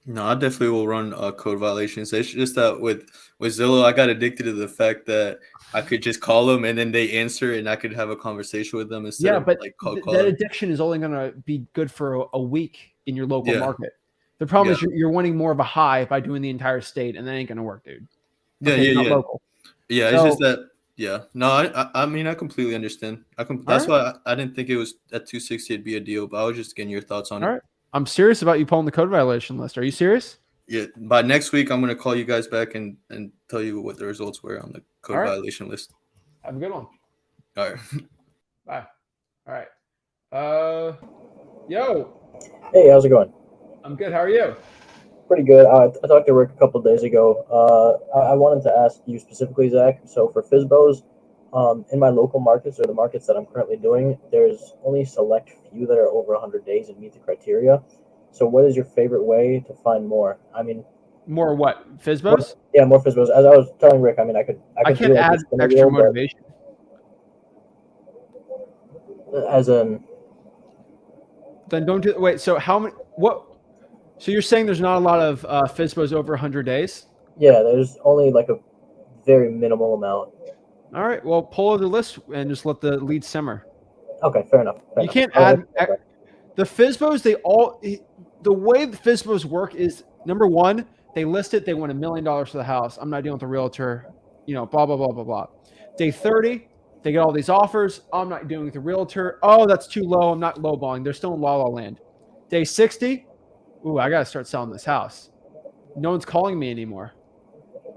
No, I definitely will run code violations. It's just that with Zillow, I got addicted to the fact that I could just call them and then they answer, and I could have a conversation with them instead of like call.
That addiction is only going to be good for a week in your local market. The problem is you're wanting more of a high by doing the entire state, and that ain't going to work, dude. Local.
Yeah, it's just that. Yeah, no, I mean, I completely understand. That's why I didn't think it was at 260 it'd be a deal, but I was just getting your thoughts on it.
All right. I'm serious about you pulling the code violation list. Are you serious?
Yeah. By next week, I'm going to call you guys back and tell you what the results were on the code violation list.
Have a good one.
All right.
Bye. All right. Yo.
Hey, how's it going?
I'm good. How are you?
Pretty good. I talked to Rick a couple of days ago. I wanted to ask you specifically, Zach. So for Fizbos, in my local markets, or the markets that I'm currently doing, there's only select few that are over 100 days and meet the criteria. So what is your favorite way to find more? I mean,
more what? Fizbos?
More Fizbos. As I was telling Rick, I mean, I
can add extra motivation.
As in,
Then don't do. Wait. So how many? What? So you're saying there's not a lot of FSBOs over 100 days?
Yeah, there's only like a very minimal amount.
All right. Well, pull the list and just let the lead simmer.
Okay, fair enough.
You can't add the FSBOs. The way the FSBOs work is, number one, they list it. They want $1 million for the house. I'm not dealing with a realtor. Blah blah blah blah blah. Day 30, they get all these offers. I'm not dealing with a realtor. Oh, that's too low. I'm not lowballing. They're still in la la land. Day 60, ooh, I gotta start selling this house. No one's calling me anymore.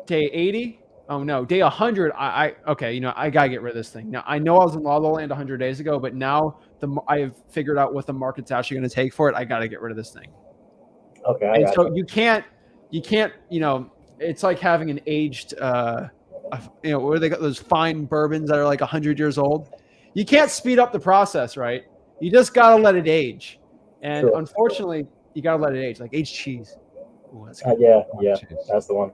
Day 80. Oh no, day 100. I gotta get rid of this thing. Now I know I was in La La Land 100 days ago, but now I've figured out what the market's actually going to take for it. I gotta get rid of this thing.
Okay,
and so you can't. It's like having an aged, where they got those fine bourbons that are like 100 years old. You can't speed up the process, right? You just gotta let it age, and unfortunately, you gotta let it age, like aged cheese. Ooh, that's good.
Yeah, that's the one.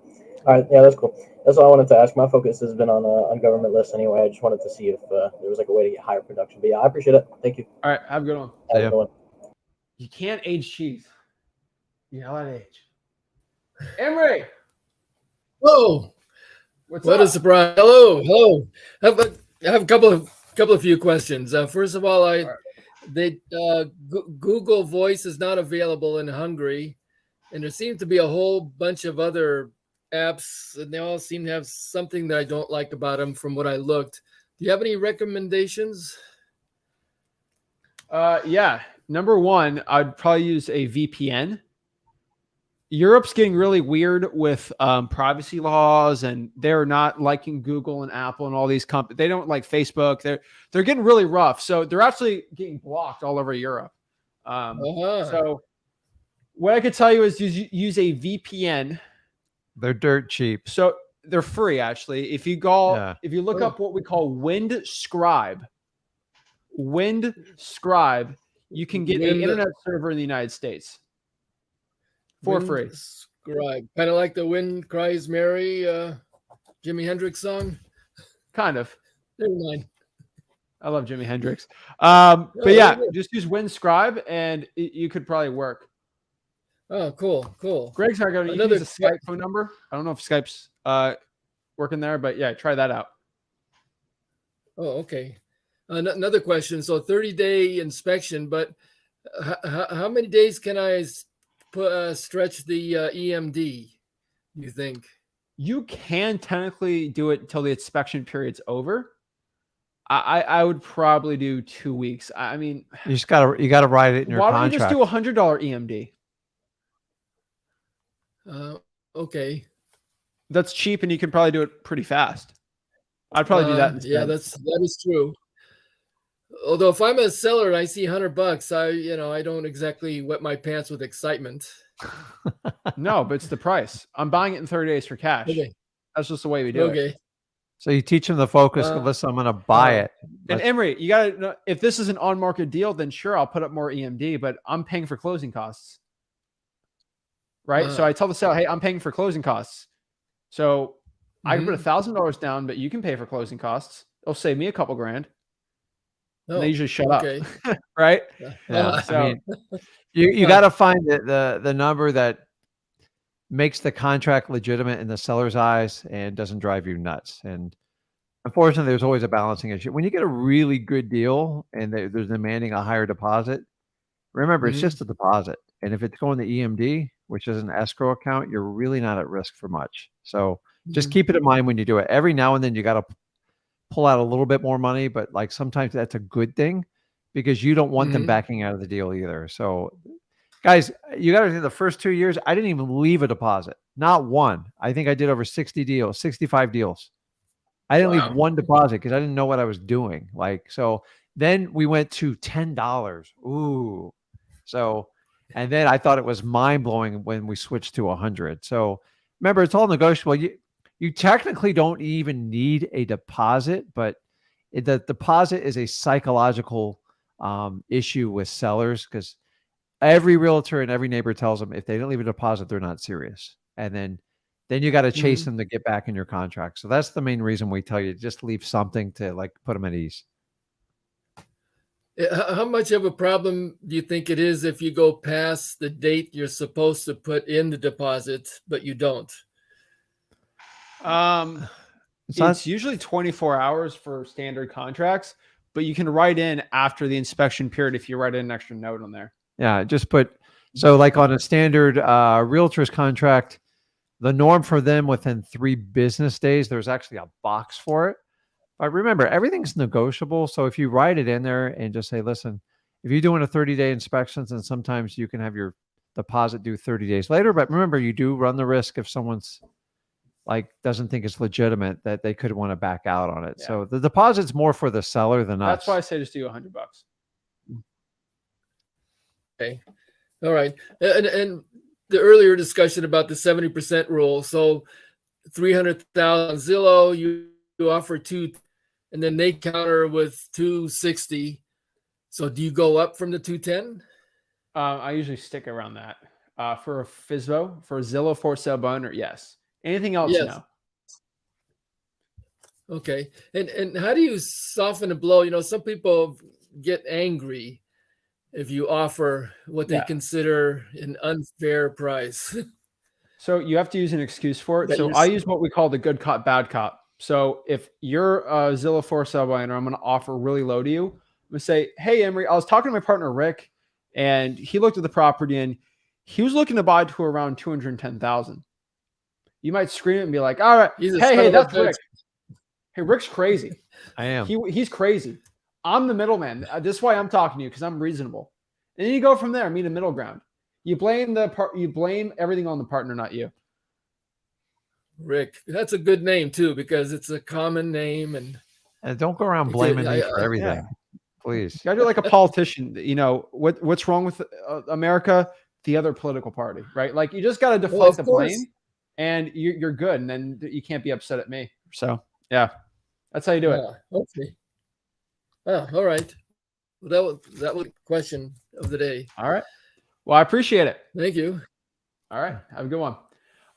All right, yeah, that's cool. That's all I wanted to ask. My focus has been on government lists anyway. I just wanted to see if there was like a way to get higher production. But yeah, I appreciate it. Thank you.
All right, have a good one.
Have a good one.
You can't age cheese. You gotta let it age. Emery.
Hello.
What
a surprise! Hello. I have a couple of few questions. First of all, Google Voice is not available in Hungary, and there seems to be a whole bunch of other apps, and they all seem to have something that I don't like about them from what I looked. Do you have any recommendations?
Yeah. Number one, I'd probably use a VPN. Europe's getting really weird with privacy laws, and they're not liking Google and Apple and all these companies. They don't like Facebook. They're getting really rough. So they're actually getting blocked all over Europe. So what I could tell you is use a VPN.
They're dirt cheap.
So they're free, actually. If you look up what we call WindScribe, you can get an internet server in the United States for free.
Kind of like the Wind Cries Mary, Jimi Hendrix song.
Kind of.
Never mind.
I love Jimi Hendrix. But yeah, just use WindScribe and you could probably work.
Oh, cool.
Greg's not going to use a Skype phone number. I don't know if Skype's working there, but yeah, try that out.
Oh, okay. Another question. So 30-day inspection, but how many days can I stretch the EMD, you think?
You can technically do it until the inspection period's over. I would probably do 2 weeks. I mean,
you gotta write it in your contract.
Why don't you just do $100 EMD?
Okay.
That's cheap, and you can probably do it pretty fast. I'd probably do that instead.
Yeah, that is true. Although if I'm a seller and I see $100, I don't exactly wet my pants with excitement.
No, but it's the price. I'm buying it in 30 days for cash.
Okay.
That's just the way we do it.
So you teach them the focus. Listen, I'm going to buy it.
And Emery, you got to know, if this is an on-market deal, then sure, I'll put up more EMD, but I'm paying for closing costs. Right? So I tell the seller, hey, I'm paying for closing costs. So I can put $1,000 down, but you can pay for closing costs. It'll save me a couple grand. And they usually shut up. Right?
Yeah. So, I mean, you got to find the number that makes the contract legitimate in the seller's eyes and doesn't drive you nuts. And unfortunately, there's always a balancing issue. When you get a really good deal and they're demanding a higher deposit, remember, it's just a deposit. And if it's going to EMD, which is an escrow account, you're really not at risk for much. So just keep it in mind when you do it. Every now and then you got to pull out a little bit more money, but like sometimes that's a good thing because you don't want them backing out of the deal either. So guys, you got to do the first 2 years. I didn't even leave a deposit, not one. I think I did over 60 deals, 65 deals. I didn't leave one deposit because I didn't know what I was doing. So then we went to $10. Ooh. So, and then I thought it was mind blowing when we switched to 100. So remember, it's all negotiable. You technically don't even need a deposit, but the deposit is a psychological issue with sellers because every realtor and every neighbor tells them if they don't leave a deposit, they're not serious. And then you got to chase them to get back in your contract. So that's the main reason we tell you just leave something to put them at ease.
How much of a problem do you think it is if you go past the date you're supposed to put in the deposit, but you don't?
It's usually 24 hours for standard contracts, but you can write in after the inspection period if you write in an extra note on there.
Yeah, just put, so like on a standard realtor's contract, the norm for them within 3 business days, there's actually a box for it. But remember, everything's negotiable. So if you write it in there and just say, listen, if you're doing a 30-day inspections, and sometimes you can have your deposit due 30 days later. But remember, you do run the risk if someone's like doesn't think it's legitimate that they could want to back out on it.
Yeah.
So the deposit's more for the seller than us.
That's why I say just do $100.
Okay. All right. And the earlier discussion about the 70% rule. So 300,000 Zillow, you offer 2, and then they counter with 260. So do you go up from the 210?
I usually stick around that. For a FSBO, for a Zillow for sale by owner, yes. Anything else,
Yes.
no.
Okay. And how do you soften the blow? You know, some people get angry if you offer what they consider an unfair price.
So you have to use an excuse for it.
That
So
you're
I use what we call the good cop, bad cop. So if you're a Zillow for sale by owner, I'm going to offer really low to you. I'm going to say, hey, Emery, I was talking to my partner, Rick, and he looked at the property and he was looking to buy to around 210,000. You might scream it and be like, all right, hey, that's Rick. Hey, Rick's crazy.
I am.
He's crazy. I'm the middleman. This is why I'm talking to you, because I'm reasonable. And then you go from there, meet a middle ground. You blame everything on the partner, not you.
Rick, that's a good name too, because it's a common name. And
don't go around blaming me for everything. Please.
You gotta do like a politician. You know, what's wrong with America? The other political party, right? Like you just got to deflect the blame and you're good. And then you can't be upset at me. So yeah, that's how you do it.
Okay. Oh, all right. Well, that was the question of the day.
All right. Well, I appreciate it.
Thank you.
All right. Have a good one.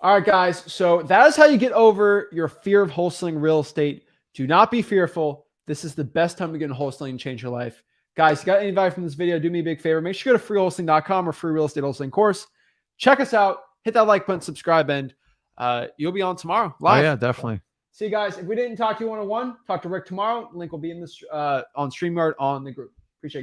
All right, guys. So that is how you get over your fear of wholesaling real estate. Do not be fearful. This is the best time to get in wholesaling and change your life. Guys, you got any value from this video, do me a big favor. Make sure you go to freewholesaling.com or free real estate wholesaling course. Check us out. Hit that like button, subscribe, and you'll be on tomorrow live.
Oh, yeah, definitely.
See you guys. If we didn't talk to you one-on-one, talk to Rick tomorrow. Link will be in this on StreamYard on the group. Appreciate it, guys.